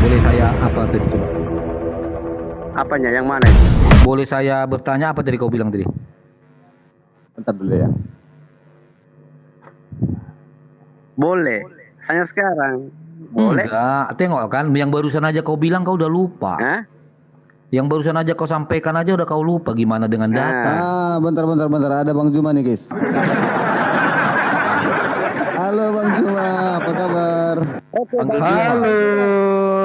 Boleh saya apa tadi coba? Apanya? Yang mana itu? Boleh saya bertanya apa tadi kau bilang tadi? Bentar dulu ya. Boleh. Saya sekarang. Boleh. Enggak, tengok kan yang barusan aja kau bilang kau udah lupa. Hah? Yang barusan aja kau sampaikan aja udah kau lupa gimana dengan data. Bentar. Ada Bang Juma nih, guys. Halo Bang Juma, apa kabar? Halo,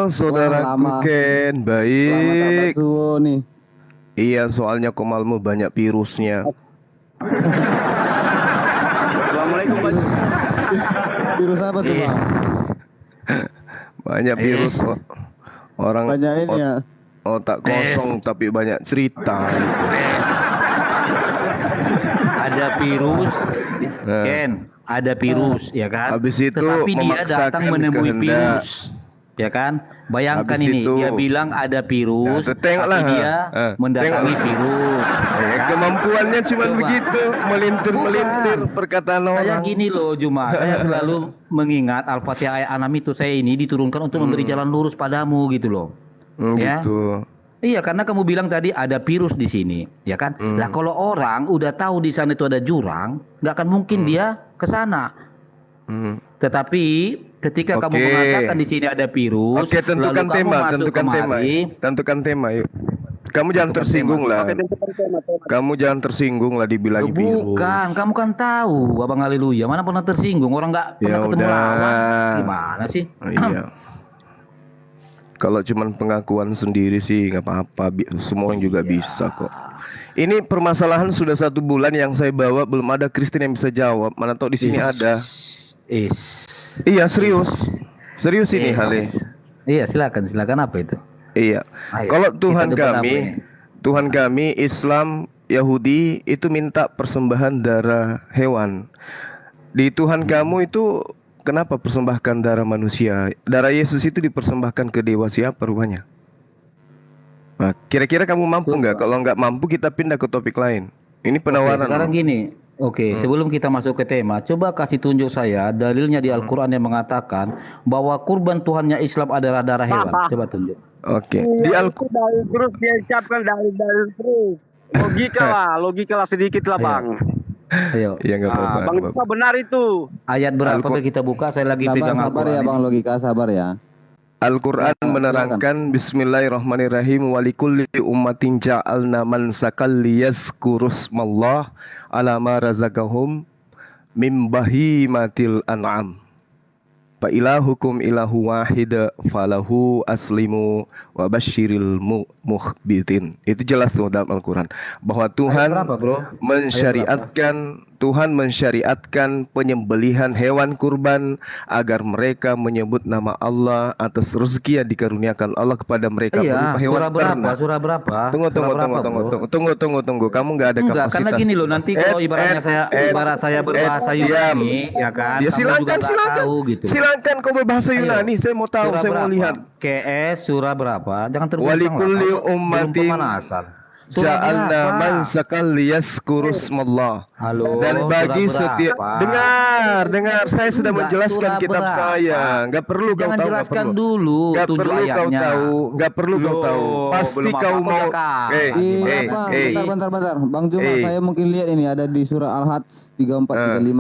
saudaraku lama. Ken, Selamat baik. Suwo nih. Iya, soalnya komalmu banyak virusnya. Assalamualaikum Mas. Virus apa tuh, Bang? Banyak virus orang Banyak ini ya. otak kosong tapi banyak cerita. Ada virus, Nah. Ken, ada virus, ya kan? Habis itu tetapi dia datang memaksakan menemui kehendak. virus, ya kan? Bayangkan Habis ini, itu- dia bilang ada virus, Nah, tengoklah, tapi dia mendatangi tengok. virus. ya kan? Kemampuannya cuma Coba. begitu, melintir-melintir perkataan Saya orang. gini loh Juma, saya selalu mengingat Al-Fatihah ayat 6 itu saya ini diturunkan untuk memberi jalan lurus padamu gitu loh. Ya. Gitu. Iya, karena kamu bilang tadi ada virus di sini, ya kan? Lah kalau orang udah tahu di sana itu ada jurang, nggak akan mungkin dia ke sana. Hmm. Tetapi ketika kamu Oke. mengatakan di sini ada virus, Oke, tentukan lalu kamu tema, masuk tentukan tema. kemari, Tentukan tema, yuk. Kamu jangan tersinggung lah. Oke, tentukan tema. Kamu jangan tersinggung lah dibilang virus. bukan, kamu kan tahu, Abang Haleluya, mana pernah tersinggung, orang nggak pernah Ya ketemu udah. lawan, gimana sih? Oh, iya. Kalau cuman pengakuan sendiri sih nggak apa-apa, semua orang juga bisa kok. Ini permasalahan sudah 1 bulan yang saya bawa belum ada Kristen yang bisa jawab. Mana tahu di sini ada. Is. Iya serius, serius ini Hale. Iya, silakan apa itu? Iya. Ayo, Kalau kita Tuhan debat apa kami, ini? Tuhan kami Islam, Yahudi itu minta persembahan darah hewan. Di Tuhan kamu itu kenapa persembahkan darah manusia? Darah Yesus itu dipersembahkan ke dewa siapa rupanya? Nah, kira-kira kamu mampu nggak? Kalau nggak mampu kita pindah ke topik lain. Ini penawaran. Oke, sekarang loh. gini, sebelum kita masuk ke tema, coba kasih tunjuk saya dalilnya di Al-Quran yang mengatakan bahwa kurban Tuhannya Islam adalah darah hewan. Coba tunjuk. Oke. Di Iya, Al itu dalil terus dia ucapkan dalil terus. Logika lah sedikit lah Ayo. Bang. Ayo, ya nggak apa-apa. Bang nggak Juma apa-apa. benar itu. ayat berapa kita buka? Saya lagi pegang Sabar Al-Quran ya ini. Bang Logika, sabar ya. Al-Quran Silakan. menerangkan Bismillahirrahmanirrahim walikulli ummatin ja'alna mansakal liyazkurusmallah ala ma razaqahum mim bahimatil an'am fa ilahukum ilahu wahid falahu aslimu wa basyiril mukhbitin. Itu jelas tuh dalam Al-Quran bahwa Tuhan Ayat berapa, bro? Tuhan mensyariatkan penyembelihan hewan kurban agar mereka menyebut nama Allah atas rezeki yang dikaruniakan Allah kepada mereka Iya, berupa hewan surah berapa? ternak. Surah berapa? Tunggu. Bro? Kamu nggak ada Enggak, kapasitas. karena gini loh, nanti kalau ibaratnya saya berbahasa Yunani, ya kan? Ya kamu juga silakan, nggak tahu gitu. silakan kau berbahasa Ayo. Yunani. Saya mau tahu, Surah saya mau berapa? lihat. KS surah berapa? Jangan terguncang Walikulli lah. Belum ummatin pemanasan. Surah ja'alna berapa? mansakal liyazkurusmallah. Halo. Dan bagi surah setiap berapa? dengar saya sudah Enggak, menjelaskan surah kitab berapa? saya. Nggak perlu kau Jangan tahu, jelaskan dulu, Nggak tunjuk perlu kau ayatnya. tahu, nggak perlu kau Loh, tahu. Pasti belum kau apa-apa mau. udah kalah. Iya Bang, bentar. Bang Juma, saya mungkin lihat ini ada di surah Al-Hajj 34-35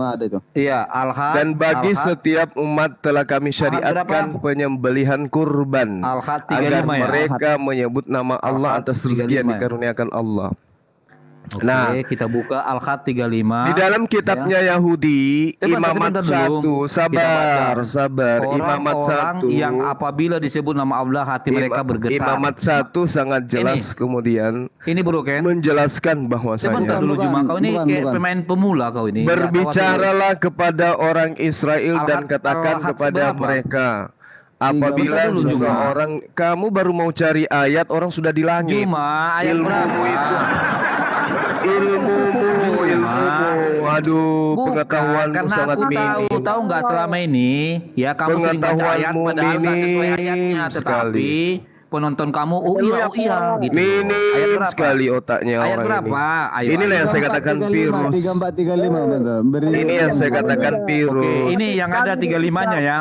ada itu. Iya, Al-Had. Dan bagi Al-Had, setiap umat telah kami syariatkan berapa? penyembelihan kurban Al-Had agar 35 ya? mereka menyebut nama Allah Al-Had atas rezeki 35 yang ya? dikaruniakan Allah. Oke, Nah, kita buka Al-Had 35. di dalam kitabnya Yahudi, Sebentar Imamat dulu. 1, sabar, Imamat Orang 1. yang apabila disebut nama Allah hati mereka bergetar. Imamat 1 sangat jelas kemudian Ini bro Ken. menjelaskan Sebentar bahwasanya dulu Bukan, Juma, kau ini kayak bukan. pemain pemula kau ini. berbicaralah kepada orang Israel dan katakan Al-Had kepada seberapa? mereka apabila Bentar dulu, Juma. seseorang, kamu baru mau cari ayat, orang sudah di langit. Juma, ayat Ilmumu berapa? ilmumu, aduh, Bukan, pengetahuanmu karena sangat aku minim. tahu nggak selama ini ya kamu sering baca ayat Pengetahuanmu padahal nggak sesuai minim ayatnya, tetapi sekali. penonton kamu oh iya gitu. Ayat Minim berapa? sekali otaknya Ayat orang berapa? ini. Ayo, Inilah ayo. yang saya katakan virus. 3435 bentar. Beri Ini yang saya katakan Oke, virus. ini yang ada 35-nya ya.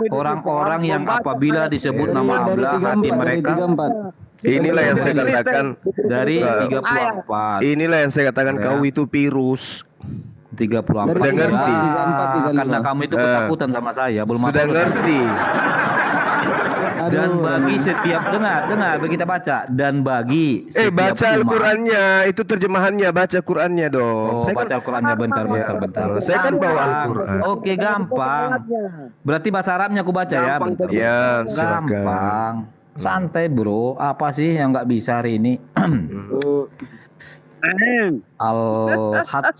Orang-orang yang apabila disebut nama dari Allah hati 34 dari mereka 34. Inilah yang saya katakan. dari 34. Inilah yang saya katakan Ya. kau itu virus. 34. Dari Sudah ngerti. 34, 35. Karena kamu itu ketakutan sama saya, belum Sudah apa-apa. ngerti. Dan Aduh. bagi setiap dengar kita baca dan bagi setiap Baca umat- Al-Qur'annya, itu terjemahannya, baca Qur'annya dong. Oh, Saya baca kan Al-Qur'annya bentar. Saya kan bawa Gampang. Al-Qur'an. Oke, gampang. Berarti bahasa Arabnya aku baca ya. Bentar. Ya, silakan. Gampang. Santai, Bro. Apa sih yang nggak bisa hari ini?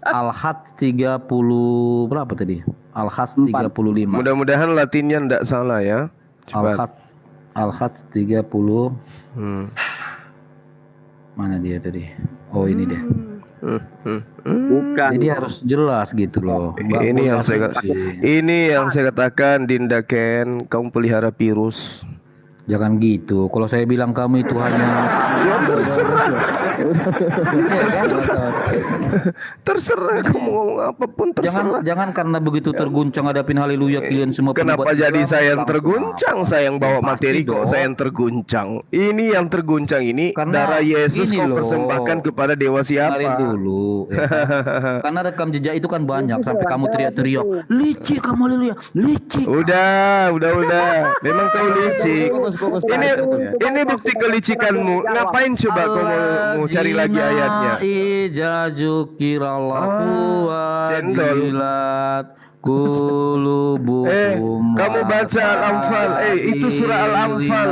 Al-Had 30 berapa tadi? Al-Had 35. Mudah-mudahan Latinnya enggak salah ya. Cepat. Al-Had 30. Hmm. Mana dia tadi? Oh, ini deh. Bukan. Jadi harus jelas gitu loh. Nggak Ini boleh yang saya asumsi. Ini yang saya katakan, Dinda Ken, kamu pelihara virus. Jangan gitu. Kalau saya bilang kamu itu hanya Ya terserah. Terserah kamu ngomong apapun terserah. jangan karena begitu terguncang hadapin haleluya kalian semua. Kenapa pembuat jadi Islam, saya yang langsung terguncang? Saya yang bawa Pasti materi kok dong. saya yang terguncang. Ini yang terguncang ini Karena darah Yesus gini kau loh. persembahkan kepada dewa Dengerin siapa? dulu ya kan? Karena rekam jejak itu kan banyak sampai kamu teriak-teriak licik kamu haleluya licik. Udah. Memang kau licik. Fokus. Ini bukti kelicikanmu. Ngapain coba kau mau cari lagi ayatnya? Ijaju kirallahu cendol. wajilat kulubuhum Kamu baca Al-Anfal. Itu surah Al-Anfal.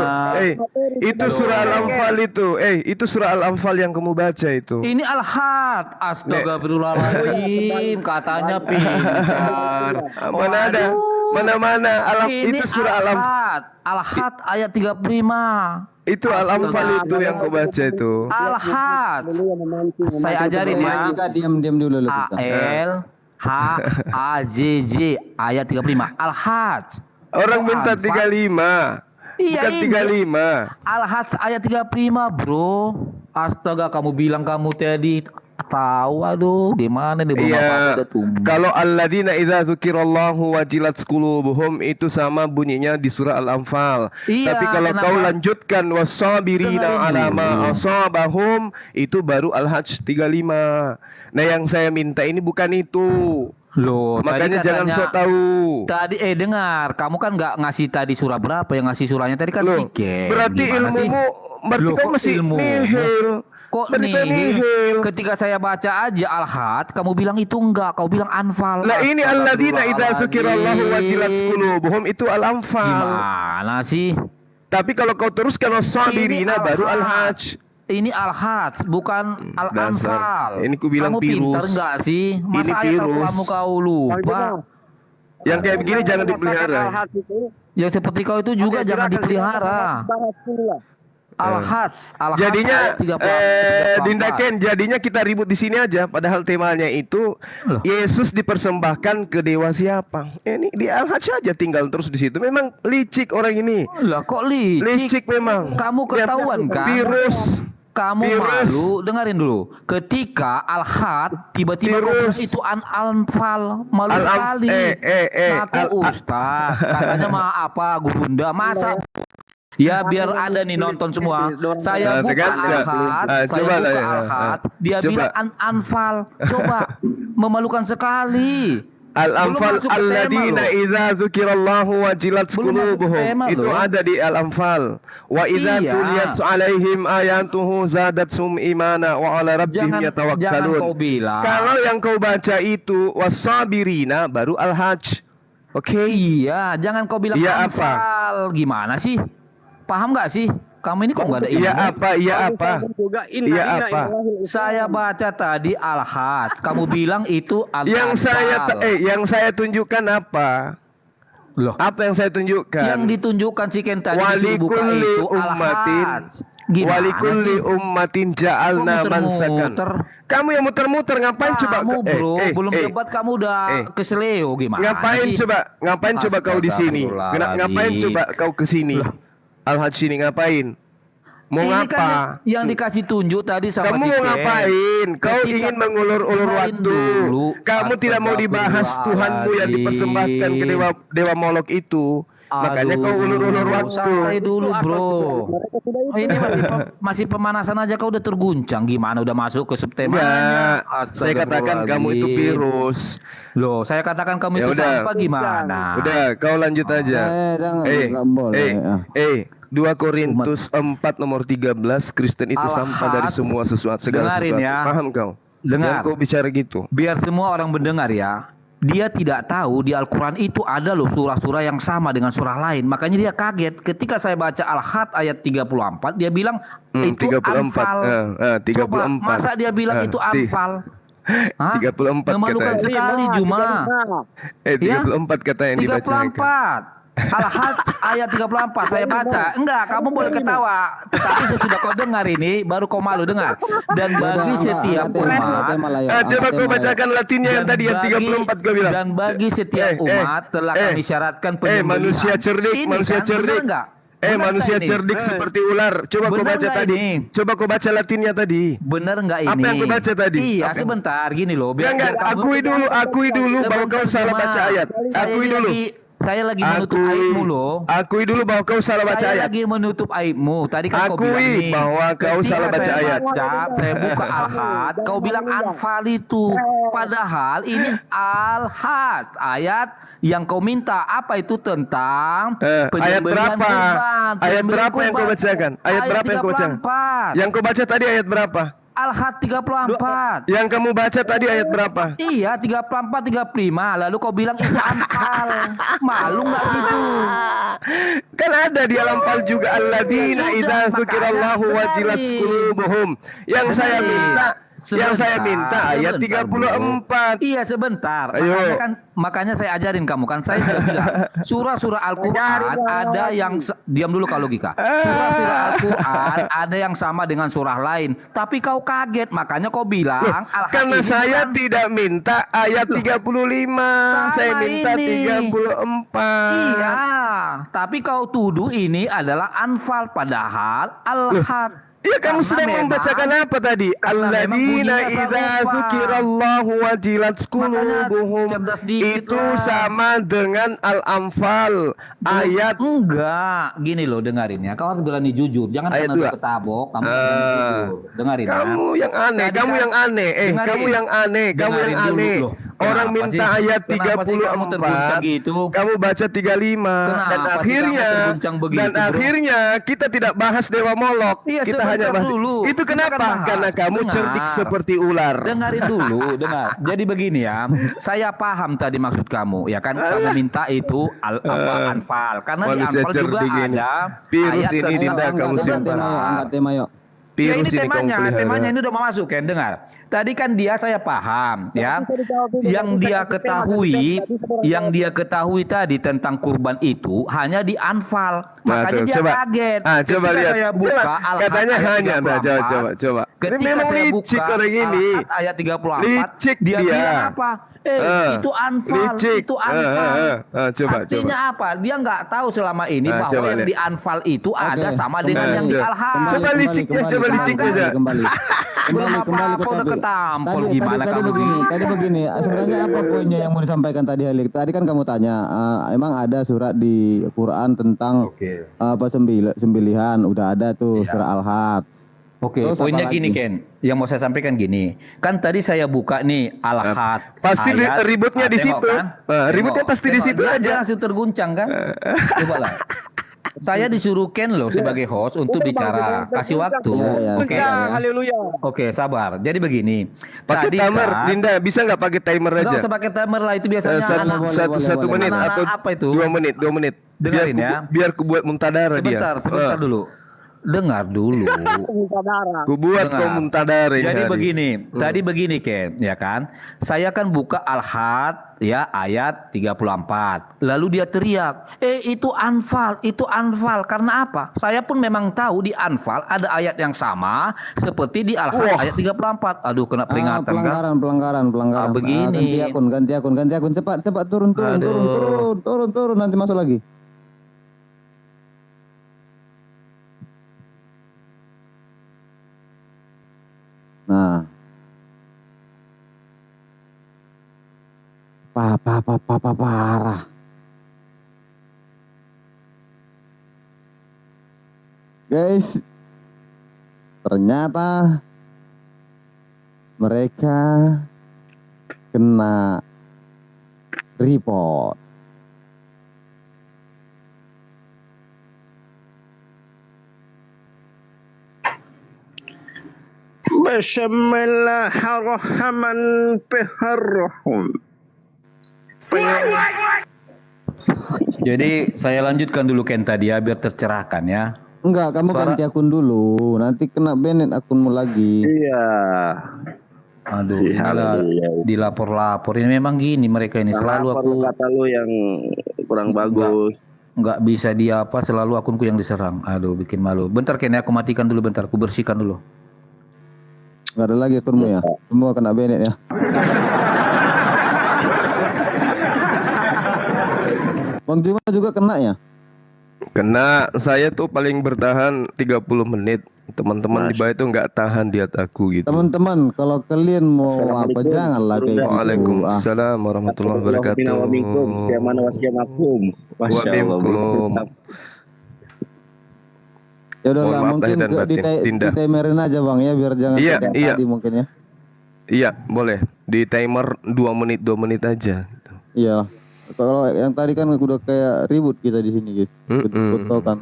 Itu surah Al-Anfal itu. Itu surah Al-Anfal yang kamu baca itu. Ini Al-Had. Astagfirullahaladzim. Katanya pintar. Mana ada? Mana alam Ini itu surah Al-Anfal. Al-Had. Al-Had ayat 35. Itu Al-Anfal itu yang kau baca itu. Al-Had. Saya ajarin ya. Kita diam dulu kita. ALHAZZ ayat 35. Al-Had. Orang minta 35. Iya, Bukan ini. 35. Al-Had ayat 35, Bro. Astaga, kamu bilang kamu tadi tahu, aduh, gimana nih belum apa-apa Iya. udah tumbuh. Kalau alladzina idza dzukirallahu wajilat qulubuhum itu sama bunyinya di surah Al-Anfal. Iya, Tapi kalau kenapa? kau lanjutkan wasabirina Dengerin ala ma dulu. asabahum itu baru Al-Hajj 35. Nah, yang saya minta ini bukan itu. Loh, Makanya tadi jangan katanya- sok tahu. Tadi dengar, kamu kan nggak ngasih tadi surah berapa, yang ngasih surahnya tadi kan Loh, Siken. berarti Gimana sih? ilmumu berarti Loh, kau kok masih ilmu? nihil. Kok Berarti kau nihil? Ketika saya baca aja Al-Had, kamu bilang itu enggak, kau bilang Anfal. Lah ini alladzina idza dzukirallahu wajilat qulubuhum itu Al-Anfal. Gimana sih? Tapi kalau kau teruskan wasabirina Ini baru Al-Had. Al-Hajj. Ini Al-Had, bukan Al-Anfal. Ini ku bilang kamu pintar virus. enggak sih? Masa Ini ayat virus. kamu kau lupa? Yang kayak begini jangan dipelihara. Yang seperti kau itu juga jangan dipelihara. Al-Had, Jadinya ayat 34. Dinda Ken, jadinya kita ribut di sini aja padahal temanya itu Loh. Yesus dipersembahkan ke dewa siapa? Ini di Al-Hajj aja tinggal terus di situ. Memang licik orang ini. Lah kok licik? Licik memang. Kamu ketahuan kan? Virus. Kamu Virus. malu, dengerin dulu. Ketika Al-Had tiba-tiba kau Virus. bilang itu Anfal, malu Al-Anf- sekali. Al- Ngaku Ustaz, katanya mah apa Gunda, masa ya biar ada nih nonton semua. Saya Nah, buka kan, Al-Had, coba saya lah buka ya. Al-Had, dia Coba. bilang Anfal. Coba, memalukan sekali. Al-Anfal Belum masuk ke tema alladzina loh. idza dzukirallahu wajilat Belum masuk ke qulubuhum. tema Itu loh. ada di Al-Anfal. Wa idza Iya. tuliyat alaihim ayatuhu zadatsum imana wa ala rabbihim Jangan yatawakkalun. kau bilang. Kalau yang kau baca itu wasabirina baru Al-Hajj. Oke. Iya, jangan kau bilang Iya apa? Anfal. Gimana sih? Paham nggak sih? Kamu ini kok nggak ada ilmu? Iya apa? Iya apa? Iya apa? Saya baca tadi Al-Had. Kamu bilang itu Al-Anfal. Yang saya tunjukkan apa? Loh, Apa yang saya tunjukkan? yang ditunjukkan si Ken tadi disuruh buka Walikulli itu ummatin Al-Had. Gimana Walikulli sih? ummatin ja'alna Kok mansakan. muter-muter? Kamu yang muter-muter ngapain coba? Kamu bro, belum eh. debat kamu udah keseleo gimana Ngapain sih? coba? Ngapain coba kau di sini? Ngapain Astagfirullahaladzim. coba kau ke sini? Al-Hajj ini ngapain? Mau Ini ngapa? kan yang dikasih tunjuk tadi sama Kamu si mau Ken. ngapain? Kau Ketika- ingin mengulur-ulur Dengerin waktu. dulu. Kamu tidak mau dibahas Tuhanmu yang dipersembahkan ke dewa Molok itu. Makanya kau Aduh, ulur-ulur waktu. santai dulu bro. Mereka sudah Oh, ini masih pemanasan aja kau udah terguncang. Gimana udah masuk ke subtemanya? Enggak, saya katakan kamu itu virus. Loh, saya katakan kamu Ya itu udah. sampah gimana? Udah, kau lanjut aja. Jangan, Eh, nggak boleh. eh, 2 Korintus 4 nomor 13, Kristen itu Al-Hajj. sampah dari semua sesuatu, segala Dengarin sesuatu. ya. Paham kau? Dengar. Jangan kau bicara gitu. Biar semua orang mendengar ya. Dia tidak tahu di Al-Quran itu ada loh surah-surah yang sama dengan surah lain. Makanya dia kaget ketika saya baca Al-Hajj ayat 34. Dia bilang itu 34. Anfal. 34. Coba, masa dia bilang itu Anfal? Hah? 34 Memalukan katanya. sekali Juma. 34 kata yang dibacakan. 34. Al-Hajj ayat 34 saya baca. Enggak, kamu boleh ketawa. Tetapi sesudah kau dengar ini baru kau malu dengar. Dan bagi setiap umat Coba kau bacakan Latinnya yang tadi yang 34 kau bilang. dan bagi setiap umat telah kami syaratkan penyembelihan. manusia cerdik, Ini manusia kan, cerdik. benar enggak? Benar Manusia enggak ini? cerdik seperti ular. Coba kau Benar baca enggak tadi. ini? Coba kau baca Latinnya tadi. Bener enggak ini? Apa yang kau baca tadi? Iya, Apa yang- sebentar gini loh. Enggak, akui dulu bahwa kau salah baca ayat. Akui dulu. Saya lagi menutup aibmu loh. Akui dulu bahwa kau salah baca Saya ayat. lagi menutup aibmu. Tadi kan kau Akui bilang nih, bahwa kau ketika salah baca saya ayat. Saya buka Al-Hajj, kau bilang Anfal itu. Padahal ini Al-Hajj, ayat yang kau minta apa itu tentang Ayat penyembelihan berapa? kurban, Ayat penyembelihan berapa yang kau kurban. bacakan? Ayat berapa yang kau bacakan? 34. Yang kau baca tadi ayat berapa? Al-Hajj 34. Yang kamu baca tadi ayat berapa? Iya 34 35. Lalu kau bilang itu Anfal. Malu nggak gitu? Kan ada di Al-Anfal juga alladzina Ya sudah, idza dzukirallahu makanya wajilat dengerin. qulubuhum. Yang saya minta ayat 34. Iya sebentar. Ayo. Makanya saya ajarin kamu kan. Saya sudah bilang surah-surah Al-Quran ada yang diam dulu kau logika. Surah-surah Al-Quran ada yang sama dengan surah lain. Tapi kau kaget makanya kau bilang Al-Hajj Karena ini saya bukan- tidak minta ayat 35, saya Sama minta ini. 34. Iya, tapi kau tuduh ini adalah Anfal padahal Al-Hajj. Ya kamu Karena sedang memang- membacakan apa tadi? karena memang Alladzina bunyinya idza serupa. dzukirallahu wajilat qulubuhum. cerdas dikit Itu lah. sama dengan Al-Anfal ayat Enggak, gini loh dengarin ya. Kau harus berani jujur. Jangan Ayat karena 2. ketabok, kamu berani jujur. Dengarin ya. Kamu yang aneh, Tadi kamu kan- yang aneh. dengarin. Kamu yang aneh, kamu yang Dengarin dulu aneh. loh. Orang Kenapa minta sih? ayat Kenapa sih kamu terguncang 34. gitu? Kamu baca 35 Kenapa dan sih akhirnya kamu terguncang begitu, bro? akhirnya kita tidak bahas Dewa Molok. Iya, Kita sebentar hanya bahas. dulu. Itu Kita kenapa? akan bahas. Karena kamu Dengar. cerdik seperti ular. Dengarin dulu, dengar. Jadi begini ya, saya paham tadi maksud kamu, ya kan? Kamu minta itu Anfal, karena di Manusia Anfal juga cerdik ini. ada Virus ayat ini tentang- tidak kamu angkat simpan. tema yuk, angkat tema yuk. Ya Virus ini ini kamu temanya, pelihara. temanya ini udah mau masuk kan, dengar. Tadi kan dia saya paham ya. Yang dia ketahui tadi tentang kurban itu hanya di Anfal. Makanya tuh, dia coba. kaget. Coba Ketika lihat. saya buka Coba. Al-Hajj Katanya ayat hanya. Nah, 34, coba. Ini Ketika memang saya licik buka orang ini. Al-Hajj ayat 34, Licik dia dia. bilang apa? Itu Anfal, licik. itu Anfal. Coba. Artinya apa? Dia nggak tahu selama ini bahwa coba yang lihat. di Anfal itu ada Oke, sama dengan kembali. yang di Coba. Al-Hajj. Coba liciknya, coba liciknya aja. Kembali Belum ke apa-apa udah topik. ketampol, gimana tadi kamu? begini. Sebenarnya apa poinnya yang mau disampaikan tadi Halik? Tadi kan kamu tanya, emang ada surat di Quran tentang sembelihan, udah ada tuh Iya. surah Al-Hajj. Oke, Terus poinnya apa gini lagi? Ken, yang mau saya sampaikan gini, kan tadi saya buka nih Al-Hajj. Pasti ayat. ributnya di Tengok situ. kan? Ributnya Tengok, pasti di tengok. situ Dia- aja. Dia langsung terguncang kan? Coba lah. Saya disuruh Ken loh sebagai host untuk bicara, kasih waktu. Iya, Oke, iya. Haleluya. oke, sabar. Jadi begini, Pakai tadi timer, kan, Dinda bisa nggak pakai timer nggak aja? usah pakai timer lah, itu biasanya anak. Satu boleh. menit Anak-anak atau apa itu? 2 menit. Dengerin ya. Biar ku buat muntadara dia. Sebentar dulu. Dengar dulu. Minta darah. Ku buat Dengar. kau muntadara ini Jadi hari. begini, tadi begini Ken, ya kan? Saya kan buka Al-Hajj ya ayat 34. Lalu dia teriak, itu Anfal, itu Anfal. Karena apa? Saya pun memang tahu di Anfal ada ayat yang sama seperti di Al-Hajj ayat 34. Aduh, kena peringatan kan? Pelanggaran. Ah, begini. Ganti akun. Cepat turun. Aduh. Turun nanti masuk lagi. Nah, parah. Guys, ternyata mereka kena report. Bismillahirrahmanirrahim. Jadi saya lanjutkan dulu Ken tadi ya biar tercerahkan ya. Enggak, kamu ganti akun dulu. Nanti kena banned akunmu lagi. Iya. Aduh, Si inilah haleluya. dilapor-lapor. Ini memang gini mereka ini selalu aku Kata lu yang kurang bagus. nggak bisa dia apa, selalu akunku yang diserang. Aduh, bikin malu. Bentar Ken, aku matikan dulu bentar, aku bersihkan dulu. Enggak ada lagi akunmu ya. Semua kena banned ya. Bang Juma juga kena ya? Kena, saya tuh paling bertahan 30 menit. Teman-teman di bawah itu nggak tahan lihat aku gitu. Teman-teman, kalau kalian mau apa Assalamualaikum. janganlah kayak gitu. Waalaikumsalam warahmatullahi wabarakatuh. Wabimkum. Ya udahlah, Mohon maaf mungkin lahir dan batin. Dinda. di timerin aja Bang ya, biar jangan Iya, kayak iya. tadi mungkin ya. Iya, boleh. Di timer 2 menit aja. Iya. Kalau yang tadi kan udah kayak ribut kita di sini, guys. Betul kan.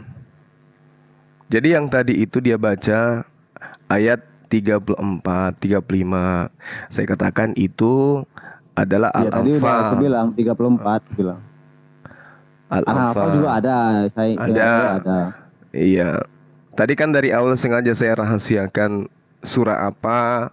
Jadi yang tadi itu dia baca ayat 34, 35. Saya katakan itu adalah Iya, tadi udah aku Al-Anfal. bilang 34 bilang. Al-Anfal juga ada, ada. Iya. Tadi kan dari awal sengaja saya rahasiakan surah apa,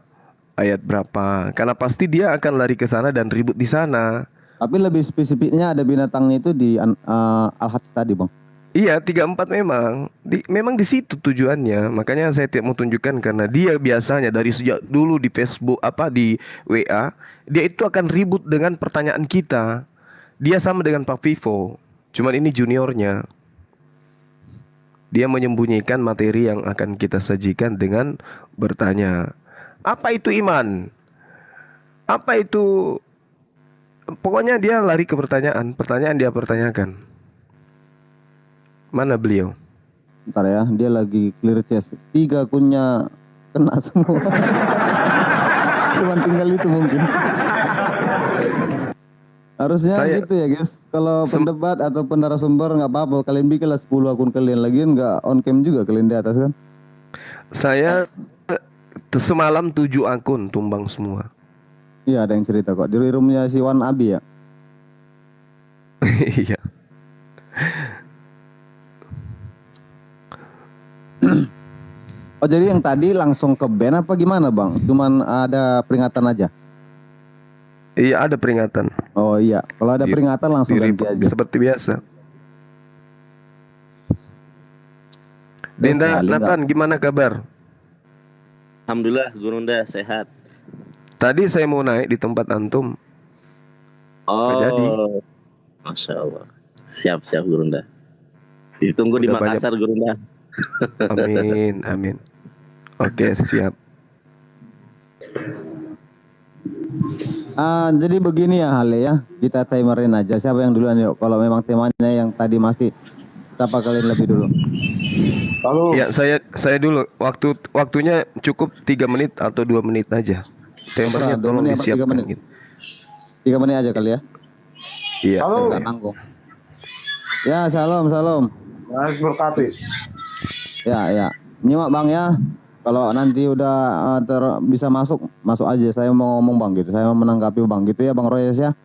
ayat berapa. Karena pasti dia akan lari ke sana dan ribut di sana. Tapi lebih spesifiknya ada binatangnya itu di Al-Hajj tadi, Bang. Iya, 34 memang. Memang di situ tujuannya. Makanya saya tidak mau tunjukkan karena dia biasanya dari sejak dulu di Facebook di WA, dia itu akan ribut dengan pertanyaan kita. Dia sama dengan Pak Vivo. Cuman ini juniornya. Dia menyembunyikan materi yang akan kita sajikan dengan bertanya, apa itu iman? Apa itu? Pokoknya dia lari ke pertanyaan dia pertanyakan. Mana beliau? Bentar ya, dia lagi clear chest. 3 akunnya kena semua. Cuman tinggal itu mungkin. Harusnya gitu ya guys. Kalau pendebat atau narasumber nggak apa-apa. Kalian bikinlah 10 akun kalian. Lagian nggak on cam juga kalian di atas kan. Saya semalam 7 akun tumbang semua. Iya, ada yang cerita kok. Di roomnya si Wan Abi ya. Iya. Oh, jadi yang tadi langsung ke ban apa gimana, Bang? Cuman ada peringatan aja? Iya, ada peringatan. Oh iya, kalau ada peringatan langsung ganti aja. Seperti biasa. Dinda, Nathan, gimana kabar? Alhamdulillah, Gurunda sehat. Tadi saya mau naik di tempat antum. Oh, jadi. Masya Allah. Siap Gurunda. Ditunggu di Udah Makassar, Gurunda. Amin, amin. Oke, siap. Jadi begini ya Hale ya, kita timerin aja. Siapa yang duluan yuk? Kalau memang temanya yang tadi masih, siapa kalian lebih dulu? Ya, saya dulu. Waktunya cukup 3 menit atau 2 menit aja. Temanya tolong disiapkan. 3 menit aja kali ya. Iya. Nggak nanggung. Ya, salam. Ya. Nyimak Bang ya. Kalau nanti udah bisa masuk aja. Saya mau ngomong Bang gitu. Saya mau menanggapi Bang gitu ya Bang Royes ya.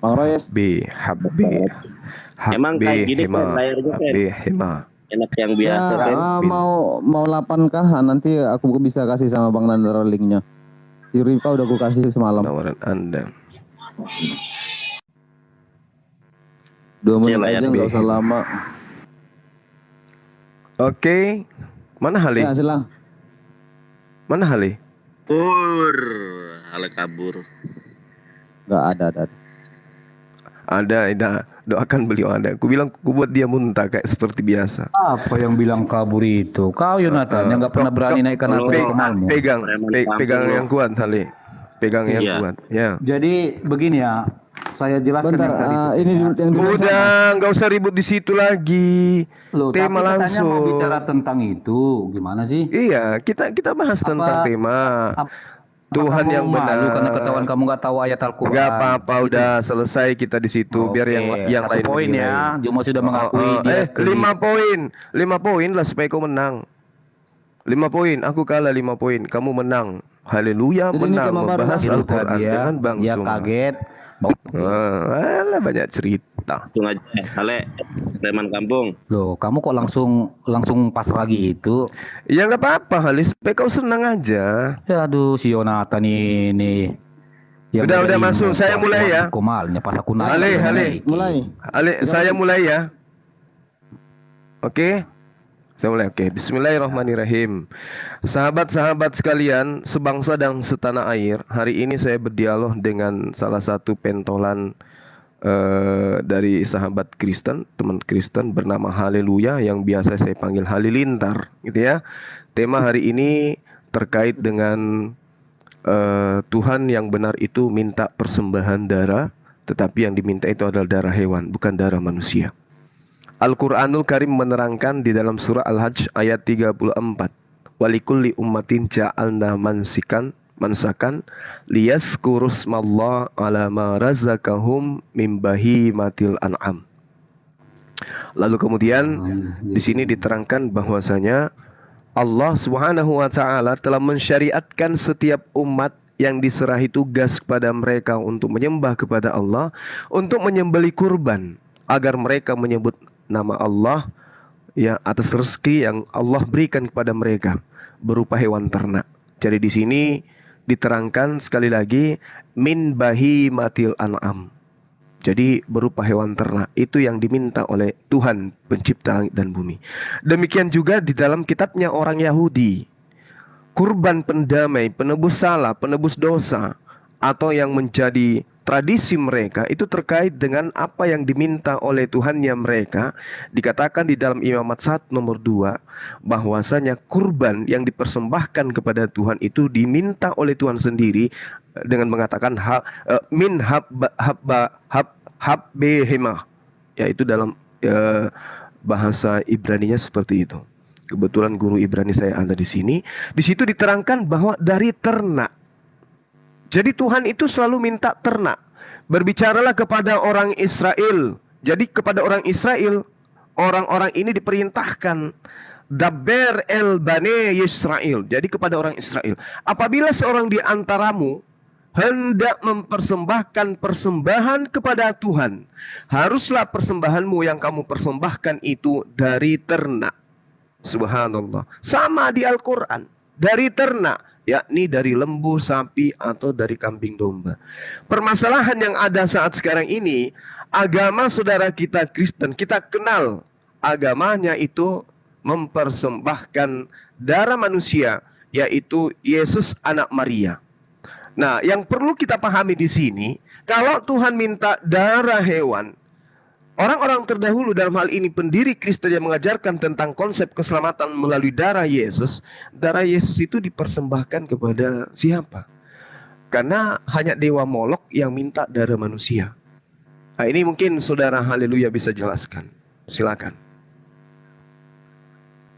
Bang Royes. Emang kayak gini kan layarnya kan enak yang biasa ya, kan. Mau 8 kah? Nanti aku bisa kasih sama Bang Nandar linknya. Si Riva udah aku kasih semalam. Tawaran Anda. 2 menit aja nggak usah lama. Oke. Mana Hale? Ya silang. Mana Hale? Hale kabur. Nggak ada. Ada. Doakan beliau ada. Aku bilang ku buat dia muntah kayak seperti biasa. Apa yang bilang kabur itu? Kau Yonatan yang nggak pernah berani naikkan aku ke malmu. Pegang yang kuat, Hale. Pegang yang kuat. Ya. Jadi begini ya, saya jelaskan Bentar, yang tadi. ini yang dulu Udah, nggak usah ribut di situ lagi. Loh, Tema tapi katanya langsung. mau bicara tentang itu, gimana sih? Iya, kita bahas tentang tema. Tuhan kamu yang malu benar. karena ketahuan kamu nggak tahu ayat Al-Quran. Gak apa-apa, udah selesai kita di situ. Biar yang satu lain poin menilai. ya. Jumo sudah mengakui dia 5 poin lah supaya kau menang. 5 poin, aku kalah 5 poin, kamu menang. Haleluya, Jadi ini menang tema baru membahas itu Al-Quran tadi ya. dengan Bang Dia Suma. kaget. Alah, banyak cerita. Langsung aja. Ale, preman kampung. Loh, kamu kok langsung pasrah gitu? Ya nggak apa-apa, Halis, supaya kau senang aja. Ya aduh, si Yonatan ini. Ya, Udah masuk, saya mulai ya. Komalnya pas aku naik. Ale. mulai. Saya mulai ya. Oke. Saya mulai. Oke. Bismillahirrahmanirrahim. Sahabat-sahabat sekalian, sebangsa dan setanah air, hari ini saya berdialog dengan salah satu pentolan dari sahabat Kristen, teman Kristen bernama Haleluya yang biasa saya panggil Halilintar, gitu ya. Tema hari ini terkait dengan Tuhan yang benar itu minta persembahan darah, tetapi yang diminta itu adalah darah hewan, bukan darah manusia. Al-Quranul Karim menerangkan di dalam surah Al-Hajj ayat 34. Walikulli ummatin ja'alna mansakan liyazkurusmallah ala ma razaqahum min bahimatil an'am. Lalu kemudian di sini diterangkan bahwasanya Allah Subhanahu wa taala telah mensyariatkan setiap umat yang diserahi tugas kepada mereka untuk menyembah kepada Allah, untuk menyembelih kurban agar mereka menyebut nama Allah ya atas rezeki yang Allah berikan kepada mereka berupa hewan ternak. Jadi di sini diterangkan sekali lagi min bahimatil an'am. Jadi berupa hewan ternak itu yang diminta oleh Tuhan pencipta langit dan bumi. Demikian juga di dalam kitabnya orang Yahudi. Kurban pendamai, penebus salah, penebus dosa, atau yang menjadi tradisi mereka itu terkait dengan apa yang diminta oleh Tuhannya mereka. Dikatakan di dalam Imamat 1 nomor 2 bahwasanya kurban yang dipersembahkan kepada Tuhan itu diminta oleh Tuhan sendiri dengan mengatakan min habbehemah, yaitu dalam bahasa Ibraninya seperti itu. Kebetulan guru Ibrani saya ada di sini. Di situ diterangkan bahwa dari ternak. Jadi Tuhan itu selalu minta ternak. Berbicaralah kepada orang Israel. Jadi kepada orang Israel, orang-orang ini diperintahkan Daber el Bane Yisrael. Jadi kepada orang Israel, apabila seorang di antaramu hendak mempersembahkan persembahan kepada Tuhan, haruslah persembahanmu yang kamu persembahkan itu dari ternak. Subhanallah. Sama di Al-Quran. Dari ternak, yakni dari lembu, sapi, atau dari kambing domba. Permasalahan yang ada saat sekarang ini, agama saudara kita Kristen, kita kenal agamanya itu mempersembahkan darah manusia, yaitu Yesus anak Maria. Nah, yang perlu kita pahami di sini, kalau Tuhan minta darah hewan, orang-orang terdahulu dalam hal ini pendiri Kristen yang mengajarkan tentang konsep keselamatan melalui darah Yesus itu dipersembahkan kepada siapa? Karena hanya Dewa Molok yang minta darah manusia. Nah, ini mungkin saudara Haleluya bisa jelaskan. Silakan.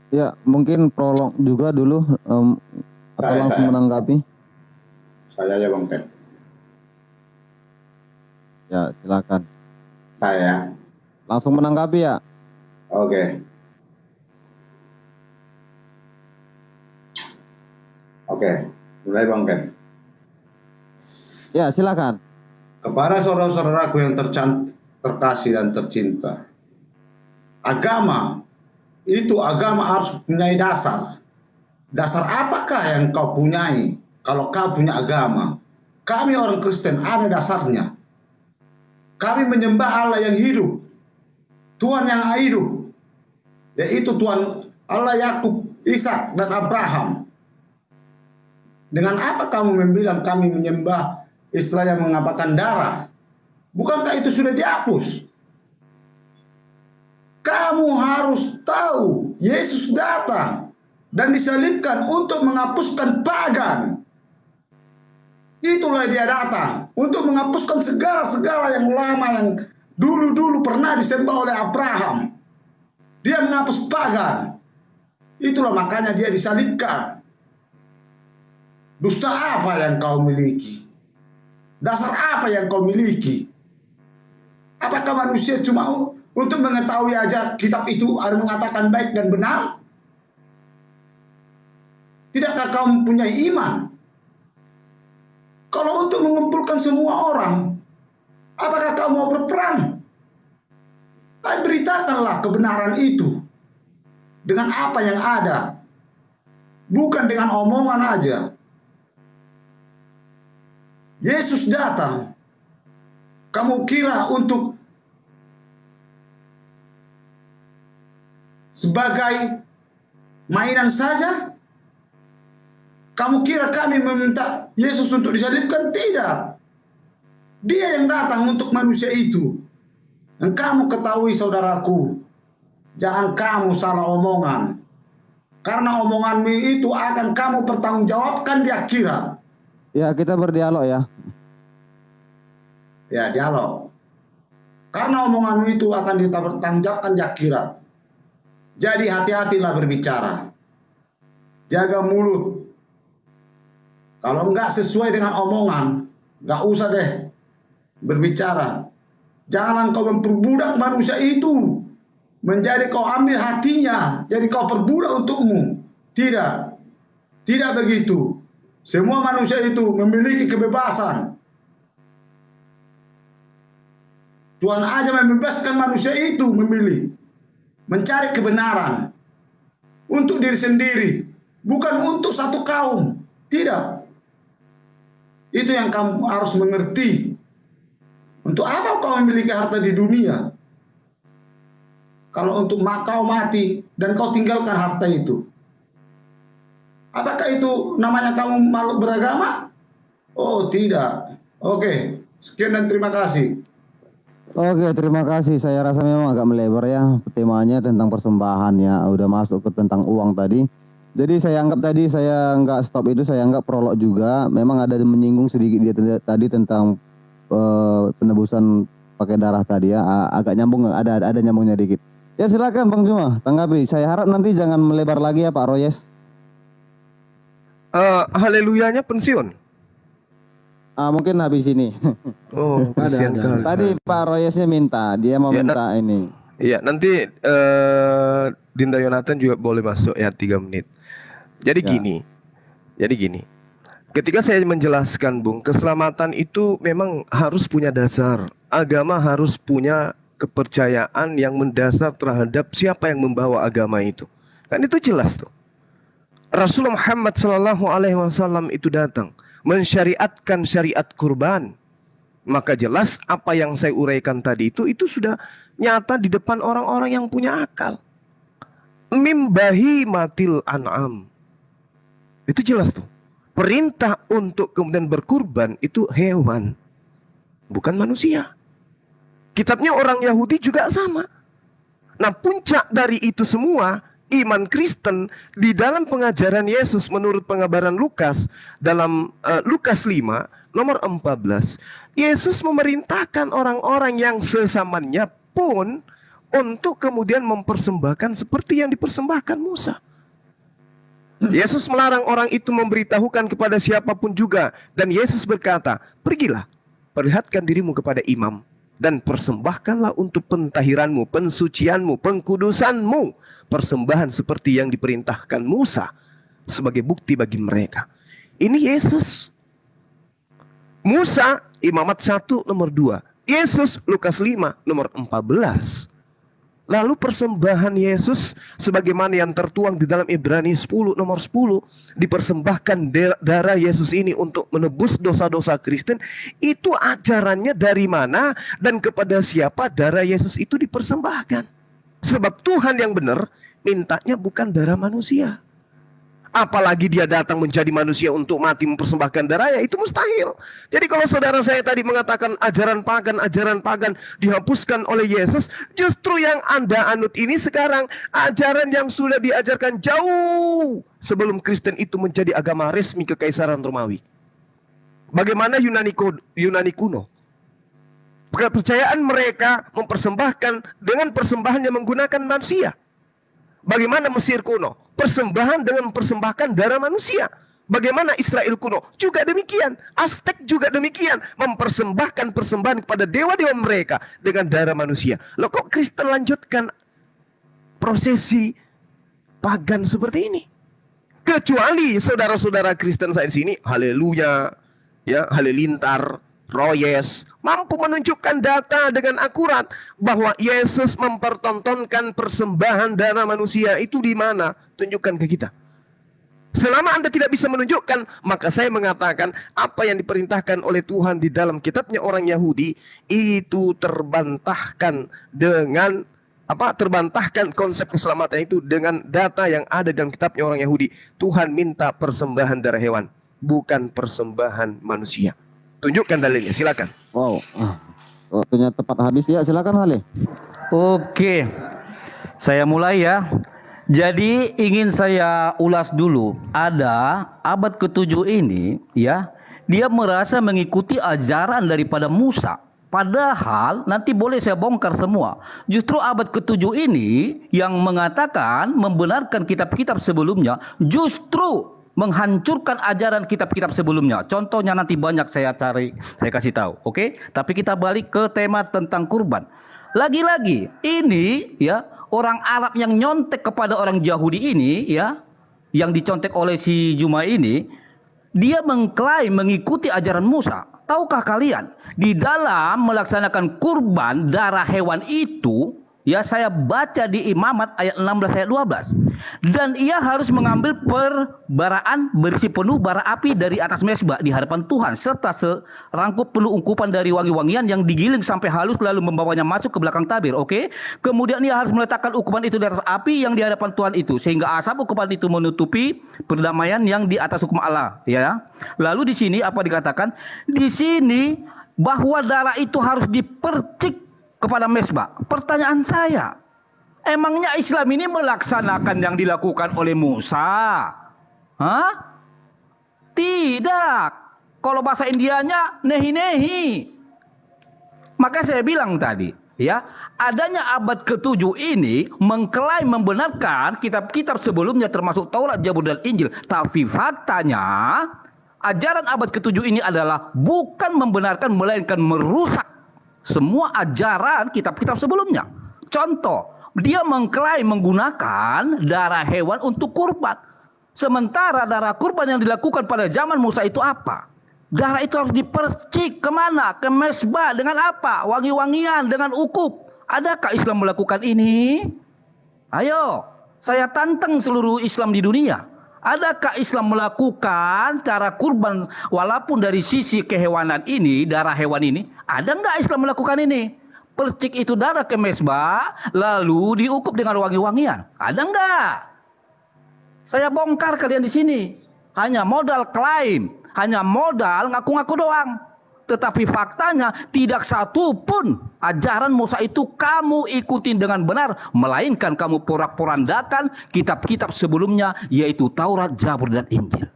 Ya, mungkin prolog juga dulu atau langsung menanggapi. Saya aja Bang Pen. Ya, silakan. Saya. Langsung menanggapi ya. Oke. Mulai Bang Pen. Ya, silakan. Kepada saudara-saudaraku yang terkasih dan tercinta, agama harus punya dasar. Dasar apakah yang kau punyai? Kalau kau punya agama, kami orang Kristen ada dasarnya. Kami menyembah Allah yang hidup, Tuhan yang hidup, yaitu Tuhan Allah Yakub, Ishak, dan Abraham. Dengan apa kamu membilang kami menyembah, istilahnya mengapakan darah? Bukankah itu sudah dihapus? Kamu harus tahu, Yesus datang dan disalibkan untuk menghapuskan pagan. Itulah dia datang untuk menghapuskan segala-segala yang lama, yang dulu-dulu pernah disembah oleh Abraham. Dia menghapus pagan. Itulah makanya dia disalibkan. Dusta apa yang kau miliki? Dasar apa yang kau miliki? Apakah manusia cuma untuk mengetahui aja kitab itu ada mengatakan baik dan benar? Tidakkah kau mempunyai iman? Kalau untuk mengumpulkan semua orang, apakah kau mau berperang? Beritakanlah kebenaran itu dengan apa yang ada, bukan dengan omongan aja. Yesus datang, kamu kira untuk sebagai mainan saja? Kamu kira kami meminta Yesus untuk disalibkan? Tidak. Dia yang datang untuk manusia itu. Dan kamu ketahui saudaraku, jangan kamu salah omongan. Karena omonganmu itu akan kamu pertanggungjawabkan di akhirat. Ya, kita berdialog ya. Ya, dialog. Karena omonganmu itu akan dipertanggungjawabkan di akhirat. Jadi hati-hatilah berbicara. Jaga mulut. Kalau enggak sesuai dengan omongan, enggak usah deh berbicara. Janganlah kau memperbudak manusia itu, menjadi kau ambil hatinya, jadi kau perbudak untukmu. Tidak. Tidak begitu. Semua manusia itu memiliki kebebasan. Tuhan aja membebaskan manusia itu memilih, mencari kebenaran untuk diri sendiri, bukan untuk satu kaum. Tidak. Itu yang kamu harus mengerti. Untuk apa kau memiliki harta di dunia? Kalau untuk kau mati dan kau tinggalkan harta itu. Apakah itu namanya kamu makhluk beragama? Oh, tidak. Oke, sekian dan terima kasih. Oke, terima kasih. Saya rasa memang agak melebar ya temanya tentang persembahan ya. Udah masuk ke tentang uang tadi. Jadi saya anggap tadi saya nggak stop itu, saya anggap prolog juga. Memang ada menyinggung sedikit dia tadi tentang penebusan pakai darah tadi ya. Agak nyambung, ada nyambungnya dikit. Ya silakan Bang Juma, tanggapi. Saya harap nanti jangan melebar lagi ya Pak Royes. Haleluyanya pensiun. Mungkin habis ini. Oh, kasihan kali. Tadi Pak Royesnya minta, dia mau minta ini. Iya, nanti Dinda Yonatan juga boleh masuk ya 3 menit. Jadi gini. Ketika saya menjelaskan, Bung, keselamatan itu memang harus punya dasar. Agama harus punya kepercayaan yang mendasar terhadap siapa yang membawa agama itu. Kan itu jelas tuh. Rasulullah Muhammad SAW itu datang mensyariatkan syariat kurban. Maka jelas apa yang saya uraikan tadi itu sudah nyata di depan orang-orang yang punya akal. Mimbahi matil an'am. Itu jelas tuh. Perintah untuk kemudian berkurban itu hewan, bukan manusia. Kitabnya orang Yahudi juga sama. Nah, puncak dari itu semua, iman Kristen di dalam pengajaran Yesus menurut pengabaran Lukas dalam Lukas 5 nomor 14, Yesus memerintahkan orang-orang yang sesamanya pun untuk kemudian mempersembahkan seperti yang dipersembahkan Musa. Yesus melarang orang itu memberitahukan kepada siapapun juga. Dan Yesus berkata, pergilah, perlihatkan dirimu kepada imam, dan persembahkanlah untuk pentahiranmu, pensucianmu, pengkudusanmu, persembahan seperti yang diperintahkan Musa, sebagai bukti bagi mereka. Ini Yesus. Musa, Imamat 1 nomor 2. Yesus, Lukas 5 nomor 14. Lalu persembahan Yesus sebagaimana yang tertuang di dalam Ibrani 10 nomor 10, dipersembahkan darah Yesus ini untuk menebus dosa-dosa Kristen. Itu ajarannya dari mana dan kepada siapa darah Yesus itu dipersembahkan. Sebab Tuhan yang benar mintanya bukan darah manusia. Apalagi dia datang menjadi manusia untuk mati mempersembahkan darahnya, itu mustahil. Jadi kalau saudara saya tadi mengatakan ajaran pagan dihapuskan oleh Yesus, justru yang Anda anut ini sekarang ajaran yang sudah diajarkan jauh sebelum Kristen itu menjadi agama resmi Kekaisaran Romawi. Bagaimana Yunani kuno? Kepercayaan mereka mempersembahkan dengan persembahan yang menggunakan manusia. Bagaimana Mesir kuno? Persembahan dengan mempersembahkan darah manusia. Bagaimana Israel kuno? Juga demikian. Aztek juga demikian. Mempersembahkan persembahan kepada dewa-dewa mereka dengan darah manusia. Loh, kok Kristen lanjutkan prosesi pagan seperti ini? Kecuali saudara-saudara Kristen saya di sini, haleluya, ya, halilintar, Royes, mampu menunjukkan data dengan akurat bahwa Yesus mempertontonkan persembahan darah manusia itu di mana? Tunjukkan ke kita. Selama Anda tidak bisa menunjukkan, maka saya mengatakan apa yang diperintahkan oleh Tuhan di dalam kitabnya orang Yahudi itu terbantahkan dengan terbantahkan konsep keselamatan itu dengan data yang ada dalam kitabnya orang Yahudi. Tuhan minta persembahan darah hewan, bukan persembahan manusia. Tunjukkan dalilnya, silakan. Wow, waktunya tepat habis ya, silakan Hale. Oke, saya mulai ya. Jadi ingin saya ulas dulu. Ada abad ke-7 ini ya, dia merasa mengikuti ajaran daripada Musa. Padahal nanti boleh saya bongkar semua. Justru abad ke-7 ini yang mengatakan membenarkan kitab-kitab sebelumnya justru menghancurkan ajaran kitab-kitab sebelumnya. Contohnya nanti banyak saya cari, saya kasih tahu. Oke? Tapi kita balik ke tema tentang kurban. Lagi-lagi ini ya, orang Arab yang nyontek kepada orang Yahudi ini ya, yang dicontek oleh si Juma ini, dia mengklaim mengikuti ajaran Musa. Tahukah kalian, di dalam melaksanakan kurban darah hewan itu, ya, saya baca di Imamat ayat 16 ayat 12. Dan ia harus mengambil perbaraan berisi penuh bara api dari atas mezbah di hadapan Tuhan, serta serangkup penuh ungkupan dari wangi-wangian yang digiling sampai halus, lalu membawanya masuk ke belakang tabir. Oke? Kemudian ia harus meletakkan ukupan itu di atas api yang di hadapan Tuhan itu, sehingga asap ukupan itu menutupi perdamaian yang di atas hukum Allah, ya. Lalu di sini apa dikatakan? Di sini bahwa darah itu harus dipercik kepada mezbah. Pertanyaan saya, emangnya Islam ini melaksanakan yang dilakukan oleh Musa? Hah? Tidak. Kalau bahasa Indianya nehi-nehi. Maka saya bilang tadi, ya, adanya abad ke-7 ini mengklaim membenarkan kitab-kitab sebelumnya termasuk Taurat, Zabur dan Injil. Tapi faktanya ajaran abad ke-7 ini adalah bukan membenarkan melainkan merusak semua ajaran kitab-kitab sebelumnya. Contoh, dia mengklaim menggunakan darah hewan untuk kurban. Sementara darah kurban yang dilakukan pada zaman Musa itu apa? Darah itu harus dipercik kemana? Ke mezbah dengan apa? Wangi-wangian, dengan ukup. Adakah Islam melakukan ini? Ayo, saya tantang seluruh Islam di dunia. Adakah Islam melakukan cara kurban walaupun dari sisi kehewanan ini, darah hewan ini? Ada nggak Islam melakukan ini? Percik itu darah ke mezbah, lalu diukup dengan wangi-wangian. Ada nggak? Saya bongkar kalian di sini. Hanya modal klaim, hanya modal ngaku-ngaku doang. Tetapi faktanya tidak satu pun ajaran Musa itu kamu ikutin dengan benar, melainkan kamu porak-porandakan kitab-kitab sebelumnya, yaitu Taurat, Zabur dan Injil.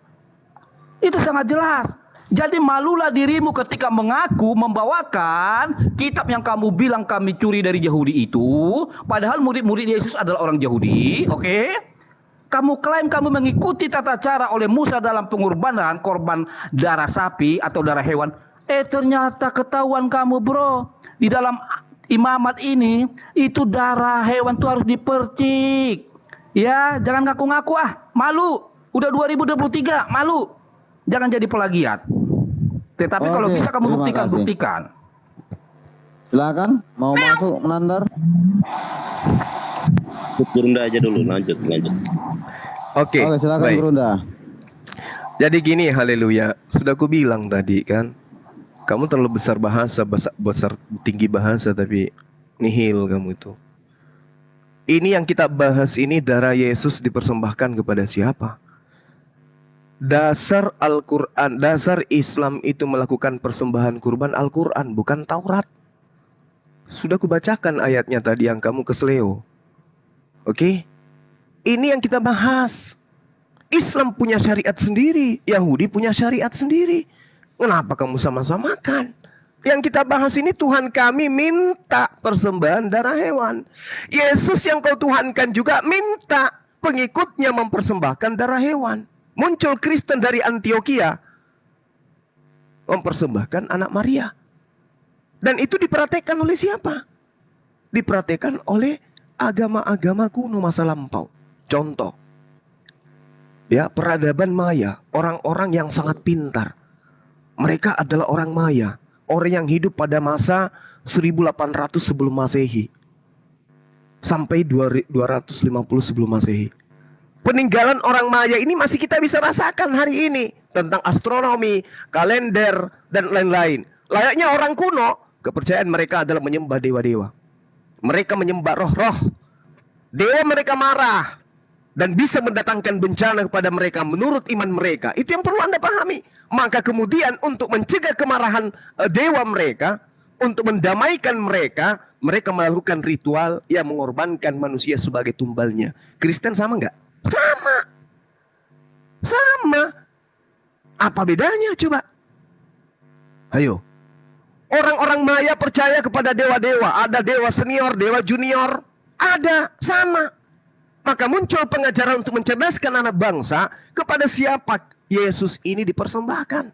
Itu sangat jelas. Jadi malulah dirimu ketika mengaku membawakan kitab yang kamu bilang kami curi dari Yahudi itu, padahal murid-murid Yesus adalah orang Yahudi. Oke? Kamu klaim kamu mengikuti tata cara oleh Musa dalam pengorbanan korban darah sapi atau darah hewan. Ternyata ketahuan kamu, bro, di dalam Imamat ini itu darah hewan itu harus dipercik. Ya, jangan ngaku-ngaku malu. Udah 2023, malu. Jangan jadi plagiat. Tetapi kalau bisa kamu buktikan. Silakan, mau masuk Menandar? Berunda aja dulu, lanjut. Oke, silakan baik. Berunda. Jadi gini, haleluya. Sudah aku bilang tadi kan, kamu terlalu besar tinggi bahasa tapi nihil kamu itu. Ini yang kita bahas ini darah Yesus dipersembahkan kepada siapa? Dasar Al-Quran, dasar Islam itu melakukan persembahan kurban Al-Quran, bukan Taurat. Sudah kubacakan ayatnya tadi yang kamu kesleo. Oke? Ini yang kita bahas. Islam punya syariat sendiri, Yahudi punya syariat sendiri. Kenapa kamu sama-samakan? Yang kita bahas ini Tuhan kami minta persembahan darah hewan. Yesus yang kau Tuhankan juga minta pengikutnya mempersembahkan darah hewan. Muncul Kristen dari Antioquia mempersembahkan anak Maria. Dan itu diperhatikan oleh siapa? Diperhatikan oleh agama-agama kuno masa lampau. Contoh, ya, peradaban Maya, orang-orang yang sangat pintar. Mereka adalah orang Maya, orang yang hidup pada masa 1800 sebelum Masehi sampai 250 sebelum Masehi. Peninggalan orang Maya ini masih kita bisa rasakan hari ini tentang astronomi, kalender, dan lain-lain. Layaknya orang kuno, kepercayaan mereka adalah menyembah dewa-dewa. Mereka menyembah roh-roh. Dewa mereka marah dan bisa mendatangkan bencana kepada mereka menurut iman mereka. Itu yang perlu Anda pahami. Maka kemudian untuk mencegah kemarahan dewa mereka, untuk mendamaikan mereka, mereka melakukan ritual yang mengorbankan manusia sebagai tumbalnya. Kristen sama nggak? Sama. Sama. Apa bedanya coba? Ayo. Orang-orang Maya percaya kepada dewa-dewa. Ada dewa senior, dewa junior. Ada, sama. Maka muncul pengajaran untuk mencerdaskan anak bangsa kepada siapa Yesus ini dipersembahkan.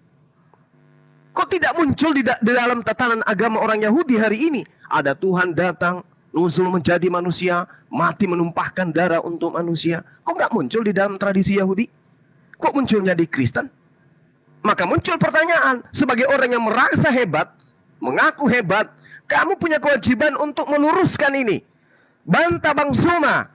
Kok tidak muncul di dalam tatanan agama orang Yahudi hari ini? Ada Tuhan datang, nuzul menjadi manusia, mati menumpahkan darah untuk manusia. Kok nggak muncul di dalam tradisi Yahudi? Kok munculnya di Kristen? Maka muncul pertanyaan, sebagai orang yang merasa hebat, mengaku hebat, kamu punya kewajiban untuk meluruskan ini. Bantah Bang Suma.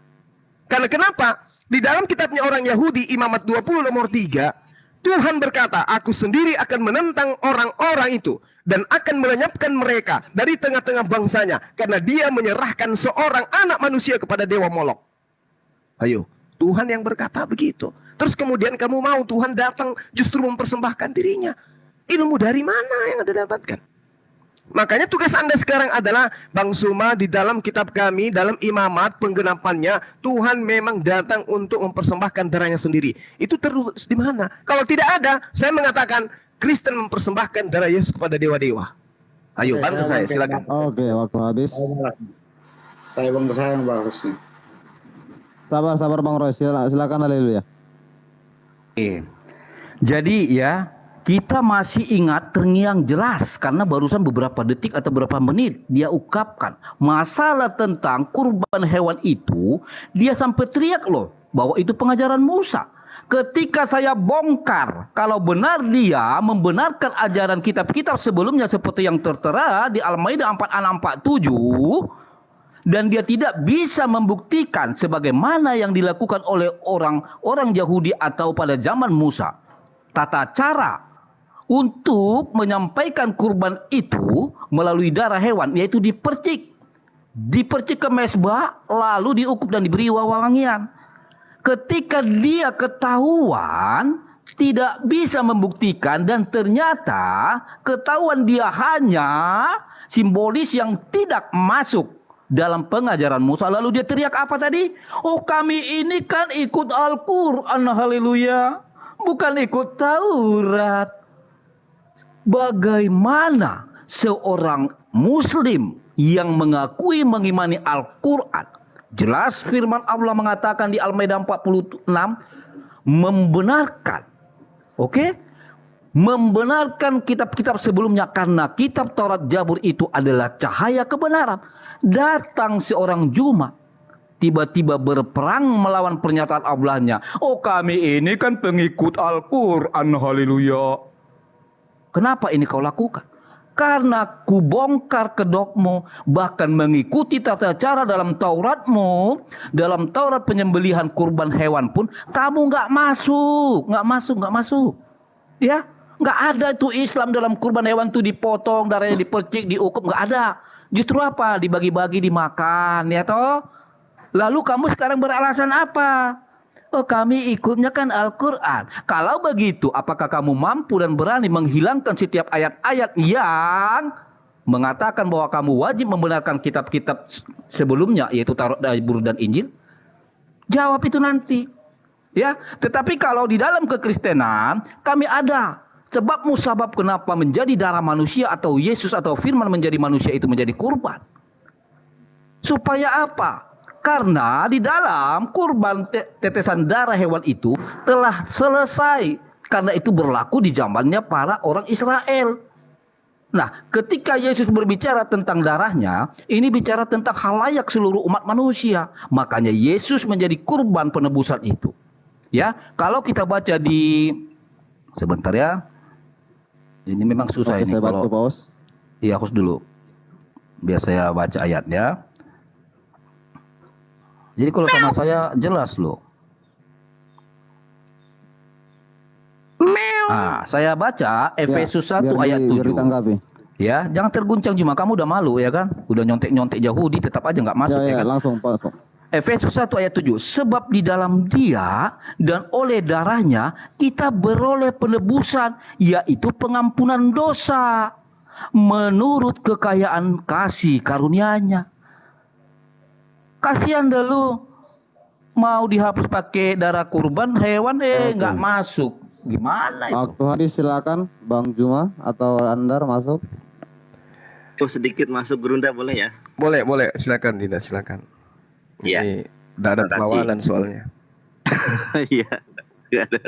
Karena kenapa? Di dalam kitabnya orang Yahudi, Imamat 20 nomor 3, Tuhan berkata, aku sendiri akan menentang orang-orang itu dan akan melenyapkan mereka dari tengah-tengah bangsanya karena dia menyerahkan seorang anak manusia kepada dewa Molok. Ayo, Tuhan yang berkata begitu. Terus kemudian kamu mau Tuhan datang justru mempersembahkan dirinya. Ilmu dari mana yang Anda dapatkan? Makanya tugas Anda sekarang adalah, Bang Suma, di dalam kitab kami, dalam imamat penggenapannya, Tuhan memang datang untuk mempersembahkan darahnya sendiri. Itu terus di mana? Kalau tidak ada, saya mengatakan Kristen mempersembahkan darah Yesus kepada dewa-dewa. Ayo, bantu saya, silakan. Oke, waktu habis. Saya Bang Sayang Bang Rusni. Sabar Bang Roy, silakan, haleluya. Oke. Jadi ya, kita masih ingat terngiang jelas karena barusan beberapa detik atau beberapa menit dia ungkapkan masalah tentang kurban hewan itu. Dia sampai teriak loh bahwa itu pengajaran Musa. Ketika saya bongkar kalau benar dia membenarkan ajaran kitab-kitab sebelumnya seperti yang tertera di Al-Maidah 46:47, dan dia tidak bisa membuktikan sebagaimana yang dilakukan oleh orang-orang Yahudi atau pada zaman Musa. Tata cara untuk menyampaikan kurban itu melalui darah hewan, yaitu dipercik ke mezbah, lalu diukup dan diberi wewangian. Ketika dia ketahuan tidak bisa membuktikan dan ternyata ketahuan dia hanya simbolis yang tidak masuk dalam pengajaran Musa, lalu dia teriak apa tadi? Oh, kami ini kan ikut Al-Quran, haleluya, bukan ikut Taurat. Bagaimana seorang muslim yang mengakui mengimani Al-Quran, jelas firman Allah mengatakan di Al-Maidah 46, membenarkan, membenarkan kitab-kitab sebelumnya, karena kitab Taurat, Zabur itu adalah cahaya kebenaran. Datang seorang Juma, tiba-tiba berperang melawan pernyataan Allahnya. Oh, kami ini kan pengikut Al-Quran, haleluya. Kenapa ini kau lakukan? Karena ku bongkar kedokmu, bahkan mengikuti tata cara dalam Tauratmu, dalam Taurat penyembelihan kurban hewan pun kamu nggak masuk. Ya, nggak ada itu Islam dalam kurban hewan itu dipotong, darahnya dipercik, diukup, nggak ada. Justru apa? Dibagi-bagi, dimakan, ya toh. Lalu kamu sekarang beralasan apa? Oh, kami ikutnya kan Al-Quran. Kalau begitu, apakah kamu mampu dan berani menghilangkan setiap ayat-ayat yang mengatakan bahwa kamu wajib membenarkan kitab-kitab sebelumnya, yaitu Taurat, Zabur, dan Injil? Jawab itu nanti. Ya, tetapi kalau di dalam kekristenan kami ada sebab musabab kenapa menjadi darah manusia atau Yesus atau firman menjadi manusia itu menjadi kurban. Supaya apa? Karena di dalam kurban tetesan darah hewan itu telah selesai. Karena itu berlaku di zamannya para orang Israel. Nah, ketika Yesus berbicara tentang darahnya, ini bicara tentang khalayak seluruh umat manusia. Makanya Yesus menjadi kurban penebusan itu. Ya, kalau kita baca di sebentar ya. Ini memang susah. Oke, ini saya kalau bantu, Pak Os. Iya, host dulu. Biar saya baca ayatnya. Jadi kalau sama saya jelas loh. Nah, saya baca Efesus 1 ayat 7. Biar ditanggapi. Ya, jangan terguncang Juma, kamu udah malu ya kan? Udah nyontek-nyontek Yahudi tetap aja nggak masuk ya kan? Langsung Pak. Efesus 1 ayat 7. Sebab di dalam Dia dan oleh darahnya kita beroleh penebusan, yaitu pengampunan dosa menurut kekayaan kasih karunia-Nya. Kasihan dah lu, mau dihapus pakai darah kurban hewan nggak masuk. Gimana itu? Waktu habis, silakan Bang Juma atau Andar masuk. Oh, sedikit masuk Gerunda boleh ya? Boleh, silakan Dinda, silakan. Iya. Ini tidak ada Terima kasih. perlawanan soalnya. Iya. Nggak ada.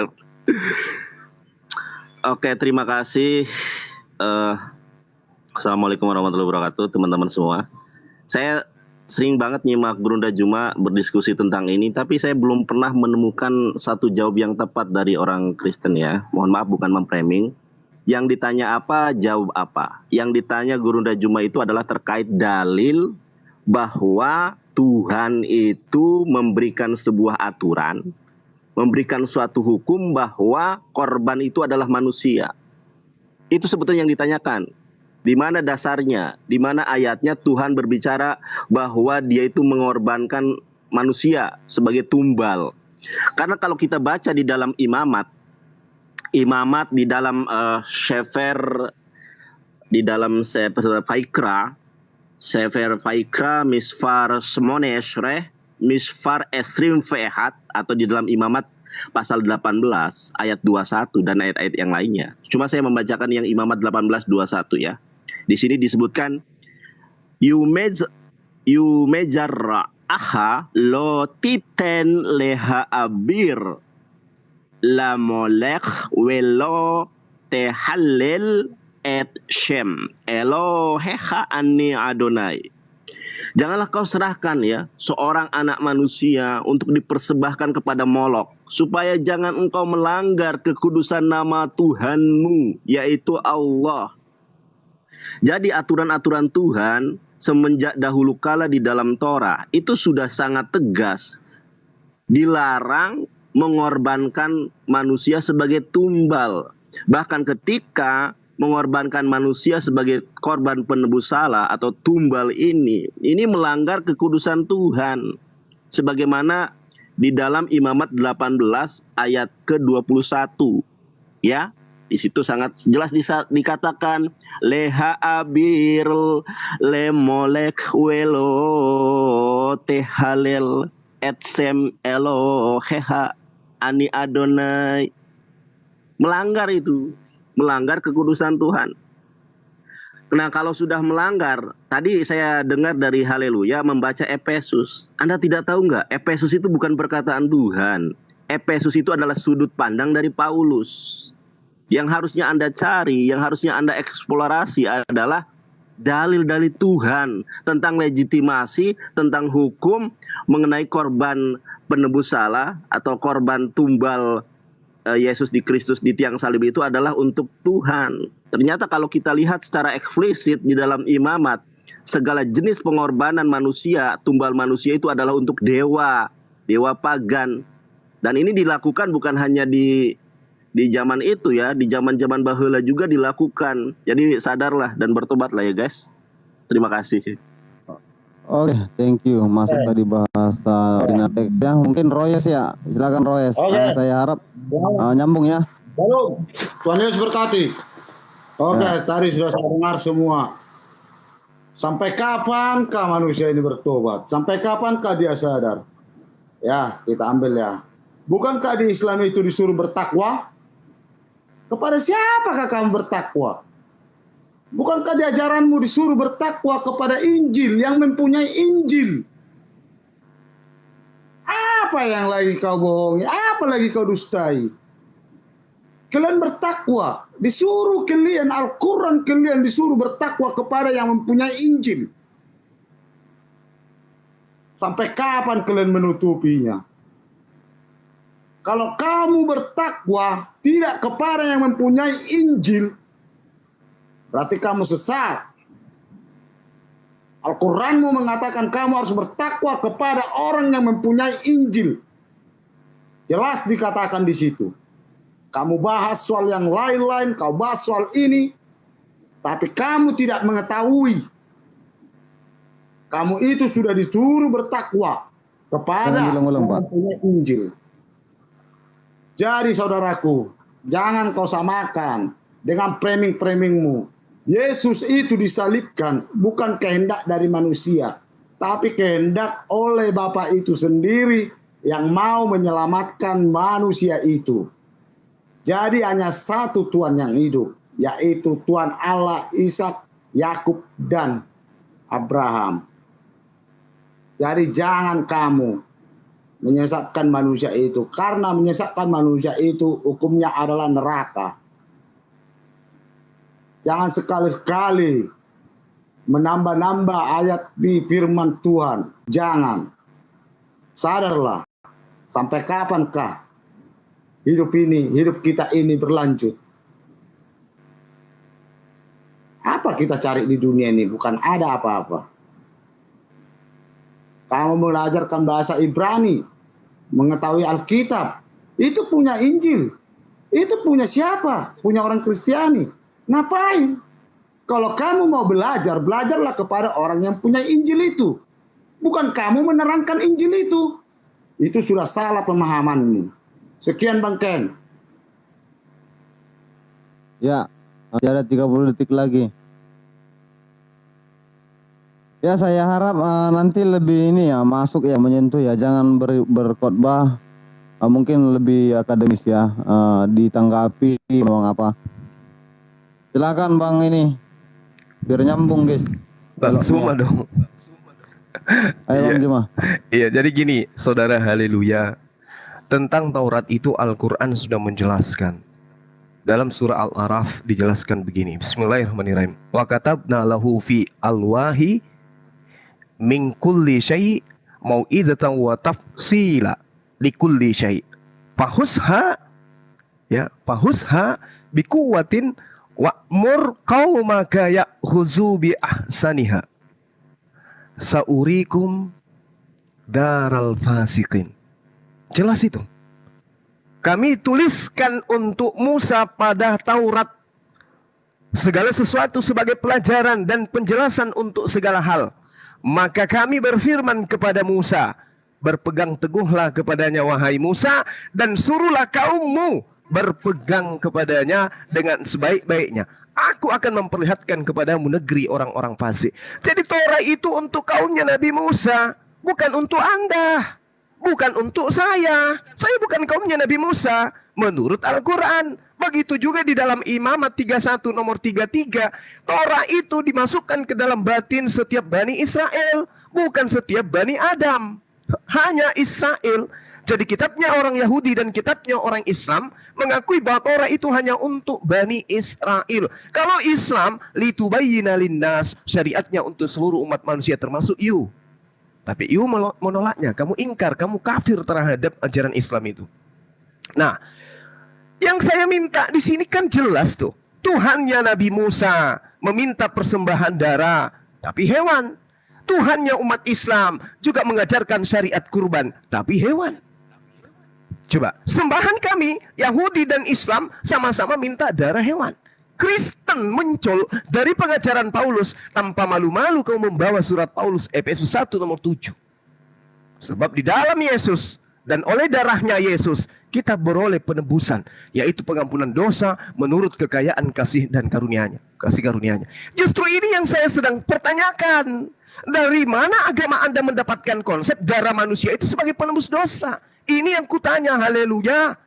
Oke, terima kasih. Assalamualaikum warahmatullahi wabarakatuh, teman-teman semua. Saya sering banget nyimak Gerunda Juma berdiskusi tentang ini, tapi saya belum pernah menemukan satu jawab yang tepat dari orang Kristen ya. Mohon maaf, bukan memframing. Yang ditanya apa, jawab apa. Yang ditanya Gerunda Juma itu adalah terkait dalil bahwa Tuhan itu memberikan sebuah aturan, memberikan suatu hukum bahwa korban itu adalah manusia. Itu sebetulnya yang ditanyakan. Di mana dasarnya, di mana ayatnya Tuhan berbicara bahwa Dia itu mengorbankan manusia sebagai tumbal. Karena kalau kita baca di dalam imamat di dalam Sefer, di dalam Sefer Vaikra Misfar Semone Esreh Misfar Esrim Fehat, atau di dalam imamat pasal 18 ayat 21 dan ayat-ayat yang lainnya. Cuma saya membacakan yang imamat 18:21 ya. Di sini disebutkan yumejarra aha lo titen leha abir la molek welo tehallel et shem eloheha ani adonai. Janganlah kau serahkan ya seorang anak manusia untuk dipersembahkan kepada Molok, supaya jangan engkau melanggar kekudusan nama Tuhanmu, yaitu Allah. Jadi aturan-aturan Tuhan semenjak dahulu kala di dalam Torah itu sudah sangat tegas. Dilarang mengorbankan manusia sebagai tumbal. Bahkan ketika mengorbankan manusia sebagai korban penebus salah atau tumbal ini melanggar kekudusan Tuhan. Sebagaimana di dalam Imamat 18 ayat ke-21. Ya. Di situ sangat jelas dikatakan leha abir le molek welo tehalel etsem elo heha ani adonai. Melanggar itu, melanggar kekudusan Tuhan. Nah, kalau sudah melanggar, tadi saya dengar dari Haleluya membaca Efesus. Anda tidak tahu nggak? Efesus itu bukan perkataan Tuhan. Efesus itu adalah sudut pandang dari Paulus. Yang harusnya Anda cari, yang harusnya Anda eksplorasi adalah dalil-dalil Tuhan tentang legitimasi, tentang hukum mengenai korban penebus salah atau korban tumbal Yesus di Kristus di tiang salib itu adalah untuk Tuhan. Ternyata kalau kita lihat secara eksplisit di dalam imamat, segala jenis pengorbanan manusia, tumbal manusia itu adalah untuk dewa, dewa pagan. Dan ini dilakukan bukan hanya di zaman itu ya, di zaman-zaman baheula juga dilakukan. Jadi sadarlah dan bertobatlah ya guys. Terima kasih. Oke, thank you. Masuk tadi bahasa Dinatex ya. Mungkin Royes ya. Silakan Royes. Oke. Saya harap nyambung ya. Lalu, Tuhan Yesus berkati. Oke, tadi sudah saya dengar semua. Sampai kapankah manusia ini bertobat? Sampai kapankah dia sadar? Ya, kita ambil ya. Bukankah di Islam itu disuruh bertakwa? Kepada siapakah kamu bertakwa? Bukankah di ajaranmu disuruh bertakwa kepada Injil yang mempunyai Injil? Apa yang lagi kau bohongi? Apa lagi kau dustai? Kalian bertakwa. Disuruh kalian, Al-Quran kalian disuruh bertakwa kepada yang mempunyai Injil. Sampai kapan kalian menutupinya? Kalau kamu bertakwa tidak kepada yang mempunyai Injil, berarti kamu sesat. Al-Quranmu mengatakan kamu harus bertakwa kepada orang yang mempunyai Injil. Jelas dikatakan di situ. Kamu bahas soal yang lain-lain, kau bahas soal ini, tapi kamu tidak mengetahui. Kamu itu sudah disuruh bertakwa kepada Jangan ulang-ulang, Pak. yang mempunyai Injil. Jadi saudaraku, jangan kau samakan dengan framing-framingmu. Yesus itu disalibkan bukan kehendak dari manusia, tapi kehendak oleh Bapa itu sendiri yang mau menyelamatkan manusia itu. Jadi hanya satu Tuhan yang hidup, yaitu Tuhan Allah, Ishak, Yakub, dan Abraham. Jadi jangan kamu menyesatkan manusia itu, karena menyesatkan manusia itu hukumnya adalah neraka. Jangan sekali-sekali menambah-nambah ayat di firman Tuhan. Jangan. Sadarlah, sampai kapankah hidup kita ini berlanjut? Apa kita cari di dunia ini? Bukan ada apa-apa. Kamu belajarkan bahasa Ibrani, mengetahui Alkitab, itu punya Injil. Itu punya siapa? Punya orang Kristiani. Ngapain? Kalau kamu mau belajar, belajarlah kepada orang yang punya Injil itu. Bukan kamu menerangkan Injil itu. Itu sudah salah pemahamanmu. Sekian Bang Ken. Ya, masih ada 30 detik lagi. Ya, saya harap nanti lebih ini ya, masuk ya, menyentuh ya. Jangan berkhotbah mungkin lebih akademis ya, ditanggapi memang apa. Silakan Bang ini, biar nyambung guys. Bang Suma dong. Ayo Bang Juma. Iya, jadi gini, saudara, haleluya. Tentang Taurat itu Al-Quran sudah menjelaskan. Dalam surah Al-Araf dijelaskan begini. Bismillahirrahmanirrahim. Wa katabna lahu fi alwahi min kulli syai' mau'izatan wa tafsila likulli syai'. Fahusha ya, fahusha biquwwatin wa'mur qaumaka ya'khuzu bi ahsaniha. Saurikum daral fasiqin. Jelas itu. Kami tuliskan untuk Musa pada Taurat segala sesuatu sebagai pelajaran dan penjelasan untuk segala hal. Maka kami berfirman kepada Musa, berpegang teguhlah kepadanya wahai Musa, dan suruhlah kaummu berpegang kepadanya dengan sebaik-baiknya. Aku akan memperlihatkan kepadamu negeri orang-orang fasik. Jadi Taurat itu untuk kaumnya Nabi Musa, bukan untuk Anda. Bukan untuk saya. Saya bukan kaumnya Nabi Musa. Menurut Al-Quran. Begitu juga di dalam Imamat 31 nomor 33. Torah itu dimasukkan ke dalam batin setiap Bani Israel. Bukan setiap Bani Adam. Hanya Israel. Jadi kitabnya orang Yahudi dan kitabnya orang Islam mengakui bahwa Torah itu hanya untuk Bani Israel. Kalau Islam, litubayyina linnas, syariatnya untuk seluruh umat manusia termasuk you. Tapi you menolaknya, kamu ingkar, kamu kafir terhadap ajaran Islam itu. Nah, yang saya minta di sini kan jelas tuh. Tuhannya Nabi Musa meminta persembahan darah, tapi hewan. Tuhannya umat Islam juga mengajarkan syariat kurban, tapi hewan. Coba, sembahan kami, Yahudi dan Islam sama-sama minta darah hewan. Kristen muncul dari pengajaran Paulus. Tanpa malu-malu kau membawa surat Paulus Efesus 1 nomor 7. Sebab di dalam Yesus dan oleh darahnya Yesus kita beroleh penebusan, yaitu pengampunan dosa menurut kekayaan kasih dan karunia-Nya, kasih karunia-Nya. Justru ini yang saya sedang pertanyakan. Dari mana agama Anda mendapatkan konsep darah manusia itu sebagai penembus dosa? Ini yang kutanya, haleluya.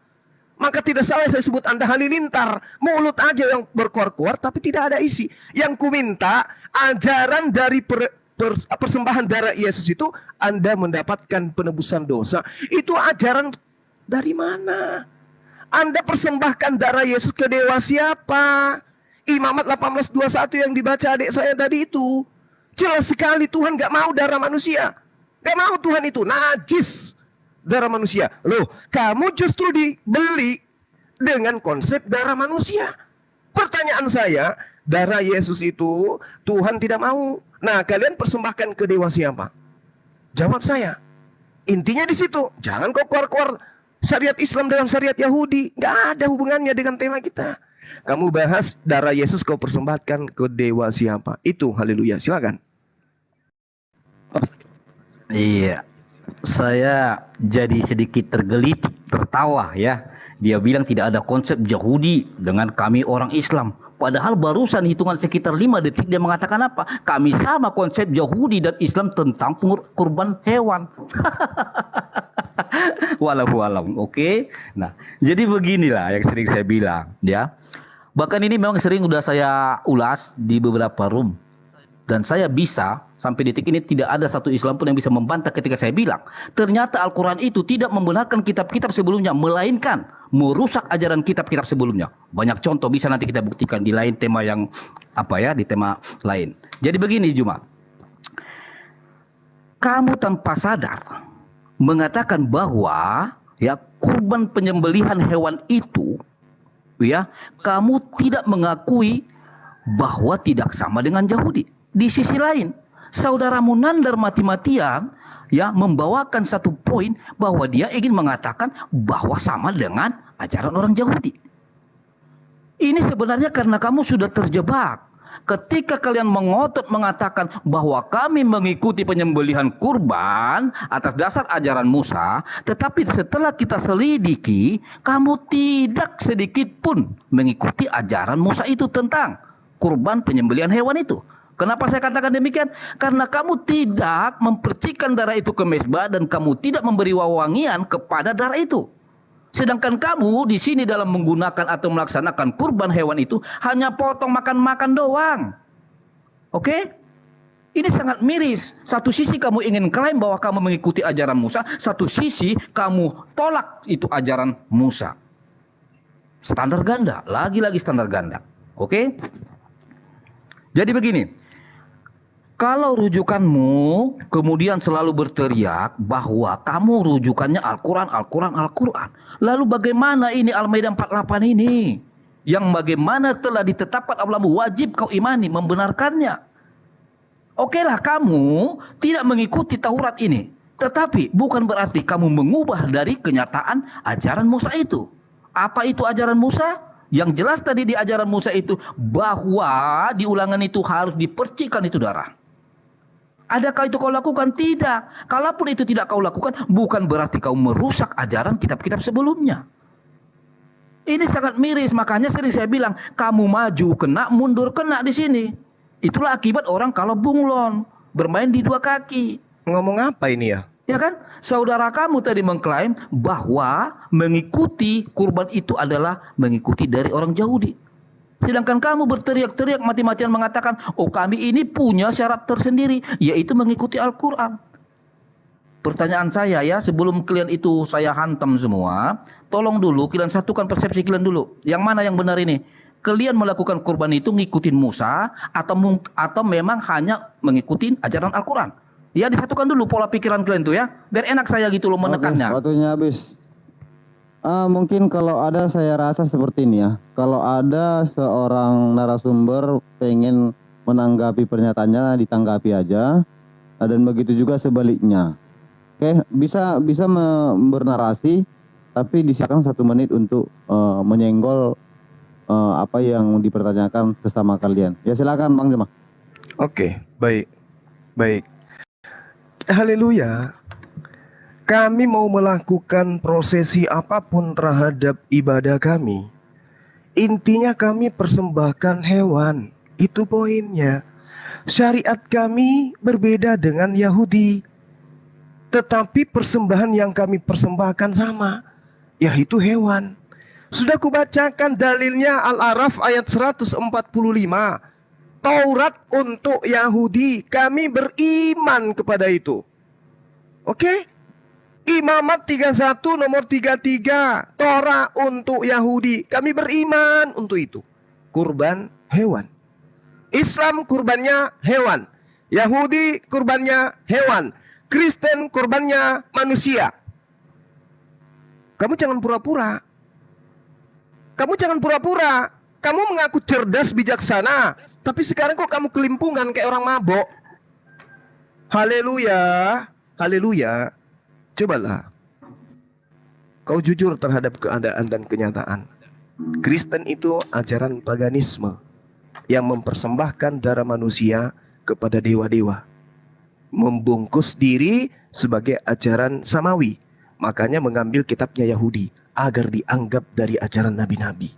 Maka tidak salah saya sebut Anda halilintar. Mulut aja yang berkuar-kuar tapi tidak ada isi. Yang kuminta ajaran dari persembahan darah Yesus itu Anda mendapatkan penebusan dosa. Itu ajaran dari mana? Anda persembahkan darah Yesus ke dewa siapa? Imamat 18:21 yang dibaca adik saya tadi itu. Jelas sekali Tuhan gak mau darah manusia. Gak mau Tuhan itu, najis darah manusia. Loh, kamu justru dibeli dengan konsep darah manusia. Pertanyaan saya, darah Yesus itu Tuhan tidak mau. Nah, kalian persembahkan ke dewa siapa? Jawab saya. Intinya di situ. Jangan kau keluar-keluar syariat Islam dengan syariat Yahudi. Gak ada hubungannya dengan tema kita. Kamu bahas darah Yesus kau persembahkan ke dewa siapa? Itu, haleluya. Silakan. Iya. Saya jadi sedikit tergelitik, tertawa ya. Dia bilang tidak ada konsep Yahudi dengan kami orang Islam. Padahal barusan hitungan sekitar 5 detik dia mengatakan apa? Kami sama konsep Yahudi dan Islam tentang kurban hewan. Walau alam, oke. Nah, jadi beginilah yang sering saya bilang ya. Bahkan ini memang sering udah saya ulas di beberapa room. Dan saya bisa, sampai detik ini tidak ada satu Islam pun yang bisa membantah ketika saya bilang ternyata Al-Quran itu tidak membenarkan kitab-kitab sebelumnya, melainkan merusak ajaran kitab-kitab sebelumnya. Banyak contoh bisa nanti kita buktikan di lain tema yang di tema lain. Jadi begini Juma, kamu tanpa sadar mengatakan bahwa ya kurban penyembelihan hewan itu ya kamu tidak mengakui bahwa tidak sama dengan Yahudi. Di sisi lain, saudaramu Nandar mati-matian ya membawakan satu poin bahwa dia ingin mengatakan bahwa sama dengan ajaran orang Yahudi. Ini sebenarnya karena kamu sudah terjebak. Ketika kalian mengotot mengatakan bahwa kami mengikuti penyembelihan kurban atas dasar ajaran Musa, tetapi setelah kita selidiki, kamu tidak sedikit pun mengikuti ajaran Musa itu tentang kurban penyembelihan hewan itu. Kenapa saya katakan demikian? Karena kamu tidak mempercikan darah itu ke mezbah dan kamu tidak memberi wewangian kepada darah itu. Sedangkan kamu di sini dalam menggunakan atau melaksanakan kurban hewan itu hanya potong makan-makan doang. Oke? Ini sangat miris. Satu sisi kamu ingin klaim bahwa kamu mengikuti ajaran Musa, satu sisi kamu tolak itu ajaran Musa. Standar ganda, lagi-lagi standar ganda. Oke? Jadi begini, kalau rujukanmu kemudian selalu berteriak bahwa kamu rujukannya Al-Quran, Al-Quran, Al-Quran. Lalu bagaimana ini Al-Maidah 48 ini? Yang bagaimana telah ditetapkan Allah wajib kau imani, membenarkannya. Okelah kamu tidak mengikuti Taurat ini. Tetapi bukan berarti kamu mengubah dari kenyataan ajaran Musa itu. Apa itu ajaran Musa? Yang jelas tadi di ajaran Musa itu bahwa di ulangan itu harus dipercikan itu darah. Adakah itu kau lakukan? Tidak. Kalaupun itu tidak kau lakukan, bukan berarti kau merusak ajaran kitab-kitab sebelumnya. Ini sangat miris, makanya sering saya bilang, kamu maju kena, mundur kena di sini. Itulah akibat orang kalau bunglon, bermain di dua kaki. Ngomong apa ini ya? Ya kan? Saudara kamu tadi mengklaim bahwa mengikuti kurban itu adalah mengikuti dari orang Yahudi. Sedangkan kamu berteriak-teriak mati-matian mengatakan, oh kami ini punya syarat tersendiri, yaitu mengikuti Al-Quran. Pertanyaan saya ya, sebelum kalian itu saya hantam semua, tolong dulu kalian satukan persepsi kalian dulu. Yang mana yang benar ini? Kalian melakukan kurban itu ngikutin Musa atau memang hanya mengikuti ajaran Al-Quran? Ya disatukan dulu pola pikiran kalian tuh ya, biar enak saya gitu loh menekannya. Oke, waktunya habis. Mungkin kalau ada saya rasa seperti ini ya. Kalau ada seorang narasumber pengen menanggapi pernyataannya, ditanggapi aja. Dan begitu juga sebaliknya. Oke, bisa bernarasi, tapi disiapkan 1 menit untuk menyenggol apa yang dipertanyakan bersama kalian. Ya silakan Bang Jemaah. Oke, baik. Baik. Haleluya. Kami mau melakukan prosesi apapun terhadap ibadah kami. Intinya kami persembahkan hewan. Itu poinnya. Syariat kami berbeda dengan Yahudi. Tetapi persembahan yang kami persembahkan sama, yaitu hewan. Sudah kubacakan dalilnya Al-A'raf ayat 145. Taurat untuk Yahudi, kami beriman kepada itu. Oke? Imamat 31 nomor 33. Torah untuk Yahudi, kami beriman untuk itu. Kurban hewan. Islam kurbannya hewan. Yahudi kurbannya hewan. Kristen kurbannya manusia. Kamu jangan pura-pura. Kamu jangan pura-pura. Kamu mengaku cerdas bijaksana, tapi sekarang kok kamu kelimpungan kayak orang mabok. Haleluya. Haleluya. Cobalah kau jujur terhadap keadaan dan kenyataan. Kristen itu ajaran paganisme yang mempersembahkan darah manusia kepada dewa-dewa, membungkus diri sebagai ajaran samawi. Makanya mengambil kitabnya Yahudi agar dianggap dari ajaran nabi-nabi.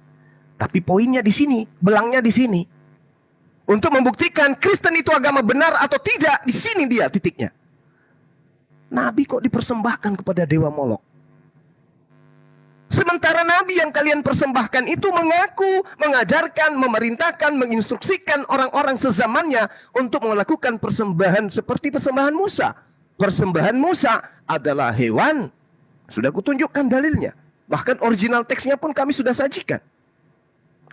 Tapi poinnya di sini, belangnya di sini. Untuk membuktikan Kristen itu agama benar atau tidak, di sini dia titiknya. Nabi kok dipersembahkan kepada dewa Molok? Sementara nabi yang kalian persembahkan itu mengaku, mengajarkan, memerintahkan, menginstruksikan orang-orang sezamannya untuk melakukan persembahan seperti persembahan Musa. Persembahan Musa adalah hewan. Sudah kutunjukkan dalilnya. Bahkan original teksnya pun kami sudah sajikan.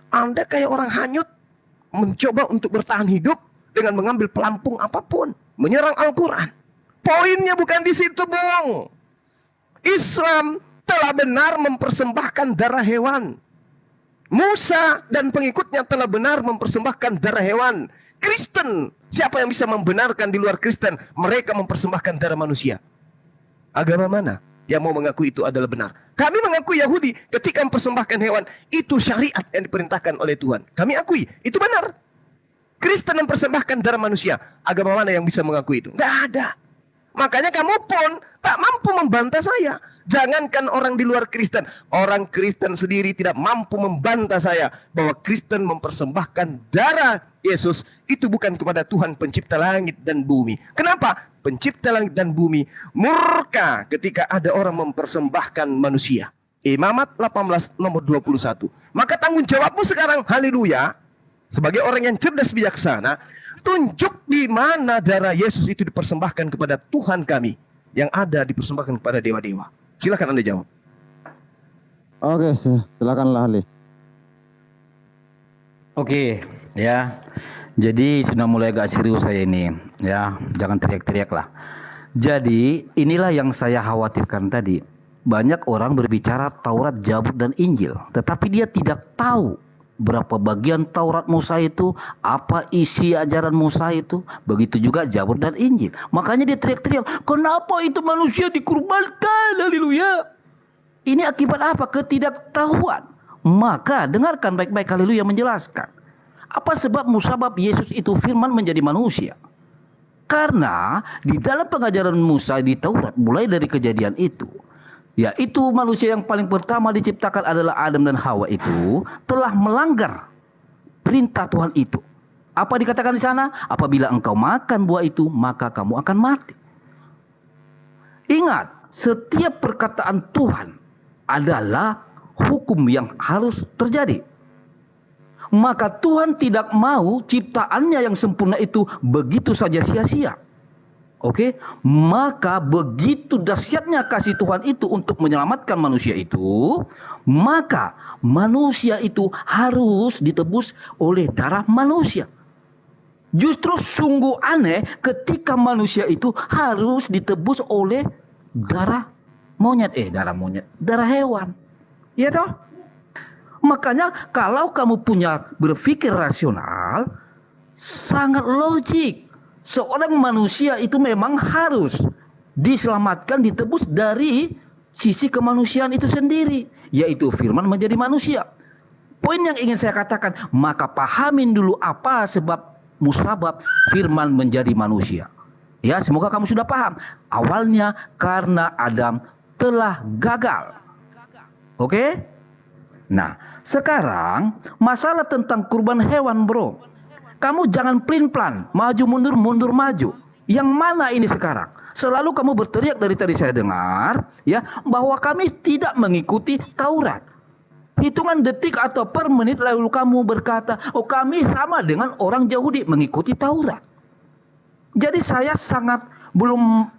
Anda kayak orang hanyut, mencoba untuk bertahan hidup dengan mengambil pelampung apapun, menyerang Al-Quran. Poinnya bukan di situ, Bung. Islam telah benar mempersembahkan darah hewan. Musa dan pengikutnya telah benar mempersembahkan darah hewan. Kristen, siapa yang bisa membenarkan di luar Kristen mereka mempersembahkan darah manusia? Agama mana yang mau mengaku itu adalah benar? Kami mengaku Yahudi ketika mempersembahkan hewan itu syariat yang diperintahkan oleh Tuhan. Kami akui itu benar. Kristen mempersembahkan darah manusia. Agama mana yang bisa mengaku itu? Nggak ada. Makanya kamu pun tak mampu membantah saya. Jangankan orang di luar Kristen, orang Kristen sendiri tidak mampu membantah saya bahwa Kristen mempersembahkan darah Yesus itu bukan kepada Tuhan pencipta langit dan bumi. Kenapa? Pencipta langit dan bumi murka ketika ada orang mempersembahkan manusia. Imamat 18 nomor 21. Maka tanggung jawabmu sekarang, haleluya, sebagai orang yang cerdas bijaksana, tunjuk di mana darah Yesus itu dipersembahkan kepada Tuhan kami yang ada dipersembahkan kepada dewa-dewa. Silakan Anda jawab. Oke, silakanlah Ali. Oke, ya. Jadi sudah mulai agak serius saya ini, ya. Jangan teriak-teriak lah. Jadi inilah yang saya khawatirkan tadi. Banyak orang berbicara Taurat, Zabur, dan Injil, tetapi dia tidak tahu berapa bagian Taurat Musa itu, apa isi ajaran Musa itu. Begitu juga Zabur dan Injil. Makanya dia teriak-teriak, kenapa itu manusia dikurbankan? Haleluya. Ini akibat apa? Ketidaktahuan. Maka dengarkan baik-baik, haleluya menjelaskan. Apa sebab musabab Yesus itu firman menjadi manusia? Karena di dalam pengajaran Musa di Taurat, mulai dari kejadian itu, yaitu manusia yang paling pertama diciptakan adalah Adam dan Hawa itu telah melanggar perintah Tuhan itu. Apa dikatakan di sana? Apabila engkau makan buah itu, maka kamu akan mati. Ingat, setiap perkataan Tuhan adalah hukum yang harus terjadi. Maka Tuhan tidak mau ciptaannya yang sempurna itu begitu saja sia-sia. Oke, maka begitu dahsyatnya kasih Tuhan itu untuk menyelamatkan manusia itu, maka manusia itu harus ditebus oleh darah manusia. Justru sungguh aneh ketika manusia itu harus ditebus oleh darah monyet, darah hewan. Ya toh? Makanya kalau kamu punya berpikir rasional, sangat logik. Seorang manusia itu memang harus diselamatkan, ditebus dari sisi kemanusiaan itu sendiri, yaitu firman menjadi manusia. poin yang ingin saya katakan, maka pahamin dulu apa sebab musabab firman menjadi manusia. Ya, semoga kamu sudah paham. Awalnya karena Adam telah gagal. Oke? Nah, sekarang masalah tentang kurban hewan, bro. Kamu jangan plin-plan, maju mundur, mundur maju. Yang mana ini sekarang? Selalu kamu berteriak dari tadi saya dengar, ya, bahwa kami tidak mengikuti Taurat. Hitungan detik atau per menit lalu kamu berkata, oh kami sama dengan orang Yahudi mengikuti Taurat. Jadi saya sangat belum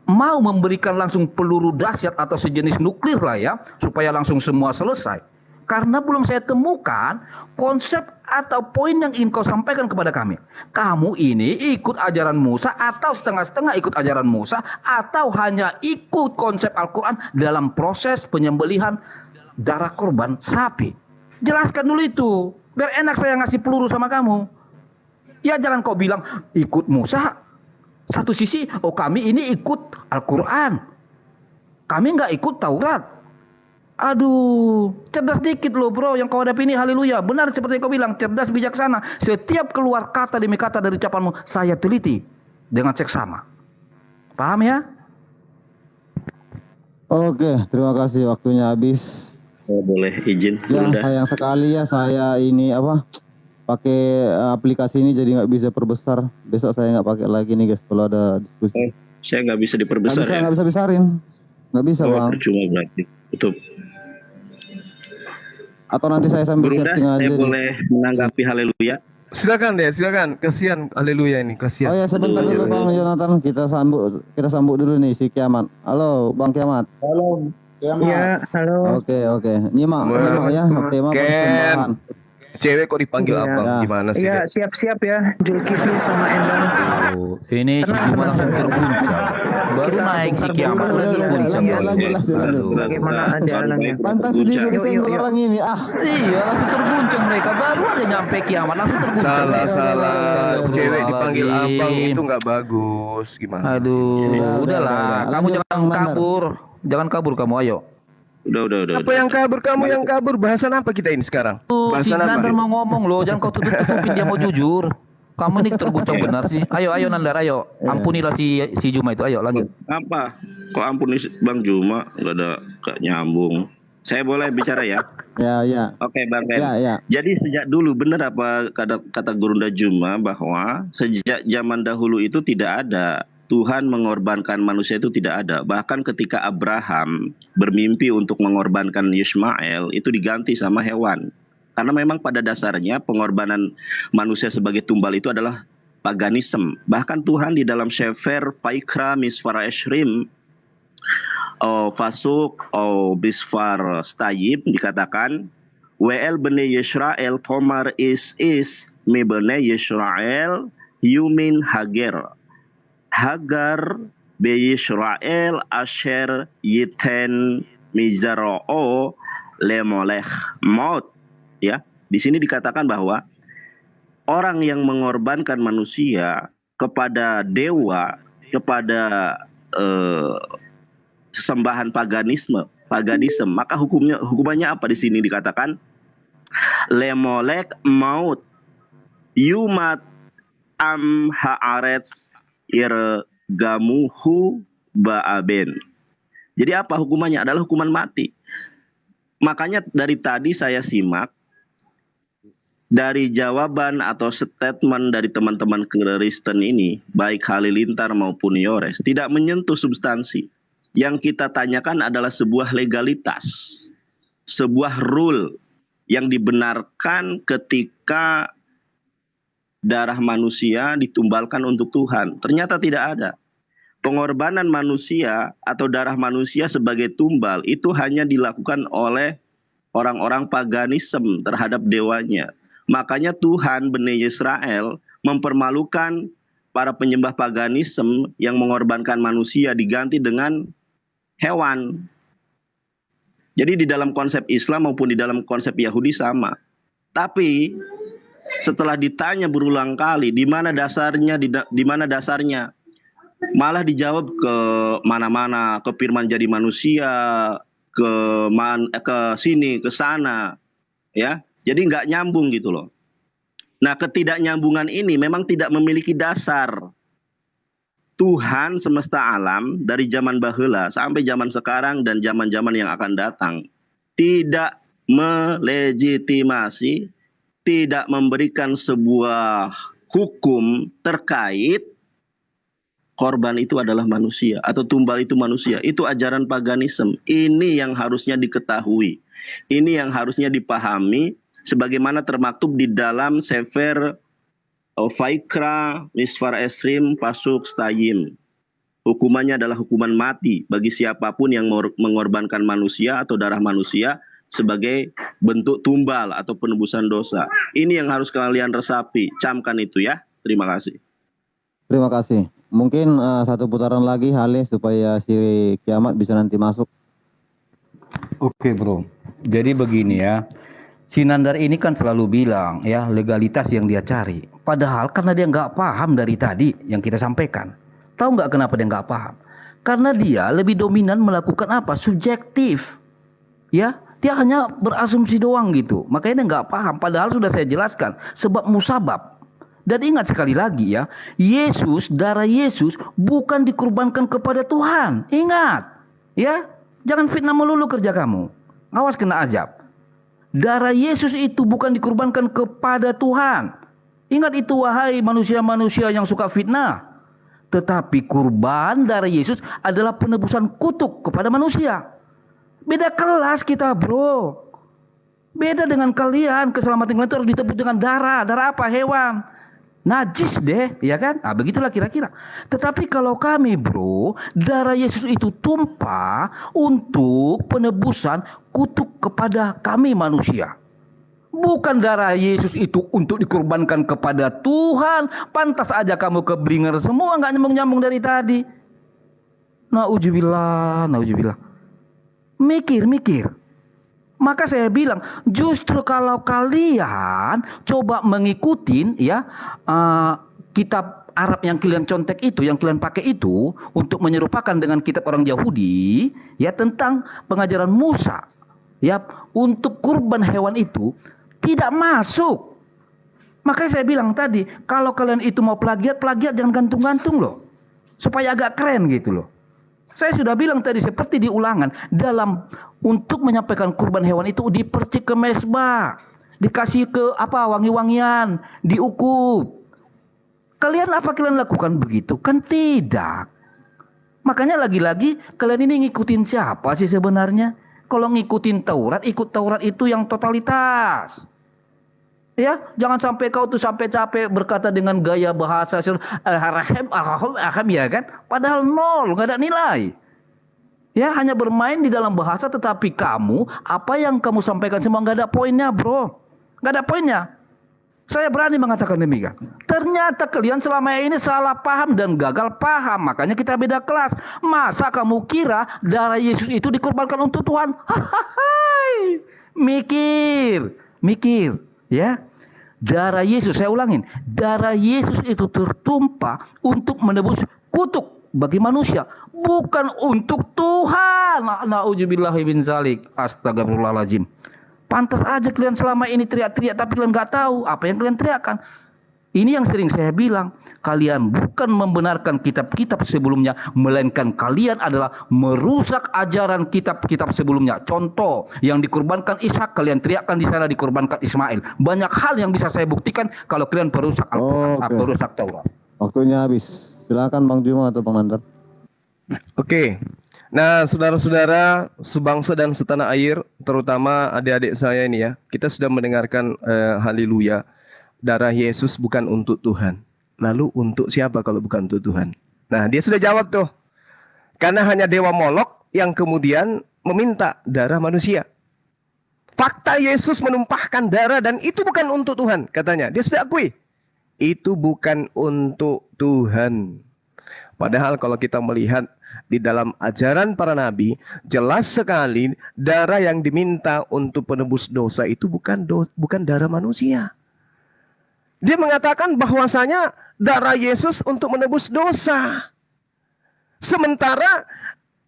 mau memberikan langsung peluru dahsyat atau sejenis nuklir lah ya, supaya langsung semua selesai. Karena belum saya temukan konsep atau poin yang ingin kau sampaikan kepada kami. Kamu ini ikut ajaran Musa atau setengah-setengah ikut ajaran Musa, atau hanya ikut konsep Al-Quran dalam proses penyembelihan darah korban sapi. Jelaskan dulu itu, biar enak saya ngasih peluru sama kamu. Ya jangan kau bilang ikut Musa, satu sisi oh kami ini ikut Al-Quran, kami nggak ikut Taurat. Aduh, cerdas dikit loh bro yang kau hadapi ini. Haleluya, benar seperti yang kau bilang, cerdas bijaksana. Setiap keluar kata demi kata dari ucapanmu saya teliti dengan seksama. Paham ya? Oke, terima kasih, waktunya habis. Oh, boleh izin. Ya, Udah. sayang sekali ya saya ini pakai aplikasi ini jadi nggak bisa perbesar. Besok saya nggak pakai lagi nih guys kalau ada diskusi. Saya nggak bisa diperbesar ya. Nggak bisa besarin, nggak bisa Oh, bang. percuma berarti. Tutup. Atau nanti saya sambil Bunda, setting aja saya deh. boleh menanggapi haleluya. Silakan deh, silakan. Kasihan haleluya ini, kasihan. Oh ya sebentar dulu Bang Jonathan, kita sambut dulu nih si Kiamat. Halo Bang Kiamat. Halo. Ya, halo. Oke. Nyimak ya tema Ken. persembahan. Cewek kok dipanggil Iya. abang? Ya. Gimana sih? Iya, Dek? siap-siap ya. Julkifli sama Endang. Oh, ini si Juma langsung terguncang. Baru naik si Kiamat udah terguncang. Lanjut. Bagaimana ajarannya? Pantang sedikit disenggol Yuk. orang ini. Iya, langsung terguncang mereka. Baru aja nyampe Kiamat langsung terguncang. Salah. Cewek dipanggil abang Astagfirullahaladzim. itu nggak bagus. Gimana sih? Aduh, udahlah. Kamu Lanjut, jangan Bang Nandar. kabur. Jangan kabur kamu, ayo. Udah. Apa yang kabur? Kamu yang kabur. Bahasan apa kita ini sekarang? Tuh, si Bahasan apa? Nandar mau ngomong loh, jangan kau tutup-tutupin, dia mau jujur. Kamu ini terguncang benar sih. Ayo Nandar, ayo. Ampunilah si Juma itu, ayo lanjut. Apa? Kok ampuni Bang Juma? Gak nyambung. Saya boleh bicara ya? Ya. Oke, Bang Ren. Ya. Jadi sejak dulu benar apa kata Gurunda Juma bahwa sejak zaman dahulu itu tidak ada Tuhan mengorbankan manusia, itu tidak ada. Bahkan ketika Abraham bermimpi untuk mengorbankan Yismael itu diganti sama hewan. Karena memang pada dasarnya pengorbanan manusia sebagai tumbal itu adalah paganisme. Bahkan Tuhan di dalam Sefer Vaikra Misfar Eshrim Fasuk Bisfar Stayib dikatakan WL bene Yisrael Tomar is me bene Yisrael Yumin Hagar be Yisrael Asher Yiten Mizaroo Lemolech Maut. Ya, di sini dikatakan bahwa orang yang mengorbankan manusia kepada dewa, kepada sesembahan paganisme, maka hukumannya apa di sini dikatakan Lemolek maut yumat am haaretz irgamuhu ba'aben. Jadi apa hukumannya? Adalah hukuman mati. Makanya dari tadi saya simak dari jawaban atau statement dari teman-teman Kristen ini, baik Halilintar maupun Yores, tidak menyentuh substansi. Yang kita tanyakan adalah sebuah legalitas, sebuah rule yang dibenarkan ketika darah manusia ditumbalkan untuk Tuhan. Ternyata tidak ada. Pengorbanan manusia atau darah manusia sebagai tumbal itu hanya dilakukan oleh orang-orang paganisme terhadap dewanya. Makanya Tuhan Bani Israel mempermalukan para penyembah paganisme yang mengorbankan manusia diganti dengan hewan. Jadi di dalam konsep Islam maupun di dalam konsep Yahudi sama. Tapi setelah ditanya berulang kali di mana dasarnya, malah dijawab ke mana-mana, ke firman jadi manusia, ke sini, ke sana. ya. Jadi nggak nyambung gitu loh. Nah, ketidaknyambungan ini memang tidak memiliki dasar. Tuhan semesta alam dari zaman baheula sampai zaman sekarang dan zaman-zaman yang akan datang tidak melegitimasi, tidak memberikan sebuah hukum terkait korban itu adalah manusia atau tumbal itu manusia. Itu ajaran paganisme. Ini yang harusnya diketahui. Ini yang harusnya dipahami sebagaimana termaktub di dalam Sefer Vaikra Misfar Esrim Pasuk Stayim. Hukumannya adalah hukuman mati bagi siapapun yang mengorbankan manusia atau darah manusia sebagai bentuk tumbal atau penebusan dosa. Ini yang harus kalian resapi, camkan itu ya. Terima kasih. Terima kasih. Mungkin satu putaran lagi Hale supaya si Kiamat bisa nanti masuk. Oke bro, jadi begini ya. Si Nandar ini kan selalu bilang ya legalitas yang dia cari. Padahal karena dia nggak paham dari tadi yang kita sampaikan. Tahu nggak kenapa dia nggak paham? Karena dia lebih dominan melakukan apa? Subjektif. Ya, dia hanya berasumsi doang gitu. Makanya dia nggak paham. Padahal sudah saya jelaskan sebab musabab. Dan ingat sekali lagi ya, Yesus, darah Yesus bukan dikurbankan kepada Tuhan. Ingat, ya, jangan fitnah melulu kerja kamu. Awas kena azab. Darah Yesus itu bukan dikurbankan kepada Tuhan. Ingat itu wahai manusia-manusia yang suka fitnah. Tetapi kurban darah Yesus adalah penebusan kutuk kepada manusia. Beda kelas kita bro. Beda dengan kalian. Keselamatan kalian itu harus ditebus dengan darah. Darah apa? Hewan. Najis deh, ya kan? Nah, begitulah kira-kira. Tetapi kalau kami bro, darah Yesus itu tumpah untuk penebusan kutuk kepada kami manusia. Bukan darah Yesus itu untuk dikorbankan kepada Tuhan. Pantas aja kamu keblinger semua, nggak nyambung-nyambung dari tadi. Nauzubillah, nauzubillah. Mikir. Maka saya bilang, justru kalau kalian coba mengikutin ya kitab Arab yang kalian contek itu, yang kalian pakai itu untuk menyerupakan dengan kitab orang Yahudi ya tentang pengajaran Musa ya untuk kurban hewan itu tidak masuk. Makanya saya bilang tadi, kalau kalian itu mau plagiat jangan gantung-gantung loh. Supaya agak keren gitu loh. Saya sudah bilang tadi seperti di Ulangan, dalam untuk menyampaikan kurban hewan itu dipercik ke mesbah, dikasih ke apa wangi-wangian, diukup. Kalian lakukan begitu? Kan tidak. Makanya lagi-lagi kalian ini ngikutin siapa sih sebenarnya? Kalau ngikutin Taurat, ikut Taurat itu yang totalitas. Ya, jangan sampai kau tuh sampai capek berkata dengan gaya bahasa aham ya kan? Padahal nol, nggak ada nilai. Ya, hanya bermain di dalam bahasa, tetapi kamu apa yang kamu sampaikan semua nggak ada poinnya, bro. Nggak ada poinnya. Saya berani mengatakan demikian. Ternyata kalian selama ini salah paham dan gagal paham. Makanya kita beda kelas. Masa kamu kira darah Yesus itu dikorbankan untuk Tuhan? Mikir. Ya, darah Yesus, saya ulangin, darah Yesus itu tertumpah untuk menebus kutuk bagi manusia, bukan untuk Tuhan. Nauzubillahi min zalik. Astagfirullahaladzim. Pantas aja kalian selama ini teriak-teriak, tapi kalian nggak tahu apa yang kalian teriakkan. Ini yang sering saya bilang, kalian bukan membenarkan kitab-kitab sebelumnya, melainkan kalian adalah merusak ajaran kitab-kitab sebelumnya. Contoh, yang dikorbankan Ishak, kalian teriakkan di sana dikorbankan Ismail. Banyak hal yang bisa saya buktikan kalau kalian perusak Al-Quran, perusak Taurat. Waktunya habis. Silakan Bang Juma atau Bang Nandar. Oke. Nah, saudara-saudara sebangsa dan setanah air, terutama adik-adik saya ini ya, kita sudah mendengarkan haleluya. Darah Yesus bukan untuk Tuhan. Lalu untuk siapa kalau bukan untuk Tuhan? Nah, dia sudah jawab tuh. Karena hanya dewa Molok yang kemudian meminta darah manusia. Fakta Yesus menumpahkan darah dan itu bukan untuk Tuhan, katanya. Dia sudah akui. Itu bukan untuk Tuhan. Padahal kalau kita melihat di dalam ajaran para nabi, jelas sekali darah yang diminta untuk penebus dosa itu bukan darah manusia. Dia mengatakan bahwasanya darah Yesus untuk menebus dosa. Sementara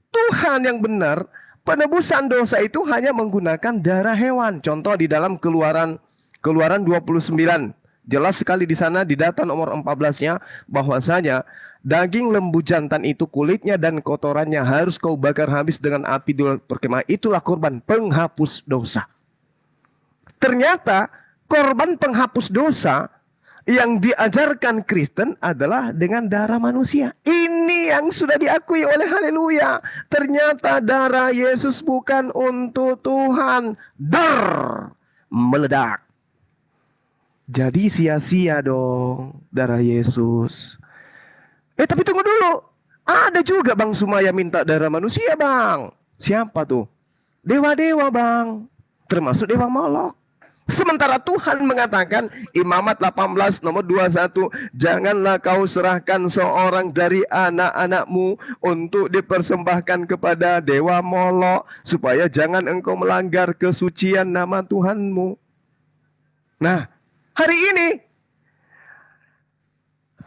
Tuhan yang benar penebusan dosa itu hanya menggunakan darah hewan. Contoh di dalam Keluaran 29. Jelas sekali di sana di data nomor 14-nya bahwasanya daging lembu jantan itu kulitnya dan kotorannya harus kau bakar habis dengan api di luar perkemahan. Itulah korban penghapus dosa. Ternyata korban penghapus dosa yang diajarkan Kristen adalah dengan darah manusia. Ini yang sudah diakui oleh haleluya. Ternyata darah Yesus bukan untuk Tuhan. Meledak. Jadi sia-sia dong darah Yesus. Tapi tunggu dulu. Ada juga Bang Sumaya minta darah manusia Bang. Siapa tuh? Dewa-dewa Bang. Termasuk Dewa Molok. Sementara Tuhan mengatakan Imamat 18 nomor 21, janganlah kau serahkan seorang dari anak-anakmu untuk dipersembahkan kepada Dewa Molok, supaya jangan engkau melanggar kesucian nama Tuhanmu. Nah, hari ini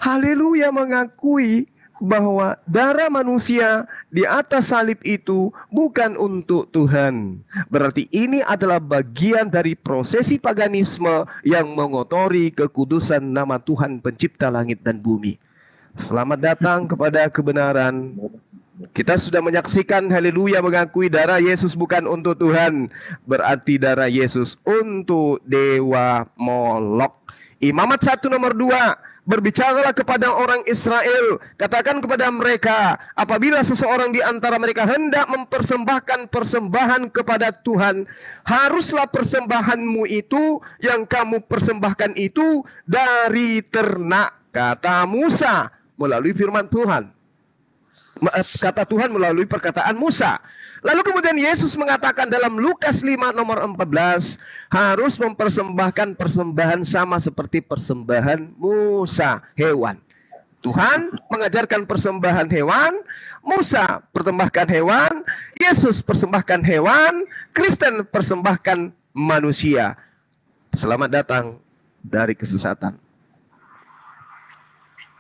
haleluya mengakui bahwa darah manusia di atas salib itu bukan untuk Tuhan. Berarti ini adalah bagian dari prosesi paganisme yang mengotori kekudusan nama Tuhan pencipta langit dan bumi. Selamat datang kepada kebenaran. Kita sudah menyaksikan haleluya mengakui darah Yesus bukan untuk Tuhan. Berarti darah Yesus untuk Dewa Molok. Imamat 1 nomor 2. Berbicaralah kepada orang Israel, katakan kepada mereka, apabila seseorang di antara mereka hendak mempersembahkan persembahan kepada Tuhan, haruslah persembahanmu itu yang kamu persembahkan itu dari ternak, kata Musa melalui firman Tuhan. Kata Tuhan melalui perkataan Musa. Lalu kemudian Yesus mengatakan dalam Lukas 5 nomor 14, harus mempersembahkan persembahan sama seperti persembahan Musa, hewan. Tuhan mengajarkan persembahan hewan, Musa persembahkan hewan, Yesus persembahkan hewan, Kristen persembahkan manusia. Selamat datang dari kesesatan.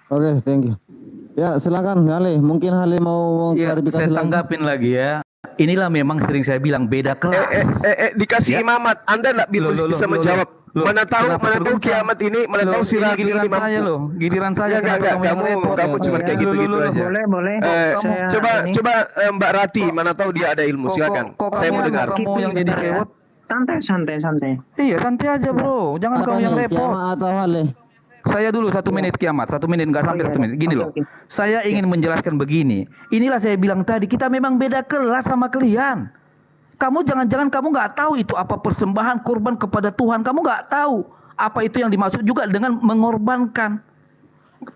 Oke, thank you. Ya, silakan Hale. Mungkin Hale mau Ya, klarifikasi saya lagi. tanggapin lagi ya. Inilah memang sering saya bilang beda kelas. Dikasih imamat, Anda tidak bisa menjawab. Mana tahu kiamat ini, mana tahu sirati ini giliran saya mampu. loh, giliran saya. Enggak, kamu cuma kayak gitu-gitu aja. Boleh. Coba Mbak Rati, mana tahu dia ada ilmu, silakan. Saya mau dengar. Kamu yang jadi sewot. Santai. Iya, santai aja bro. Jangan kamu yang repot. Kiamat atau Hale? Saya dulu 1 menit kiamat, 1 menit nggak sampai 1 menit. Gini loh, saya ingin menjelaskan begini. Inilah saya bilang tadi, kita memang beda kelas sama kalian. Kamu jangan-jangan kamu nggak tahu itu apa persembahan korban kepada Tuhan. Kamu nggak tahu apa itu yang dimaksud juga dengan mengorbankan.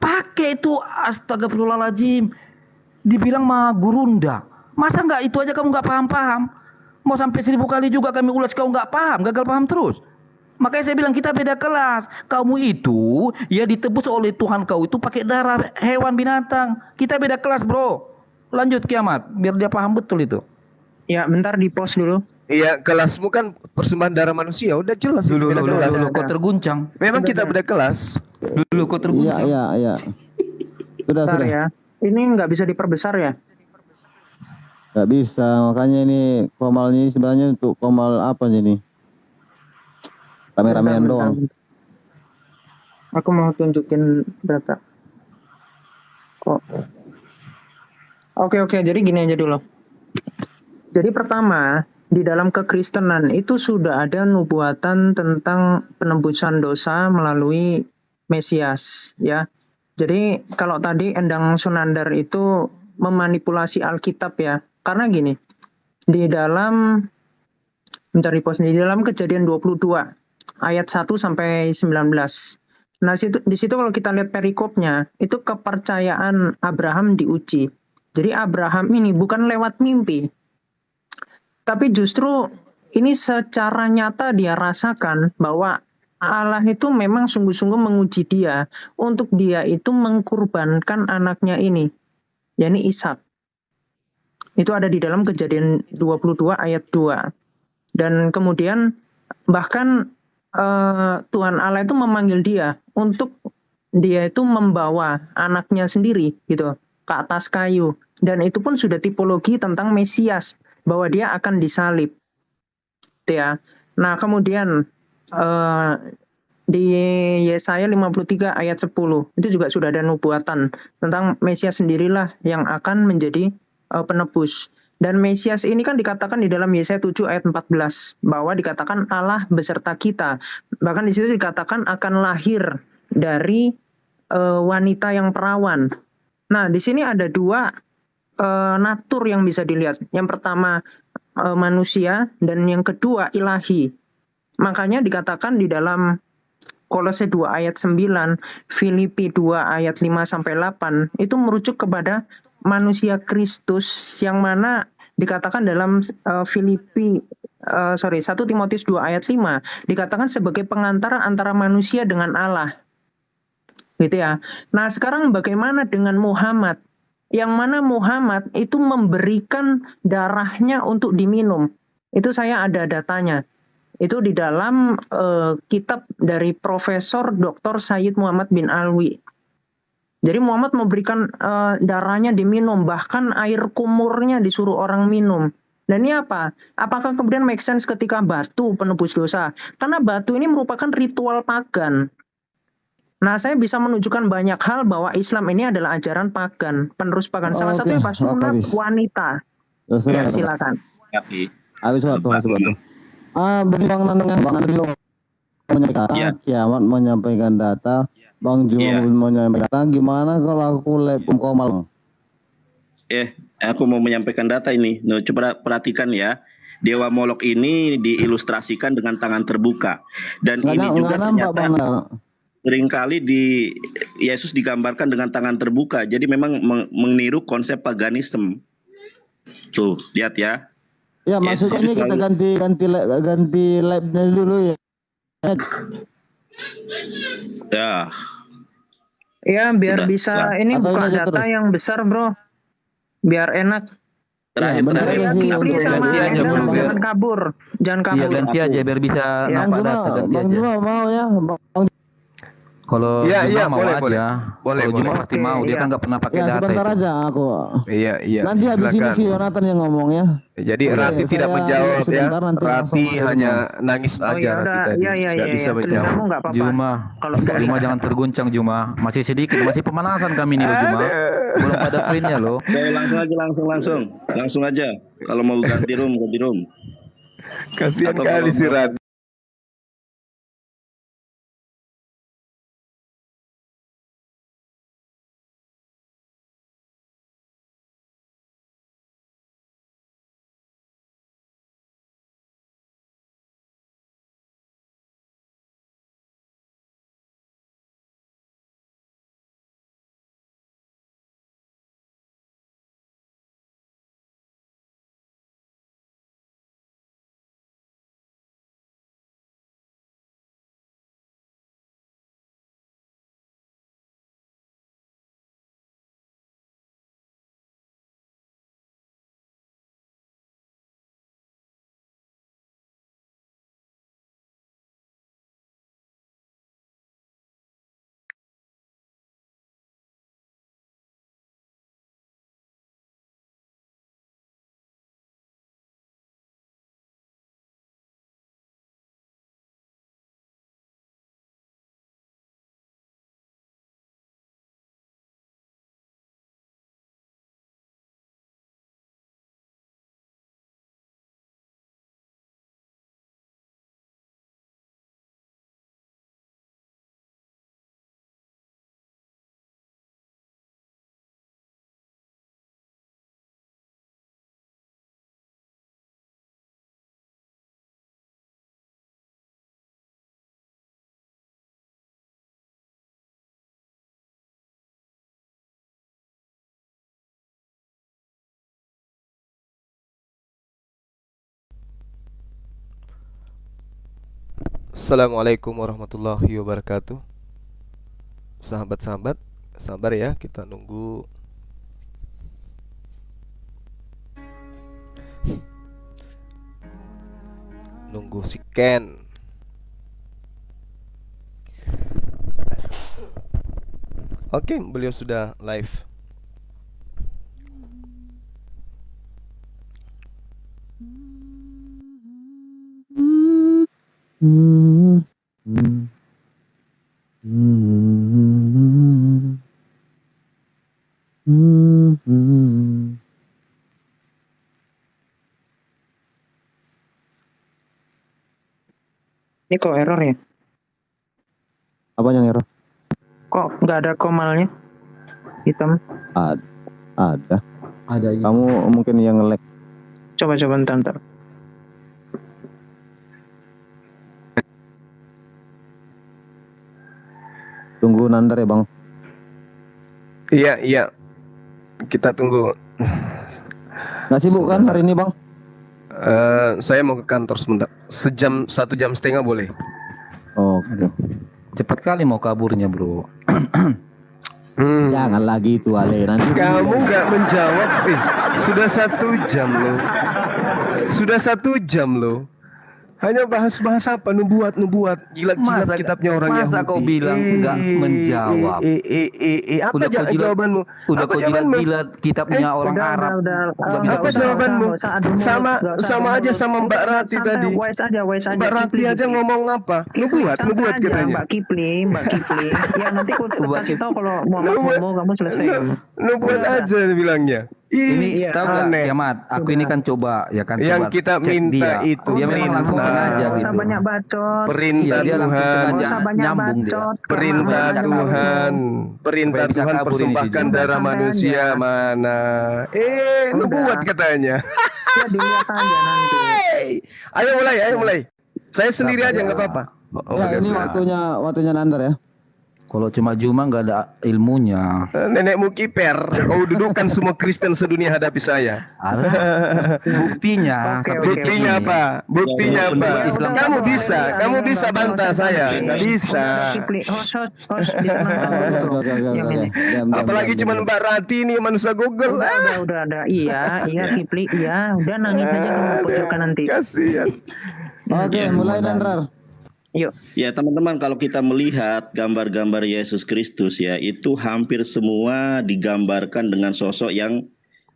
Pakai itu, astagfirullahaladzim. Dibilang mah gurunda. Masa nggak itu aja kamu nggak paham-paham? Mau sampai 1000 kali juga kami ulas kau nggak paham, gagal paham terus. Makanya saya bilang kita beda kelas. Kamu itu ya ditebus oleh Tuhan kau itu pakai darah hewan binatang. Kita beda kelas bro. Lanjut kiamat biar dia paham betul itu. Ya, bentar di pause dulu. Iya, kelasmu kan persembahan darah manusia. Udah jelas. Dulu beda kelas. kok terguncang. Memang kita beda kelas. Dulu kok terguncang. Iya. Sudah. Ya. Ini nggak bisa diperbesar ya? Nggak bisa, makanya ini komalnya sebenarnya untuk komal apa nih? Rame-ramean Bentar. doang. Aku mau tunjukin data. Kok? Oke, jadi gini aja dulu. Jadi pertama, di dalam kekristenan itu sudah ada nubuatan tentang penebusan dosa melalui Mesias, ya. Jadi kalau tadi Endang Sunandar itu memanipulasi Alkitab ya. Karena gini, di dalam mencari pos di dalam Kejadian 22 ayat 1 sampai 19. Nah, di situ kalau kita lihat perikopnya, itu kepercayaan Abraham diuji. Jadi Abraham ini bukan lewat mimpi, tapi justru ini secara nyata dia rasakan bahwa Allah itu memang sungguh-sungguh menguji dia untuk dia itu mengkurbankan anaknya ini, yakni Ishak. Itu ada di dalam Kejadian 22 ayat 2. Dan kemudian bahkan Tuhan Allah itu memanggil dia untuk dia itu membawa anaknya sendiri gitu ke atas kayu, dan itu pun sudah tipologi tentang Mesias bahwa dia akan disalib. Gitu ya. Nah, kemudian di Yesaya 53 ayat 10 itu juga sudah ada nubuatan tentang Mesias sendirilah yang akan menjadi penebus. Dan Mesias ini kan dikatakan di dalam Yesaya 7 ayat 14 bahwa dikatakan Allah beserta kita. Bahkan di situ dikatakan akan lahir dari wanita yang perawan. Nah, di sini ada dua natur yang bisa dilihat. Yang pertama manusia dan yang kedua ilahi. Makanya dikatakan di dalam Kolose 2 ayat 9, Filipi 2 ayat 5 sampai 8 itu merujuk kepada manusia Kristus yang mana dikatakan dalam 1 Timotius 2 ayat 5 dikatakan sebagai pengantara antara manusia dengan Allah. Gitu ya. Nah, sekarang bagaimana dengan Muhammad? Yang mana Muhammad itu memberikan darahnya untuk diminum. Itu saya ada datanya. Itu di dalam kitab dari Profesor Dr. Sayyid Muhammad bin Alwi. Jadi Muhammad memberikan darahnya diminum, bahkan air kumurnya disuruh orang minum. Dan ini apa? Apakah kemudian make sense ketika batu penebus dosa? Karena batu ini merupakan ritual pagan. Nah, saya bisa menunjukkan banyak hal bahwa Islam ini adalah ajaran pagan, penerus pagan. Salah satunya pas sunat wanita. Ya, silakan. Habis waktu. Bagi Bang Nanang dulu menyampaikan kiamat, menyampaikan data. Bang Juma menyampaikan data. Gimana kalau aku lab Komal? Aku mau menyampaikan data ini. Nah, coba perhatikan ya. Dewa Molok ini diilustrasikan dengan tangan terbuka. Dan ini juga ternyata seringkali Yesus digambarkan dengan tangan terbuka. Jadi memang meniru konsep paganisme. Tuh, lihat ya. Ya, maksudnya kita ganti labnya dulu ya. Ya, biar bisa ini buka data terus yang besar, Bro. Biar enak. Terakhir jangan kabur. Iya, ganti aja biar bisa nampak data. Bang Juma mau ya, Bang. Kalau Juma mau aja. Kalau Juma pasti mau. Dia kan nggak pernah pakai data. Sebentar aja aku. Iya. Nanti habis ini si Yonatan yang ngomong ya. Jadi Rati tidak menjawab ya. Rati hanya nangis aja Rati tadi. Nggak bisa menjawab. Juma jangan terguncang Juma. Masih sedikit, masih pemanasan kami nih Juma. Belum pada poinnya loh. Langsung aja. Kalau mau ganti room. Kasihan kali si Rati. Assalamualaikum warahmatullahi wabarakatuh. Sahabat-sahabat, sabar ya, kita nunggu si Ken. Oke, beliau sudah live. Ini kok error ya? Apa yang error? Kok nggak ada komalnya? Hitam. Ada. Ada ya. Kamu mungkin yang nge-lag. Coba ntar. Tunggu Nandar ya, Bang. Iya. Kita tunggu. Nggak sibuk kan hari ini, Bang? Saya mau ke kantor sebentar. 1,5 jam boleh? Oke. Cepat kali mau kaburnya, bro. Jangan lagi itu, Ale. Nanti Kamu nggak menjawab. Sudah 1 jam loh. Sudah 1 jam loh. Hanya bahas apa? Nubuat. Jilat-jilat Masa- kitabnya orang Yahudi. masa kau bilang nggak menjawab? Apa Udah kau jilat- jawabanmu? Udah Apa kau jawabanmu? jilat kitabnya orang Arab. Udah. Nggak bisa Apa kau jawabanmu? Nggak usah adu mulut, nggak usah Sama adu aja mulut. sama Mbak Udah, Rati santai, tadi. Wise aja. Mbak Rati Kipli, aja Kipli. ngomong apa? Nubuat Santai aja, katanya. Mbak Kipli. Ya nanti aku kasih tahu kalau mau kamu selesai. Nubuat Udah. aja bilangnya. Ini Iya, tahu nggak, aneh. Kiamat? Aku ini kan coba ya kan. Yang coba kita cek minta dia. itu Dia memang langsung perintah. sengaja Nggak gitu. usah banyak bacot. Perintah Iya, dia langsung Tuhan. sengaja Nggak usah banyak nyambung dia. bacot. Perintah Karena Tuhan, perintah Supaya bisa Tuhan kabur ini persembahkan jujur. darah Santai manusia aja. mana? Udah. Nubuat katanya. Ya dilihat aja nanti. Hey, ayo mulai. Saya sendiri aja nggak apa-apa. Ya, ini waktunya Nandar ya. Kalau cuma nggak ada ilmunya. Nenekmu kiper. Kau dudukkan semua Kristen sedunia hadapi saya. Alah, buktinya Oke, sampai oke. detik Buktinya ini. apa? Buktinya Ya, apa? udah, Islam Kamu kan bisa, kamu bisa bantah saya. Nggak bisa. Kipli, host di sana. Oke. Yang ini. Diam. Apalagi cuma Mbak Rati ini manusia Google. Udah ada. Iya, Kipli. Iya, udah nangis aja dulu pojokkan nanti. Kasihan. Oke, mulai Nandar. Yuk. Ya teman-teman, kalau kita melihat gambar-gambar Yesus Kristus ya, itu hampir semua digambarkan dengan sosok yang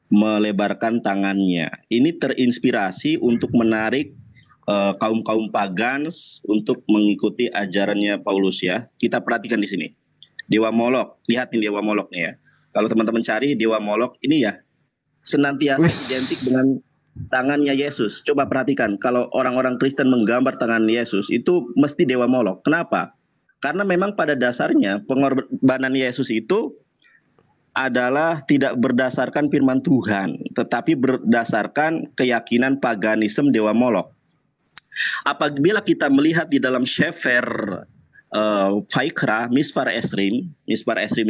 melebarkan tangannya. Ini terinspirasi untuk menarik kaum-kaum pagans untuk mengikuti ajarannya Paulus ya. Kita perhatikan di sini. Dewa Molok, lihat nih Dewa Molok nih ya. Kalau teman-teman cari Dewa Molok ini ya senantiasa identik dengan tangannya Yesus. Coba perhatikan, kalau orang-orang Kristen menggambar tangan Yesus itu mesti Dewa Molok. Kenapa? Karena memang pada dasarnya pengorbanan Yesus itu adalah tidak berdasarkan firman Tuhan, tetapi berdasarkan keyakinan paganisme Dewa Molok. Apabila kita melihat di dalam Sefer Vaikra, Misfar Esrim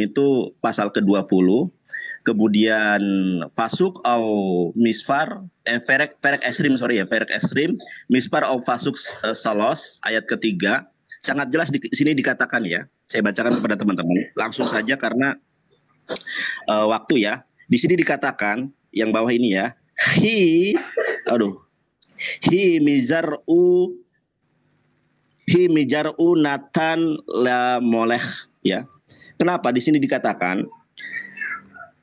itu pasal ke-20, kemudian Fasuk au Misfar, Ferek Esrim, Misfar au Fasuk Salos, ayat ketiga, sangat jelas di sini dikatakan ya, saya bacakan kepada teman-teman, langsung saja karena waktu ya, di sini dikatakan, yang bawah ini ya, hi mijar'u natan la moleh ya. Kenapa di sini dikatakan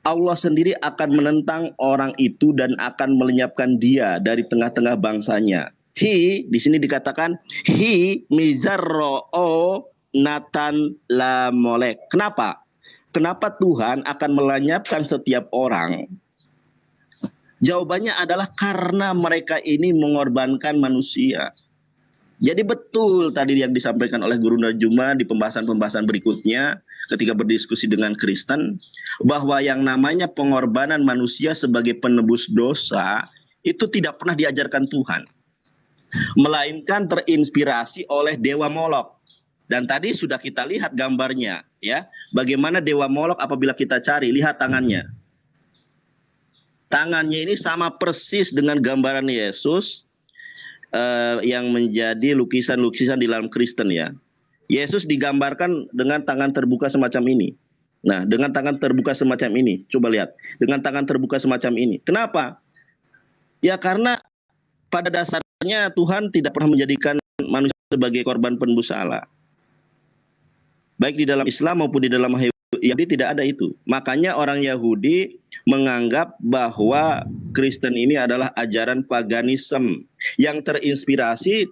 Allah sendiri akan menentang orang itu dan akan melenyapkan dia dari tengah-tengah bangsanya. Di sini dikatakan mijar'u natan la moleh. Kenapa? Kenapa Tuhan akan melenyapkan setiap orang? Jawabannya adalah karena mereka ini mengorbankan manusia. Jadi betul tadi yang disampaikan oleh Guru Najuma di pembahasan-pembahasan berikutnya ketika berdiskusi dengan Kristen, bahwa yang namanya pengorbanan manusia sebagai penebus dosa itu tidak pernah diajarkan Tuhan, melainkan terinspirasi oleh Dewa Molok. Dan tadi sudah kita lihat gambarnya ya, bagaimana Dewa Molok apabila kita cari, lihat tangannya. Tangannya ini sama persis dengan gambaran Yesus yang menjadi lukisan-lukisan di dalam Kristen ya. Yesus digambarkan dengan tangan terbuka semacam ini. Nah, dengan tangan terbuka semacam ini, coba lihat, dengan tangan terbuka semacam ini. Kenapa? Ya karena pada dasarnya Tuhan tidak pernah menjadikan manusia sebagai korban penebus salah. Baik di dalam Islam maupun di dalam Yahudi tidak ada itu. Makanya orang Yahudi menganggap bahwa Kristen ini adalah ajaran paganisme yang terinspirasi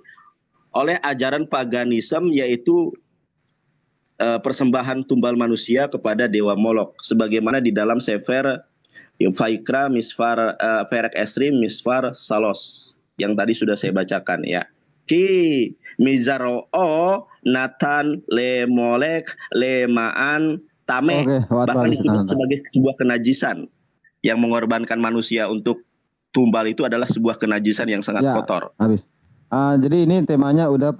oleh ajaran paganisme, yaitu persembahan tumbal manusia kepada dewa Molok, sebagaimana di dalam Sefer Vaikra Misfar Ferek Esrim Misfar Salos yang tadi sudah saya bacakan ya. Ki mizaro Nathan le Molek le Maan Tame, bahkan disebut sebagai sebuah kenajisan yang mengorbankan manusia untuk tumbal itu adalah sebuah kenajisan yang sangat kotor. Habis. Jadi ini temanya udah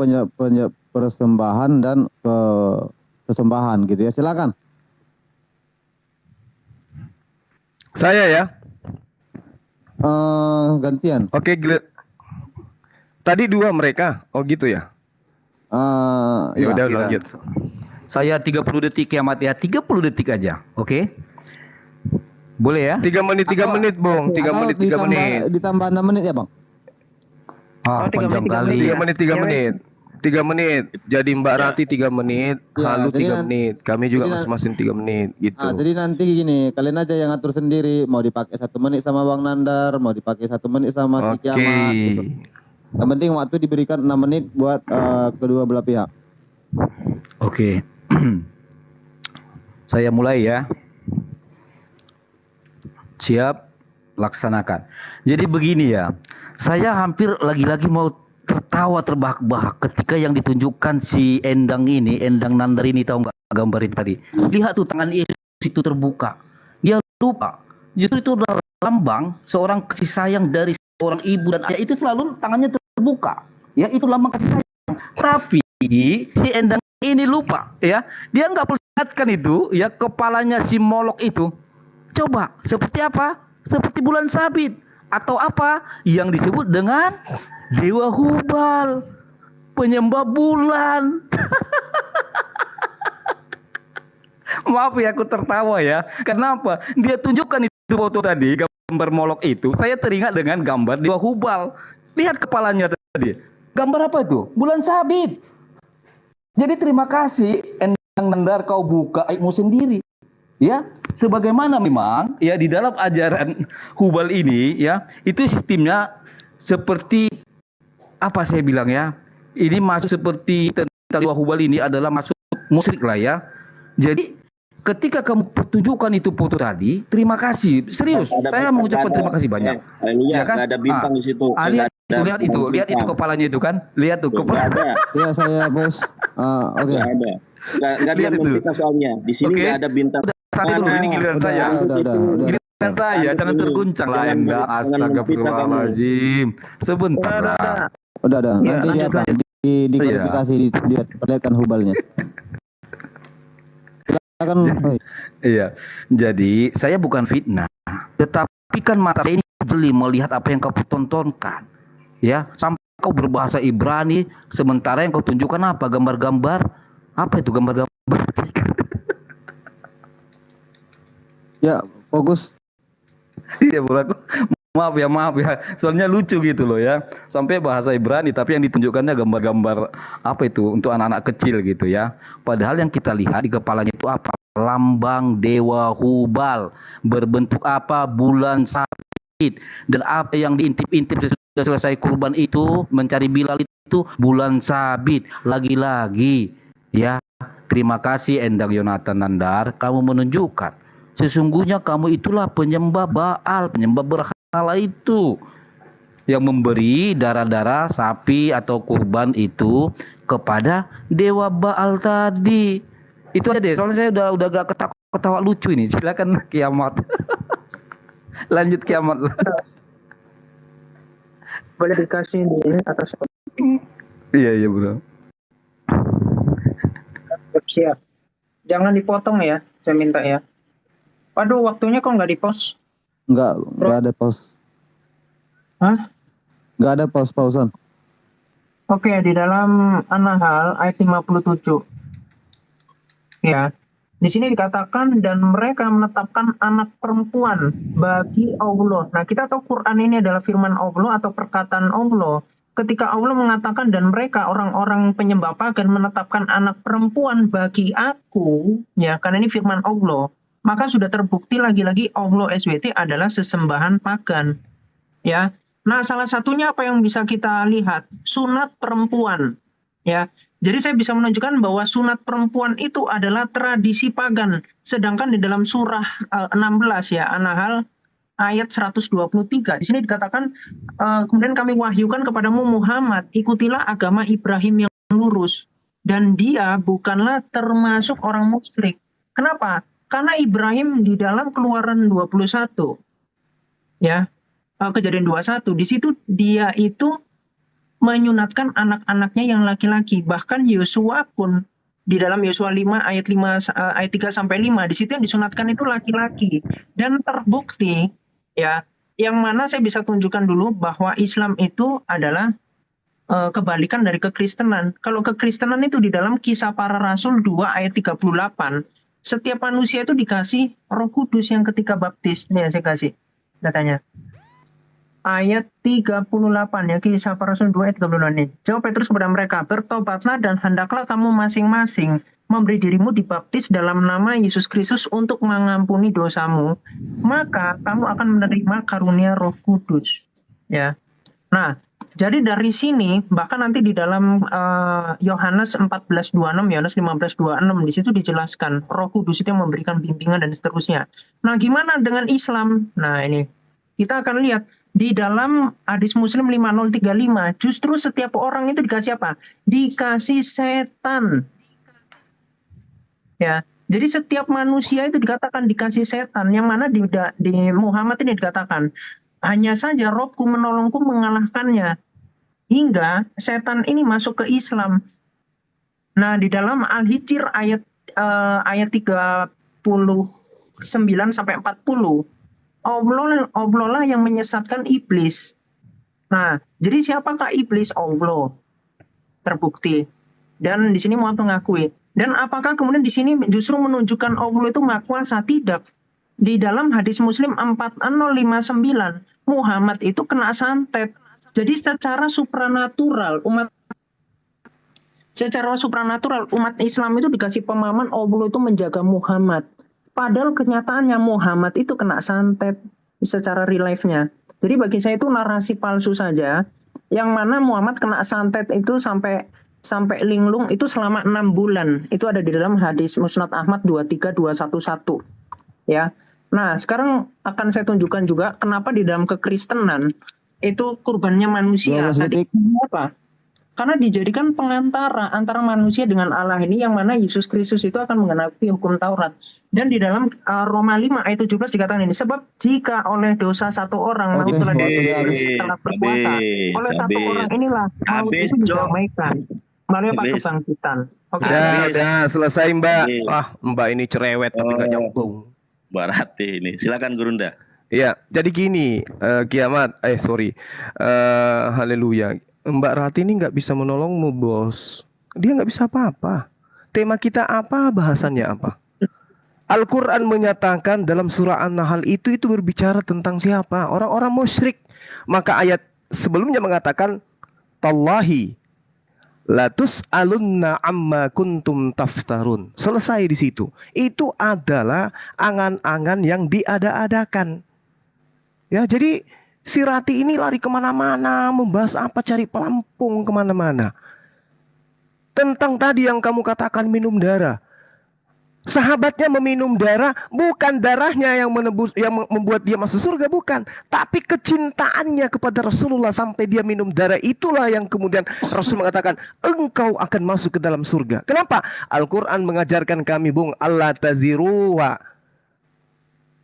persembahan dan kesembahan gitu ya. Silakan. Saya ya. Gantian. Oke, tadi dua mereka. Oh gitu ya. Ya udah lanjut. Saya 30 detik ya Mat ya. 30 detik aja. Oke. Boleh ya? 3 menit, 3 menit, Bung. 3 menit, 3 menit. Ditambah 6 menit ya, Bang? Panjang kali. 3 menit, 3 menit. 3 menit. Jadi Mbak Rati 3 menit, Halu 3 menit. Kami juga masing-masing 3 menit gitu. Jadi nanti gini, kalian aja yang atur sendiri, mau dipakai 1 menit sama Bang Nandar, mau dipakai 1 menit sama Ki Kiamat gitu. Yang penting waktu diberikan 6 menit buat kedua belah pihak. Oke. Saya mulai ya. Siap, laksanakan. Jadi begini ya, saya hampir lagi-lagi mau tertawa terbahak-bahak ketika yang ditunjukkan si Endang ini, Endang Nandar ini, tahu nggak gambar itu tadi? Lihat tuh tangan Yesus itu terbuka. Dia lupa, justru itu adalah lambang seorang kasih sayang dari seorang ibu dan ayah, itu selalu tangannya terbuka. Ya, itu lambang kasih sayang. Tapi si Endang ini lupa, ya, dia nggak perlihatkan itu, ya, kepalanya si Molok itu. Coba seperti apa? Seperti bulan sabit atau apa yang disebut dengan dewa Hubal, penyembah bulan. Maaf ya, aku tertawa ya. Kenapa? Dia tunjukkan itu foto tadi, gambar Molok itu. Saya teringat dengan gambar dewa Hubal. Lihat kepalanya tadi. Gambar apa itu? Bulan sabit. Jadi terima kasih Endang Nandar, kau buka aibmu sendiri. Ya, sebagaimana memang ya di dalam ajaran Hubal ini ya, itu sistemnya seperti apa saya bilang ya, ini masuk seperti tentang dewa Hubal ini adalah masuk musyrik lah ya. Jadi ketika kamu pertunjukkan itu foto tadi, terima kasih, serius, saya mengucapkan terima kasih banyak. Ya kan? Gak ada bintang di situ. Lihat itu kepalanya itu kan, lihat tuh kepala. Ya saya bos. Oke. Gak ada bintang soalnya. Di sini gak ada bintang. Santai dulu, ini giliran saya. Giliran saya, jangan terguncang lah Anda. Astagfirullahaladzim. Sebentar lah. Udah. Nanti dia apa? Diklarifikasi, diperlihatkan Hubalnya. Silakan. Iya. Jadi saya bukan fitnah, tetapi kan mata saya ini jeli melihat apa yang kau tontonkan. Ya, sampai kau berbahasa Ibrani, sementara yang kau tunjukkan apa? Gambar-gambar. Apa itu gambar-gambar? Ya, fokus. Iya, bro. Maaf ya. Soalnya lucu gitu loh ya. Sampai bahasa Ibrani, tapi yang ditunjukkannya gambar-gambar apa itu untuk anak-anak kecil gitu ya. Padahal yang kita lihat di kepalanya itu apa? Lambang dewa Hubal. Berbentuk apa? Bulan sabit. Dan apa yang diintip-intip sesudah selesai kurban itu, mencari Bilal itu bulan sabit. Lagi-lagi ya. Terima kasih Endang Yonatan Nandar, kamu menunjukkan sesungguhnya kamu itulah penyembah Baal, penyembah berhala itu, yang memberi darah-darah sapi atau kurban itu kepada dewa Baal tadi. Itu aja deh, soalnya saya udah gak ketawa lucu ini. Silakan Kiamat. Lanjut Kiamat. Boleh dikasih di atas. Iya bro. Siap. Jangan dipotong ya, saya minta ya. Waduh, waktunya kok nggak di-pause? Nggak ada pause. Hah? Nggak ada pause-pausan. Oke, di dalam An-Nahl ayat 57. Ya. Di sini dikatakan dan mereka menetapkan anak perempuan bagi Allah. Nah, kita tahu Quran ini adalah firman Allah atau perkataan Allah. Ketika Allah mengatakan dan mereka orang-orang penyembah pagan menetapkan anak perempuan bagi aku, ya, karena ini firman Allah. Maka sudah terbukti lagi-lagi Allah SWT adalah sesembahan pagan. ya. Nah, salah satunya apa yang bisa kita lihat? Sunat perempuan, ya. Jadi saya bisa menunjukkan bahwa sunat perempuan itu adalah tradisi pagan. Sedangkan di dalam surah 16 ya, An-Nahl ayat 123. Di sini dikatakan kemudian kami wahyukan kepadamu Muhammad, ikutilah agama Ibrahim yang lurus dan dia bukanlah termasuk orang musyrik. Kenapa? Karena Ibrahim di dalam Keluaran 21 ya, Kejadian 21, di situ dia itu menyunatkan anak-anaknya yang laki-laki. Bahkan Yosua pun di dalam Yosua 5 ayat 3 sampai 5 di situ yang disunatkan itu laki-laki. Dan terbukti ya, yang mana saya bisa tunjukkan dulu bahwa Islam itu adalah kebalikan dari kekristenan. Kalau kekristenan itu di dalam Kisah Para Rasul 2 ayat 38, setiap manusia itu dikasih Roh Kudus yang ketika baptis. Nih saya kasih datanya. Ayat 38 ya, Kisah Para Rasul 2 ayat 38 nih. Jawab Petrus kepada mereka, bertobatlah dan hendaklah kamu masing-masing memberi dirimu dibaptis dalam nama Yesus Kristus untuk mengampuni dosamu, maka kamu akan menerima karunia Roh Kudus. Ya. Nah, jadi dari sini bahkan nanti di dalam Yohanes 14:26, Yohanes 15:26 di situ dijelaskan Roh Kudus itu yang memberikan bimbingan dan seterusnya. Nah, gimana dengan Islam? Nah, ini kita akan lihat di dalam hadis Muslim 5035, justru setiap orang itu dikasih apa? Dikasih setan. Ya, jadi setiap manusia itu dikatakan dikasih setan, yang mana di Muhammad ini dikatakan, hanya saja Robku menolongku mengalahkannya, hingga setan ini masuk ke Islam. Nah, di dalam Al-Hijr ayat 39 sampai 40, Allah yang menyesatkan iblis. Nah, jadi siapakah iblis? Allah. Terbukti. Dan di sini Muhammad mengakui. Dan apakah kemudian di sini justru menunjukkan Allah itu maha kuasa? Tidak. Di dalam hadis Muslim 4059, Muhammad itu kena santet. Jadi secara supranatural umat Islam itu dikasih pemahaman Allah itu menjaga Muhammad. Padahal kenyataannya Muhammad itu kena santet secara real life-nya. Jadi bagi saya itu narasi palsu saja, yang mana Muhammad kena santet itu sampai linglung itu selama 6 bulan. Itu ada di dalam hadis Musnad Ahmad 23211. Ya. Nah, sekarang akan saya tunjukkan juga kenapa di dalam kekristenan itu kurbannya manusia. Tadi apa? Karena dijadikan pengantara antara manusia dengan Allah ini, yang mana Yesus Kristus itu akan menggenapi hukum Taurat. Dan di dalam Roma 5 ayat 17 dikatakan ini, sebab jika oleh dosa satu orang maut telah berkuasa, oleh satu orang inilah maut itu didamaikan melalui apa? Kebangkitan. Oke. Udah selesai Mbak. Wah, Mbak ini cerewet tapi nggak nyambung. Berarti ini. Silakan Gurunda. Iya, jadi gini, haleluya. Mbak Rati ini nggak bisa menolongmu, bos. Dia nggak bisa apa-apa. Tema kita apa, bahasannya apa? Al-Quran menyatakan dalam surah An-Nahl itu berbicara tentang siapa? Orang-orang musyrik. Maka ayat sebelumnya mengatakan, Tallahi latus alunna amma kuntum taftarun. Selesai di situ. Itu adalah angan-angan yang diada-adakan. Ya, jadi si Rati ini lari kemana-mana, membahas apa, cari pelampung kemana-mana. Tentang tadi yang kamu katakan minum darah. Sahabatnya meminum darah, bukan darahnya yang membuat dia masuk surga, bukan. Tapi kecintaannya kepada Rasulullah sampai dia minum darah, itulah yang kemudian Rasul mengatakan, engkau akan masuk ke dalam surga. Kenapa? Al-Quran mengajarkan kami, Bung, Allah taziruwa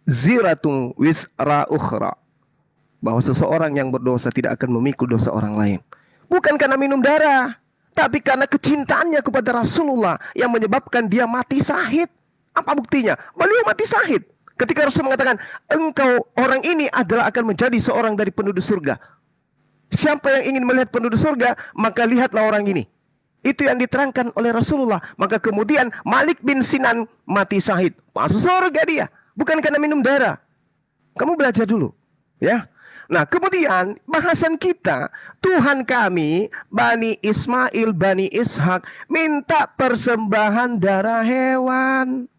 ziratun wisra ukhra. Bahwa seseorang yang berdosa tidak akan memikul dosa orang lain. Bukan karena minum darah, tapi karena kecintaannya kepada Rasulullah yang menyebabkan dia mati syahid. Apa buktinya? Beliau mati syahid. Ketika Rasul mengatakan, engkau orang ini adalah akan menjadi seorang dari penduduk surga. Siapa yang ingin melihat penduduk surga, maka lihatlah orang ini. Itu yang diterangkan oleh Rasulullah. Maka kemudian Malik bin Sinan mati syahid. Masuk surga dia. Bukan karena minum darah. Kamu belajar dulu. Ya. Nah, kemudian bahasan kita, Tuhan kami, Bani Ismail, Bani Ishak, minta persembahan darah hewan.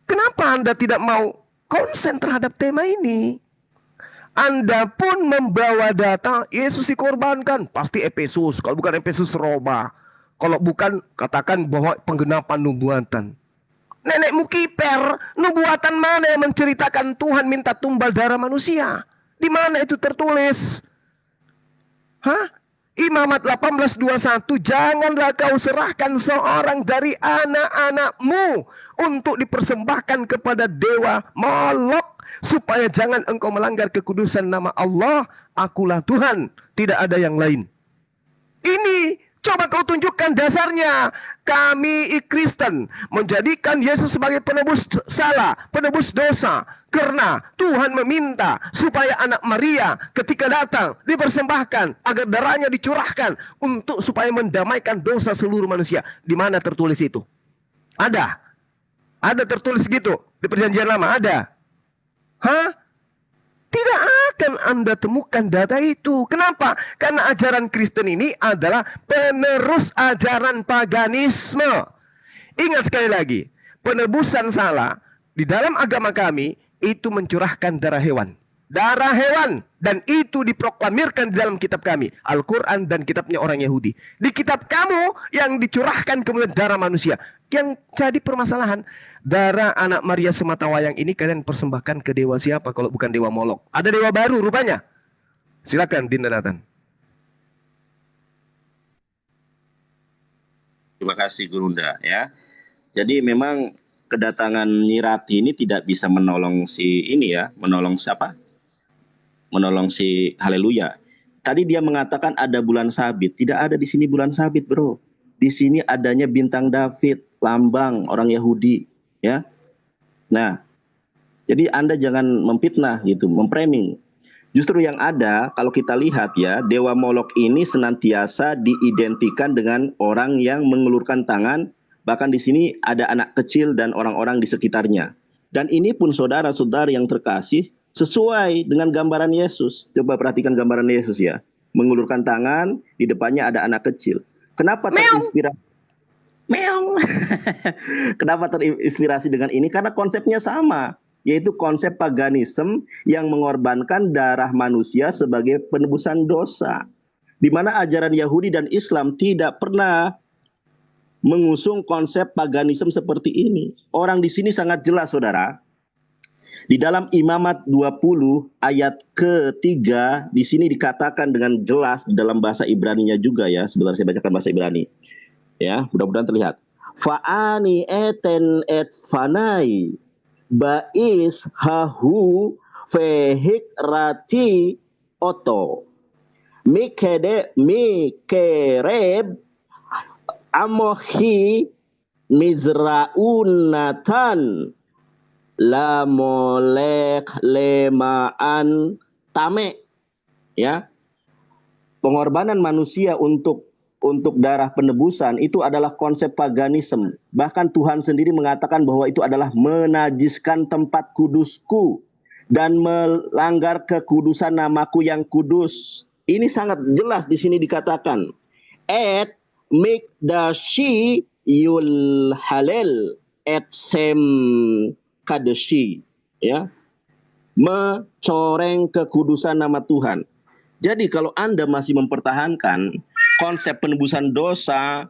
Kenapa Anda tidak mau konsen terhadap tema ini? Anda pun membawa data Yesus dikorbankan. Pasti Efesus. Kalau bukan Efesus, Roma. Kalau bukan, katakan bahwa penggenapan nubuatan. Nenekmu kiper. Nubuatan mana yang menceritakan Tuhan minta tumbal darah manusia? Di mana itu tertulis? Hah? Imamat 18:21, janganlah kau serahkan seorang dari anak-anakmu untuk dipersembahkan kepada dewa Molok, supaya jangan engkau melanggar kekudusan nama Allah. Akulah Tuhan, tidak ada yang lain. Ini coba kau tunjukkan dasarnya. Kami Kristen menjadikan Yesus sebagai penebus salah, penebus dosa, karena Tuhan meminta supaya anak Maria ketika datang dipersembahkan agar darahnya dicurahkan untuk supaya mendamaikan dosa seluruh manusia. Di mana tertulis itu? Ada tertulis gitu di Perjanjian Lama, ada. Hah? Tidak akan Anda temukan data itu. Kenapa? Karena ajaran Kristen ini adalah penerus ajaran paganisme. Ingat sekali lagi, penebusan salah di dalam agama kami itu mencurahkan darah hewan. Darah hewan. Dan itu diproklamirkan di dalam kitab kami, Al-Quran dan kitabnya orang Yahudi. Di kitab kamu yang dicurahkan kemudian darah manusia. Yang jadi permasalahan, darah anak Maria sematawayang ini kalian persembahkan ke dewa siapa kalau bukan dewa Molok? Ada dewa baru rupanya. Silakan Dinda Nathan. Terima kasih Gurunda ya. Jadi memang kedatangan Nyi Rati ini tidak bisa menolong si ini ya, menolong siapa? Menolong si Haleluya. Tadi dia mengatakan ada bulan sabit, tidak ada di sini bulan sabit, bro. Di sini adanya bintang David, lambang orang Yahudi, ya. Nah, jadi Anda jangan memfitnah gitu, memframing. Justru yang ada, kalau kita lihat ya, Dewa Molok ini senantiasa diidentikan dengan orang yang mengulurkan tangan. Bahkan di sini ada anak kecil dan orang-orang di sekitarnya. Dan ini pun saudara-saudara yang terkasih, sesuai dengan gambaran Yesus. Coba perhatikan gambaran Yesus ya. Mengulurkan tangan, di depannya ada anak kecil. Kenapa terinspirasi? Meong. Kenapa terinspirasi dengan ini? Karena konsepnya sama, yaitu konsep paganisme yang mengorbankan darah manusia sebagai penebusan dosa. Di mana ajaran Yahudi dan Islam tidak pernah mengusung konsep paganisme seperti ini. Orang di sini sangat jelas, saudara. Di dalam Imamat 20 ayat ketiga, di sini dikatakan dengan jelas di dalam bahasa Ibrani-nya juga ya. Sebentar saya bacakan bahasa Ibrani. Ya, mudah-mudahan terlihat. Fa'ani eten et fanai ba'is hahu fehik rati oto mikereb amohi mizraunatan la molek lemaan tame, ya. Pengorbanan manusia untuk darah penebusan itu adalah konsep paganisme. Bahkan Tuhan sendiri mengatakan bahwa itu adalah menajiskan tempat kudusku dan melanggar kekudusan namaku yang kudus. Ini sangat jelas di sini dikatakan. Et mikdashi yul halel et sem kadeshi, ya, mencoreng kekudusan nama Tuhan. Jadi kalau Anda masih mempertahankan konsep penebusan dosa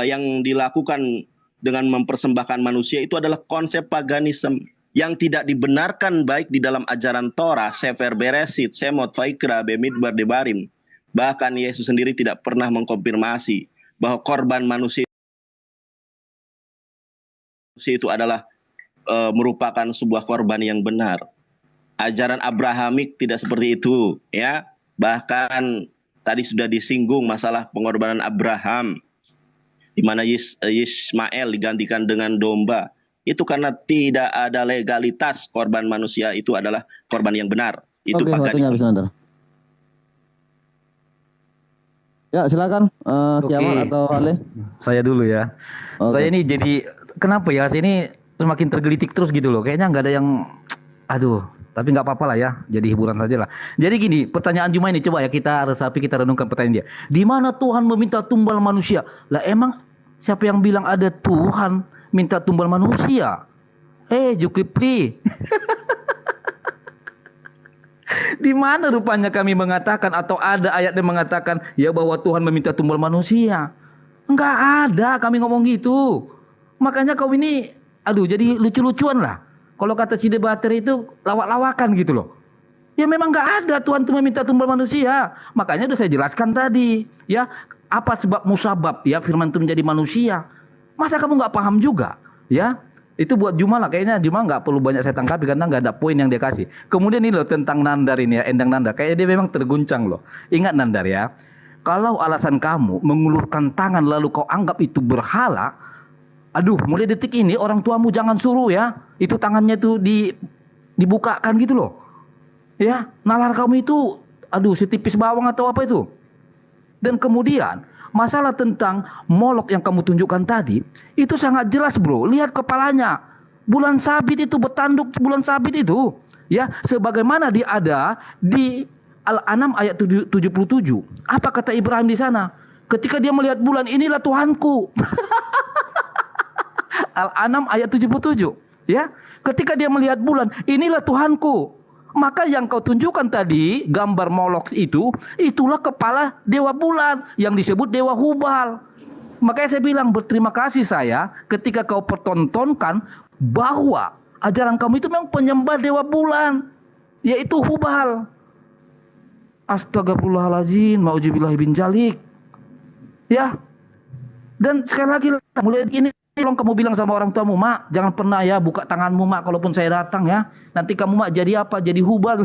yang dilakukan dengan mempersembahkan manusia, itu adalah konsep paganisme yang tidak dibenarkan baik di dalam ajaran Torah, Sefer Beresit, Semot, Vaikra, Bemidbar, Debarim. Bahkan Yesus sendiri tidak pernah mengkonfirmasi bahwa korban manusia itu adalah merupakan sebuah korban yang benar. Ajaran Abrahamik tidak seperti itu, ya. Bahkan tadi sudah disinggung masalah pengorbanan Abraham, di mana Ismail digantikan dengan domba. Itu karena tidak ada legalitas korban manusia itu adalah korban yang benar. Itu Oke, waktunya habis nanti. Ya, silakan Kiamat atau Ale. Saya dulu ya. Oke. Saya ini jadi kenapa ya? Saya ini semakin tergelitik terus gitu loh. Kayaknya nggak ada yang, aduh. Tapi nggak apa-apa lah ya. Jadi hiburan saja lah. Jadi gini, pertanyaan Juma ini coba ya kita resapi, kita renungkan pertanyaan dia. Di mana Tuhan meminta tumbal manusia? Lah emang siapa yang bilang ada Tuhan minta tumbal manusia? Jukipri. Di mana rupanya kami mengatakan atau ada ayat yang mengatakan ya bahwa Tuhan meminta tumbal manusia? Enggak ada kami ngomong gitu. Makanya kau ini aduh jadi lucu-lucuan lah. Kalau kata si debater itu lawak-lawakan gitu loh. Ya memang nggak ada Tuhan tuh meminta tumbal manusia. Makanya udah saya jelaskan tadi. Ya apa sebab musabab ya firman itu menjadi manusia. Masa kamu nggak paham juga? Ya itu buat Juma lah. Kayaknya Juma nggak perlu banyak saya tangkapi karena nggak ada poin yang dia kasih. Kemudian ini loh tentang Nandar ini ya. Endang Nandar. Kayaknya dia memang terguncang loh. Ingat Nandar ya. Kalau alasan kamu mengulurkan tangan lalu kau anggap itu berhala. Aduh mulai detik ini orang tuamu jangan suruh ya. Itu tangannya tuh dibukakan gitu loh. Ya, nalar kamu itu aduh setipis bawang atau apa itu. Dan kemudian masalah tentang Molok yang kamu tunjukkan tadi itu sangat jelas bro. Lihat kepalanya. Bulan sabit itu bertanduk bulan sabit itu. Ya, sebagaimana dia ada di Al-An'am ayat 77. Apa kata Ibrahim di sana? Ketika dia melihat bulan, inilah Tuhanku. Al-An'am ayat 77. Ya, ketika dia melihat bulan, inilah Tuhanku. Maka yang kau tunjukkan tadi, gambar Molok itu, itulah kepala dewa bulan yang disebut dewa Hubal. Makanya saya bilang berterima kasih saya ketika kau pertontonkan bahwa ajaran kamu itu memang penyembah dewa bulan, yaitu Hubal. Astagfirullahaladzim, ma'ujubillahi bin jalik. Ya, dan sekali lagi mulai ini tolong kamu bilang sama orang tuamu, mak jangan pernah ya buka tanganmu mak kalaupun saya datang ya. Nanti kamu mak jadi apa? Jadi Hubal.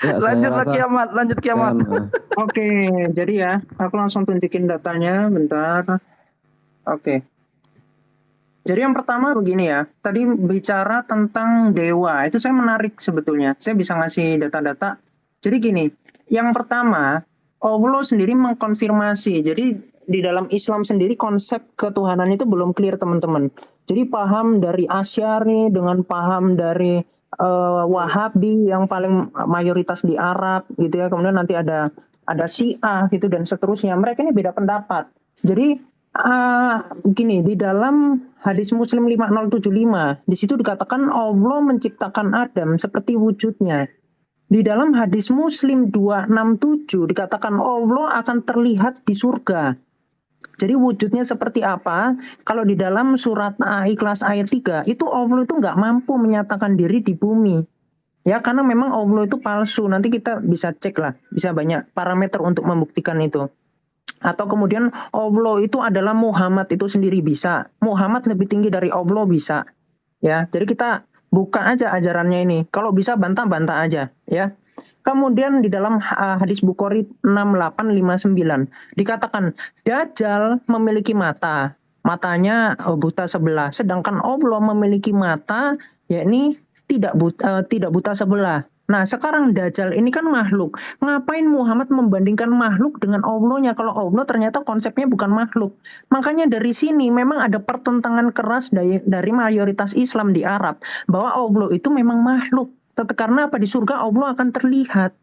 Ya, Lanjutlah kiamat, lanjut kiamat. Oke, jadi ya, aku langsung tunjukin datanya, bentar. Oke. Jadi yang pertama begini ya, tadi bicara tentang dewa, itu saya menarik sebetulnya. Saya bisa ngasih data-data. Jadi gini, yang pertama, Allah sendiri mengkonfirmasi. Jadi di dalam Islam sendiri konsep ketuhanan itu belum clear teman-teman. Jadi paham dari Asy'ari dengan paham dari Wahabi yang paling mayoritas di Arab gitu ya. Kemudian nanti ada Syiah gitu dan seterusnya. Mereka ini beda pendapat. Jadi gini, di dalam hadis Muslim 5075 di situ dikatakan Allah menciptakan Adam seperti wujudnya. Di dalam hadis Muslim 267 dikatakan Allah akan terlihat di surga. Jadi wujudnya seperti apa? Kalau di dalam surat Ikhlas ayat 3 itu Allah itu nggak mampu menyatakan diri di bumi. Ya karena memang Allah itu palsu. Nanti kita bisa cek lah, bisa banyak parameter untuk membuktikan itu. Atau kemudian Allah itu adalah Muhammad itu sendiri bisa. Muhammad lebih tinggi dari Allah bisa. Ya, jadi kita buka aja ajarannya ini. Kalau bisa bantah-bantah aja, ya. Kemudian di dalam hadis Bukhari 6859 dikatakan Dajjal memiliki mata, matanya buta sebelah, sedangkan Allah memiliki mata yakni tidak buta sebelah. Nah sekarang Dajjal ini kan makhluk. Ngapain Muhammad membandingkan makhluk dengan Allahnya kalau Allah ternyata konsepnya bukan makhluk. Makanya dari sini memang ada pertentangan keras dari mayoritas Islam di Arab bahwa Allah itu memang makhluk. Karena apa? Di surga Allah akan terlihat.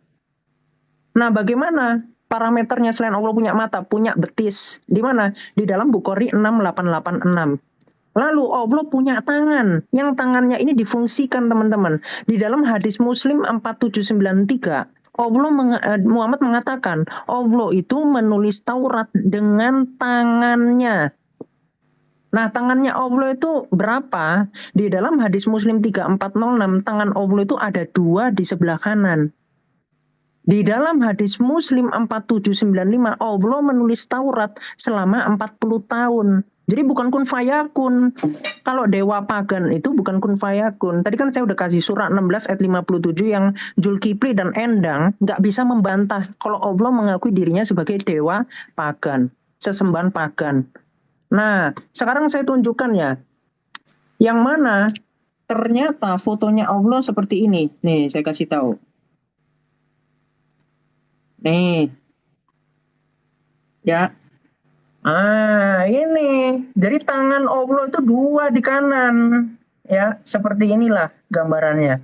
Nah bagaimana parameternya selain Allah punya mata, punya betis? Di mana? Di dalam Bukhari 6886. Lalu Allah punya tangan, yang tangannya ini difungsikan teman-teman. Di dalam hadis Muslim 4793, Muhammad mengatakan Allah itu menulis Taurat dengan tangannya. Nah tangannya Allah itu berapa? Di dalam hadis Muslim 3406, tangan Allah itu ada 2 di sebelah kanan. Di dalam hadis Muslim 4795, Allah menulis Taurat selama 40 tahun. Jadi bukan kun fayakun. Kalau dewa pagan itu bukan kun fayakun. Tadi kan saya udah kasih surah 16 ayat 57 yang Zulkifli dan Endang nggak bisa membantah kalau Allah mengakui dirinya sebagai dewa pagan, sesembahan pagan. Nah, sekarang saya tunjukkan ya. Yang mana ternyata fotonya Allah seperti ini. Nih, saya kasih tahu. Nih. Ya. Ini. Jadi tangan Allah itu 2 di kanan. Ya, seperti inilah gambarannya.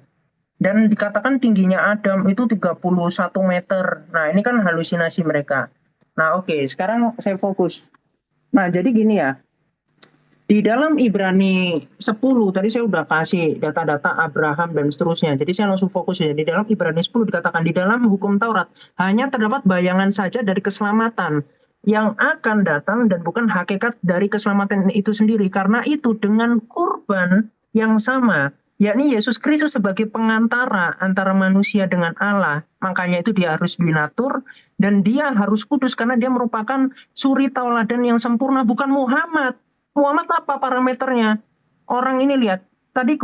Dan dikatakan tingginya Adam itu 31 meter. Nah, ini kan halusinasi mereka. Nah, oke. Sekarang saya fokus. Nah, jadi gini ya. Di dalam Ibrani 10, tadi saya udah kasih data-data Abraham dan seterusnya. Jadi saya langsung fokus ya. Di dalam Ibrani 10 dikatakan, di dalam hukum Taurat hanya terdapat bayangan saja dari keselamatan yang akan datang dan bukan hakikat dari keselamatan itu sendiri. Karena itu dengan kurban yang sama, yakni Yesus Kristus sebagai pengantara antara manusia dengan Allah. Makanya itu dia harus binatur dan dia harus kudus karena dia merupakan suri tauladan yang sempurna, bukan Muhammad. Muhammad apa parameternya? Orang ini lihat, tadi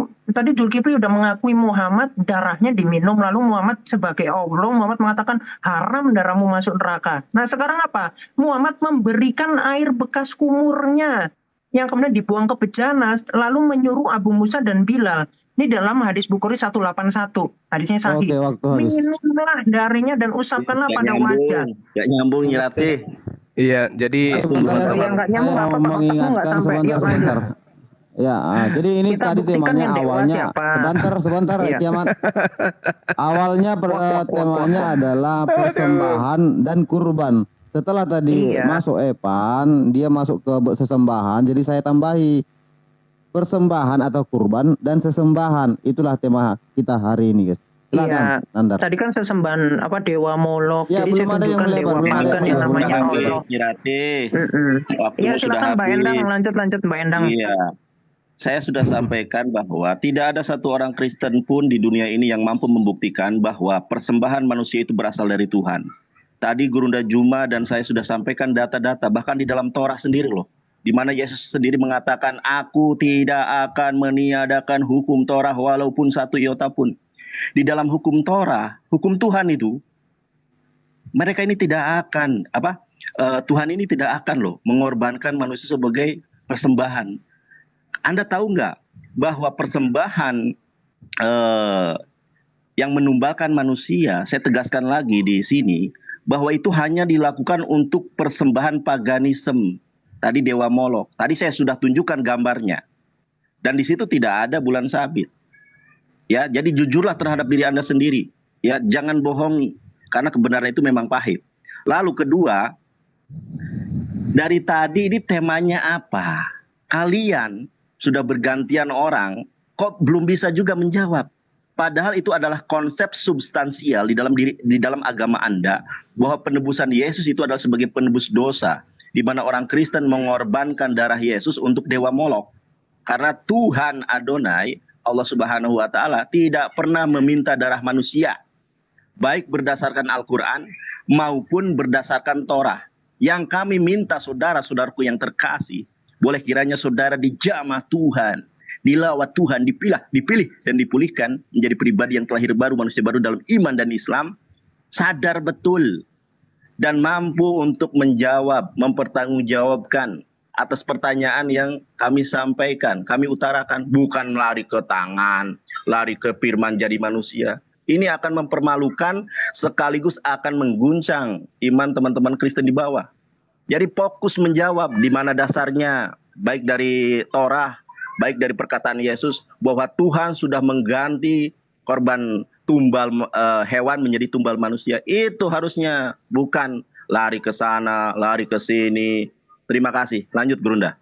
Zulkifli udah mengakui Muhammad darahnya diminum, lalu Muhammad sebagai Allah, Muhammad mengatakan haram darahmu masuk neraka. Nah sekarang apa? Muhammad memberikan air bekas kumurnya yang kemudian dibuang ke bejana, lalu menyuruh Abu Musa dan Bilal. Ini dalam hadis Bukhari 181, hadisnya sahih. Oke, waktu habis. Minumlah darinya dan usapkanlah pada wajah. Gak nyambung Nyirati. Iya, jadi Sebentar ya, Yang nggak nyambung saya apa, mau otakmu nggak mengingatkan sampai. Yuk, sebentar. Ya, jadi ini Kita tadi buktikan temanya yang dewa awalnya. siapa. Sebentar, Iya. Kiamat. Awalnya temanya adalah persembahan dan kurban. Setelah tadi Iya. masuk Evan, dia masuk ke sesembahan. Jadi saya tambahi persembahan atau kurban dan sesembahan. Itulah tema kita hari ini, guys. Silakan, Iya. Nandar. Tadi kan sesembahan apa dewa Molok. Ya, Jadi belum saya ada yang tunjukkan melebar, dewa belum ada pagan yang namanya yang melebar. Allah. Nyirati. Waktumu Iya sudah silakan Mbak Endang, habis. lanjut Mbak Endang. Iya. Saya sudah sampaikan bahwa tidak ada satu orang Kristen pun di dunia ini yang mampu membuktikan bahwa persembahan manusia itu berasal dari Tuhan. Tadi Gurunda Juma dan saya sudah sampaikan data-data, bahkan di dalam Torah sendiri loh, di mana Yesus sendiri mengatakan, aku tidak akan meniadakan hukum Torah walaupun satu iota pun. Di dalam hukum Torah, hukum Tuhan itu, mereka ini tidak akan, Tuhan ini tidak akan loh mengorbankan manusia sebagai persembahan. Anda tahu nggak bahwa persembahan yang menumbalkan manusia, saya tegaskan lagi di sini, bahwa itu hanya dilakukan untuk persembahan paganisme. Tadi Dewa Molok, tadi saya sudah tunjukkan gambarnya. Dan di situ tidak ada bulan sabit. Ya, jadi jujurlah terhadap diri Anda sendiri. Ya, jangan bohongi karena kebenaran itu memang pahit. Lalu kedua, dari tadi ini temanya apa? Kalian sudah bergantian orang, kok belum bisa juga menjawab? Padahal itu adalah konsep substansial di dalam agama Anda, bahwa penebusan Yesus itu adalah sebagai penebus dosa, di mana orang Kristen mengorbankan darah Yesus untuk dewa Molok. Karena Tuhan Adonai, Allah Subhanahu wa Ta'ala, tidak pernah meminta darah manusia, baik berdasarkan Al-Quran maupun berdasarkan Torah. Yang kami minta saudara-saudaraku yang terkasih, boleh kiranya saudara dijamah Tuhan, dilawat Tuhan, dipilih dan dipulihkan menjadi pribadi yang terlahir baru, manusia baru dalam iman dan Islam, sadar betul dan mampu untuk menjawab, mempertanggungjawabkan atas pertanyaan yang kami sampaikan, kami utarakan. Bukan lari ke tangan, lari ke firman jadi manusia. Ini akan mempermalukan sekaligus akan mengguncang iman teman-teman Kristen di bawah. Jadi fokus menjawab di mana dasarnya, baik dari Torah, baik dari perkataan Yesus, bahwa Tuhan sudah mengganti korban tumbal hewan menjadi tumbal manusia. Itu harusnya, bukan lari ke sana, lari ke sini. Terima kasih. Lanjut Gurunda.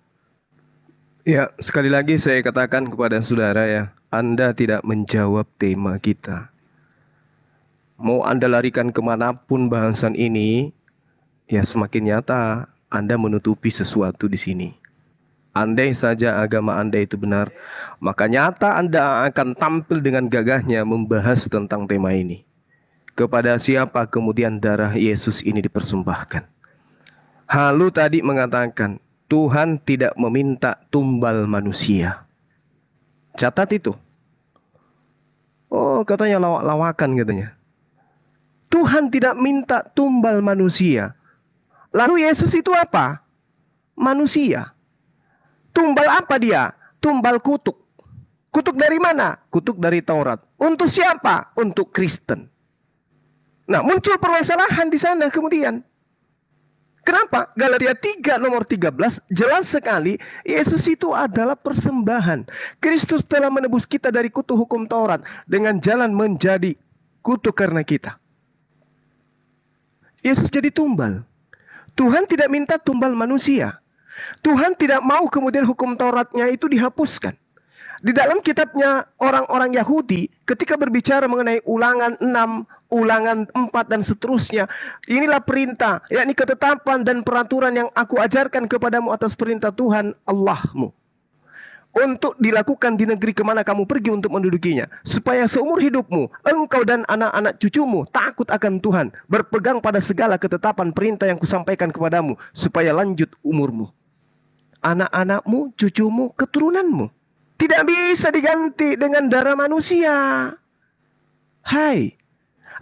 ya, sekali lagi saya katakan kepada saudara ya, Anda tidak menjawab tema kita. Mau Anda larikan kemanapun bahasan ini, ya semakin nyata Anda menutupi sesuatu di sini. Andai saja agama Anda itu benar, maka nyata Anda akan tampil dengan gagahnya membahas tentang tema ini. Kepada siapa kemudian darah Yesus ini dipersembahkan? Halu tadi mengatakan, Tuhan tidak meminta tumbal manusia. Catat itu. Oh, katanya lawak-lawakan katanya. Tuhan tidak minta tumbal manusia. Lalu Yesus itu apa? Manusia. Tumbal apa dia? Tumbal kutuk. Kutuk dari mana? Kutuk dari Taurat. Untuk siapa? Untuk Kristen. Nah, muncul permasalahan di sana kemudian. Kenapa? Galatia 3 nomor 13 jelas sekali Yesus itu adalah persembahan. Kristus telah menebus kita dari kutuk hukum Taurat dengan jalan menjadi kutuk karena kita. Yesus jadi tumbal. Tuhan tidak minta tumbal manusia. Tuhan tidak mau kemudian hukum Tauratnya itu dihapuskan. Di dalam kitabnya orang-orang Yahudi, ketika berbicara mengenai ulangan 6, ulangan 4 dan seterusnya, inilah perintah, yakni ketetapan dan peraturan yang aku ajarkan kepadamu atas perintah Tuhan Allahmu, untuk dilakukan di negeri kemana kamu pergi untuk mendudukinya, supaya seumur hidupmu, engkau dan anak-anak cucumu takut akan Tuhan, berpegang pada segala ketetapan perintah yang kusampaikan kepadamu, supaya lanjut umurmu, anak-anakmu, cucumu, keturunanmu. Tidak bisa diganti dengan darah manusia. Hai,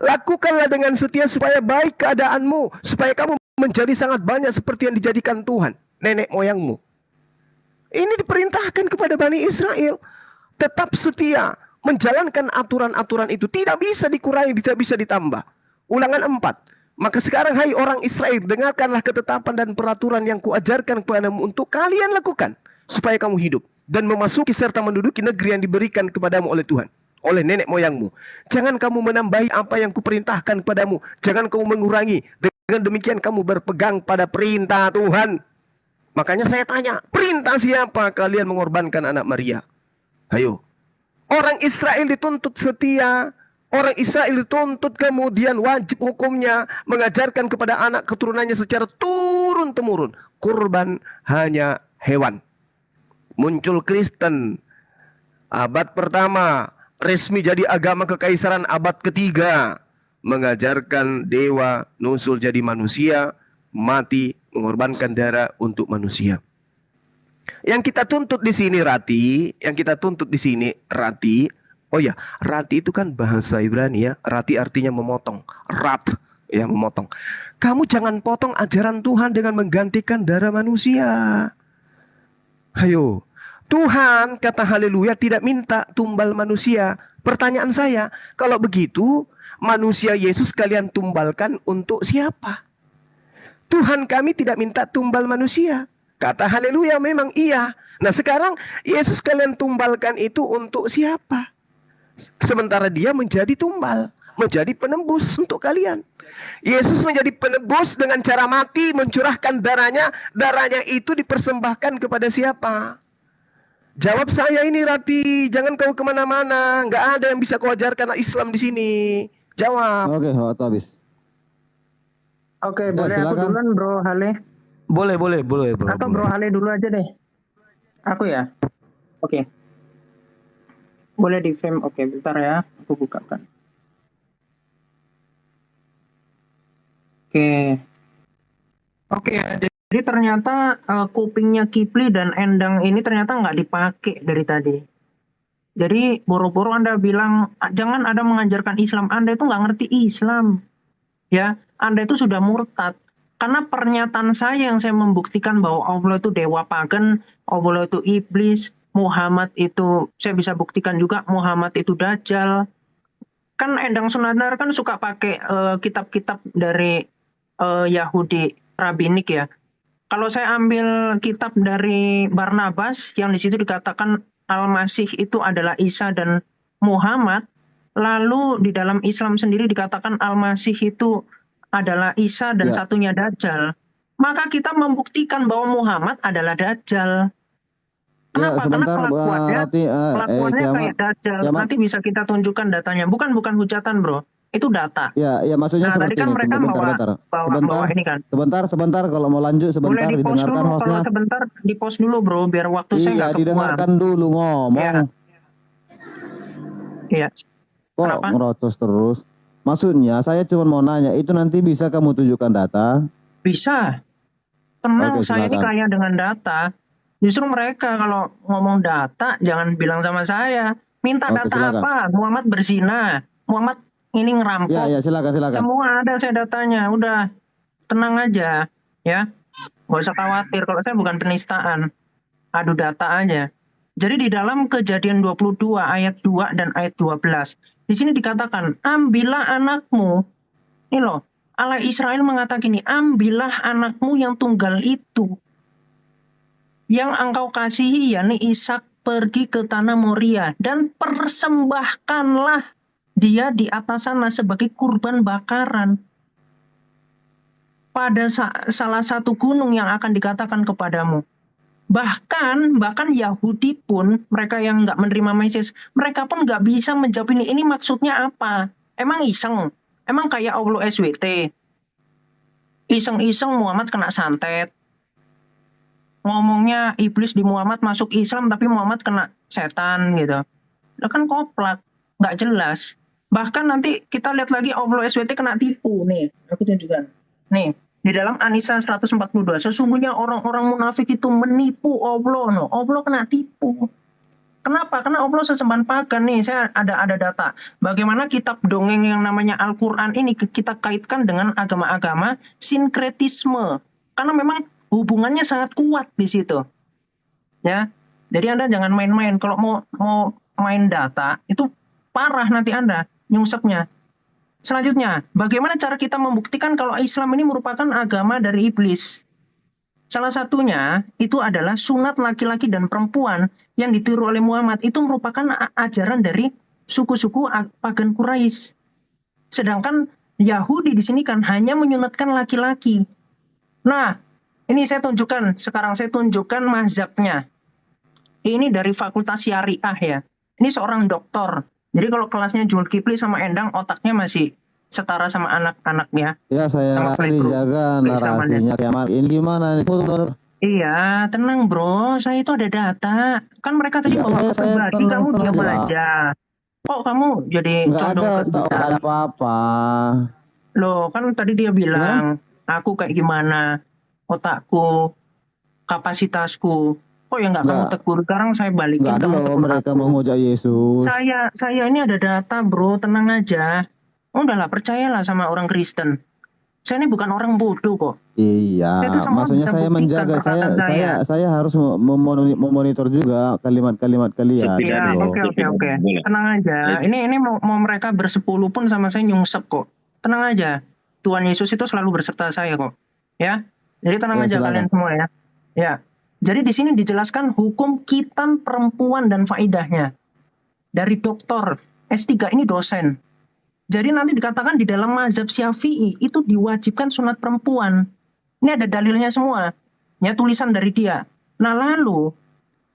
lakukanlah dengan setia supaya baik keadaanmu, supaya kamu menjadi sangat banyak seperti yang dijadikan Tuhan, nenek moyangmu. Ini diperintahkan kepada Bani Israel. Tetap setia, menjalankan aturan-aturan itu. Tidak bisa dikurangi, tidak bisa ditambah. Ulangan 4. Maka sekarang hai orang Israel, dengarkanlah ketetapan dan peraturan yang kuajarkan kepadamu untuk kalian lakukan, supaya kamu hidup dan memasuki serta menduduki negeri yang diberikan kepadamu oleh Tuhan, oleh nenek moyangmu. Jangan kamu menambahi apa yang kuperintahkan kepadamu. Jangan kamu mengurangi. Dengan demikian kamu berpegang pada perintah Tuhan. Makanya saya tanya, perintah siapa kalian mengorbankan anak Maria? Ayo. Orang Israel dituntut setia. Orang Israel dituntut kemudian wajib hukumnya mengajarkan kepada anak keturunannya secara turun-temurun. Kurban hanya hewan. Muncul Kristen abad pertama, resmi jadi agama kekaisaran abad ketiga, mengajarkan dewa nusul jadi manusia, mati mengorbankan darah untuk manusia. Yang kita tuntut di sini Rati, oh ya, Rati itu kan bahasa Ibrani ya. Rati artinya memotong, rat ya, memotong. Kamu jangan potong ajaran Tuhan dengan menggantikan darah manusia. Ayo, Tuhan kata haleluya tidak minta tumbal manusia. Pertanyaan saya, kalau begitu manusia Yesus kalian tumbalkan untuk siapa? Tuhan kami tidak minta tumbal manusia. Kata haleluya memang iya. Nah sekarang Yesus kalian tumbalkan itu untuk siapa? Sementara dia menjadi tumbal, menjadi penebus untuk kalian. Yesus menjadi penebus dengan cara mati, mencurahkan darahnya. Darahnya itu dipersembahkan kepada siapa? Jawab saya ini Rati, jangan kau kemana-mana. Nggak ada yang bisa kau ajarkan Islam di sini. Jawab. Oke, waktu habis. Oke, Ya, boleh aku silakan. duluan Bro Hale. Boleh bro. Atau Bro Hale dulu aja deh. Aku ya? Oke. Boleh di frame, oke bentar ya. Aku bukakan. Oke, jadi ternyata kupingnya Kipli dan Endang ini ternyata nggak dipakai dari tadi. Jadi boro-boro Anda bilang jangan ada mengajarkan Islam, Anda itu nggak ngerti Islam, ya. Anda itu sudah murtad. Karena pernyataan saya yang saya membuktikan bahwa Allah itu dewa pagan, Allah itu iblis, Muhammad itu saya bisa buktikan juga Muhammad itu dajjal. Kan Endang Sunandar kan suka pakai kitab-kitab dari Yahudi rabbinik ya. Kalau saya ambil kitab dari Barnabas yang di situ dikatakan Al-Masih itu adalah Isa dan Muhammad, lalu di dalam Islam sendiri dikatakan Al-Masih itu adalah Isa dan Ya. satunya Dajjal, maka kita membuktikan bahwa Muhammad adalah Dajjal. Ya, Kenapa? Karena sebentar, kelakuannya Rati. kelakuannya kayak Dajjal. Kiamat. Nanti bisa kita tunjukkan datanya. Bukan hujatan bro, itu data. Ya, maksudnya Nah tadi seperti kan ini. mereka bawa ini kan. Sebentar, kalau mau lanjut sebentar Boleh di post didengarkan dulu, hostnya. kalau sebentar di post dulu bro, biar waktu saya Iya, nggak kebuang. didengarkan dulu ngomong. Iya. Kok Kenapa? ngerocos terus? Maksudnya saya cuma mau nanya, itu nanti bisa kamu tunjukkan data? Bisa. Tenang, Oke, saya ini silakan. kaya dengan data. Justru mereka kalau ngomong data, jangan bilang sama saya. Minta Oke, data silakan. apa? Muhammad berzina. Muhammad ini ngerampok. Ya, silakan. Semua ada saya datanya. Udah, tenang aja. Ya, nggak usah khawatir. Kalau saya bukan penistaan. Adu data aja. Jadi di dalam Kejadian 22 ayat 2 dan ayat 12. Di sini dikatakan, ambillah anakmu. Ini loh, Allah Israel mengatakan gini, ambillah anakmu yang tunggal itu, yang engkau kasihi, yakni Ishak, pergi ke tanah Moria, dan persembahkanlah dia di atas sana sebagai kurban bakaran. pada salah satu gunung yang akan dikatakan kepadamu. Bahkan Yahudi pun, mereka yang nggak menerima Mesias, mereka pun nggak bisa menjawab ini maksudnya apa. Emang iseng? Emang kayak Allah SWT? Iseng-iseng Muhammad kena santet. Ngomongnya iblis di Muhammad masuk Islam, tapi Muhammad kena setan gitu. Lah kan koplak, nggak jelas. Bahkan nanti kita lihat lagi Allah SWT kena tipu nih. Aku tunjukkan. Nih, di dalam An-Nisa 142, sesungguhnya orang-orang munafik itu menipu Allah. No. Allah kena tipu. Kenapa? Karena Allah sesembahan pagan nih. Saya ada data. Bagaimana kitab dongeng yang namanya Al-Quran ini kita kaitkan dengan agama-agama sinkretisme. Karena memang hubungannya sangat kuat di situ. Ya. Jadi Anda jangan main-main. Kalau mau main data, itu parah nanti Anda nyungsepnya. Selanjutnya, bagaimana cara kita membuktikan kalau Islam ini merupakan agama dari iblis? Salah satunya itu adalah sunat laki-laki dan perempuan yang ditiru oleh Muhammad. Itu merupakan ajaran dari suku-suku pagan Quraisy. Sedangkan Yahudi di sini kan hanya menyunatkan laki-laki. Nah, ini sekarang saya tunjukkan mazhabnya. Ini dari Fakultas Syariah ya. Ini seorang doktor. Jadi kalau kelasnya Zulkifli sama Endang, otaknya masih setara sama anak-anaknya. Ya, saya Sama rasa dijaga narasinya Kiamat. Ini gimana nih? Iya, tenang bro. Saya itu ada data. Kan mereka tadi Ya, bawa saya pribadi, kamu tenang diam aja. aja. Kok kamu jadi Nggak condong ada, ke tak Islam? ada apa-apa. Loh, kan tadi dia bilang, aku kayak gimana, otakku, kapasitasku. Kok ya nggak kamu Nggak. tegur? Sekarang saya balikin Nggak ada kamu loh tegur mereka aku. menghujat Yesus. Saya ini ada data bro, tenang aja. Udahlah, percayalah sama orang Kristen. Saya ini bukan orang bodoh kok. Iya, Itu semua maksudnya bisa saya buktikan menjaga, perkataan saya harus memonitor juga kalimat-kalimat kalian. Tidak Iya, ada. gitu. oke. Tenang aja. Ini mau mereka bersepuluh pun sama saya nyungsep kok. Tenang aja. Tuhan Yesus itu selalu berserta saya kok. Ya. Jadi tenang Ya, aja silakan. kalian semua ya. Ya. Jadi di sini dijelaskan hukum khitan perempuan dan faidahnya. Dari doktor S3 ini dosen. Jadi nanti dikatakan di dalam mazhab Syafi'i itu diwajibkan sunat perempuan. Ini ada dalilnya semua. Ya, tulisan dari dia. Nah, lalu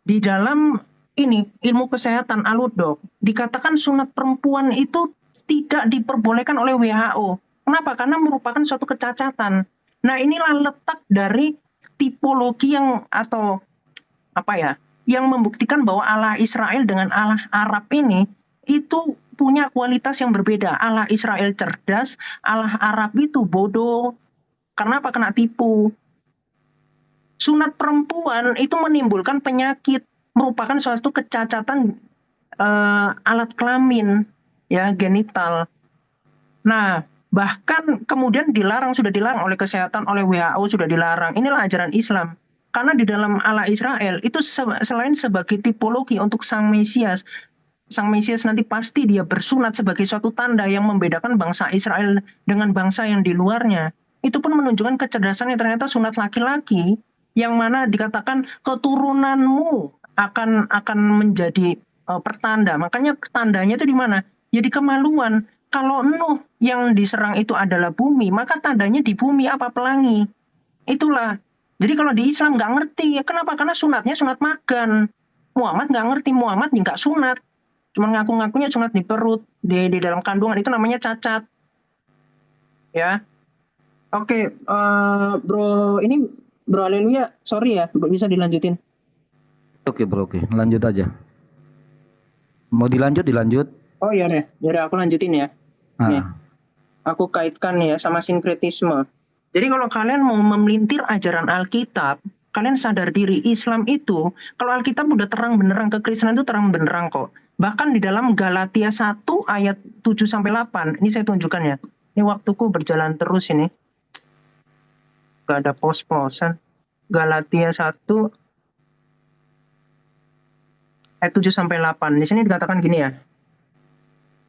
di dalam ini ilmu kesehatan Aludok dikatakan sunat perempuan itu tidak diperbolehkan oleh WHO. Kenapa? Karena merupakan suatu kecacatan. Nah, inilah letak dari tipologi yang atau apa ya, yang membuktikan bahwa Allah Israel dengan Allah Arab ini itu punya kualitas yang berbeda. Allah Israel cerdas, Allah Arab itu bodoh. Kenapa? Kena tipu. Sunat perempuan itu menimbulkan penyakit, merupakan suatu kecacatan alat kelamin, ya, genital. Nah, bahkan kemudian sudah dilarang oleh kesehatan, oleh WHO sudah dilarang. Inilah ajaran Islam. Karena di dalam Allah Israel itu selain sebagai tipologi untuk Sang Mesias nanti pasti dia bersunat sebagai suatu tanda yang membedakan bangsa Israel dengan bangsa yang di luarnya. Itu pun menunjukkan kecerdasannya. Ternyata sunat laki-laki yang mana dikatakan keturunanmu akan menjadi pertanda. Makanya tandanya itu di mana? Ya di kemaluan. Kalau Nuh yang diserang itu adalah bumi, maka tandanya di bumi apa? Pelangi. Itulah. Jadi kalau di Islam nggak ngerti. Kenapa? Karena sunatnya sunat makan. Muhammad nggak ngerti. Muhammad nggak sunat. Cuma ngaku-ngakunya sunat di perut, di dalam kandungan. Itu namanya cacat. Ya. Oke, bro, ini bro Haleluya, sorry ya, bisa dilanjutin. Oke bro, oke. Lanjut aja. Mau dilanjut? Oh iya deh, jadi aku lanjutin ya. Nih, Ah. aku kaitkan ya sama sinkretisme. Jadi kalau kalian mau memelintir ajaran Alkitab, kalian sadar diri Islam itu, kalau Alkitab udah terang benerang, kekristenan itu terang benerang kok. Bahkan di dalam Galatia 1 ayat 7-8, ini saya tunjukkan ya. Ini waktuku berjalan terus ini. Gak ada pos-posan. Galatia 1 ayat 7-8. Di sini dikatakan gini ya.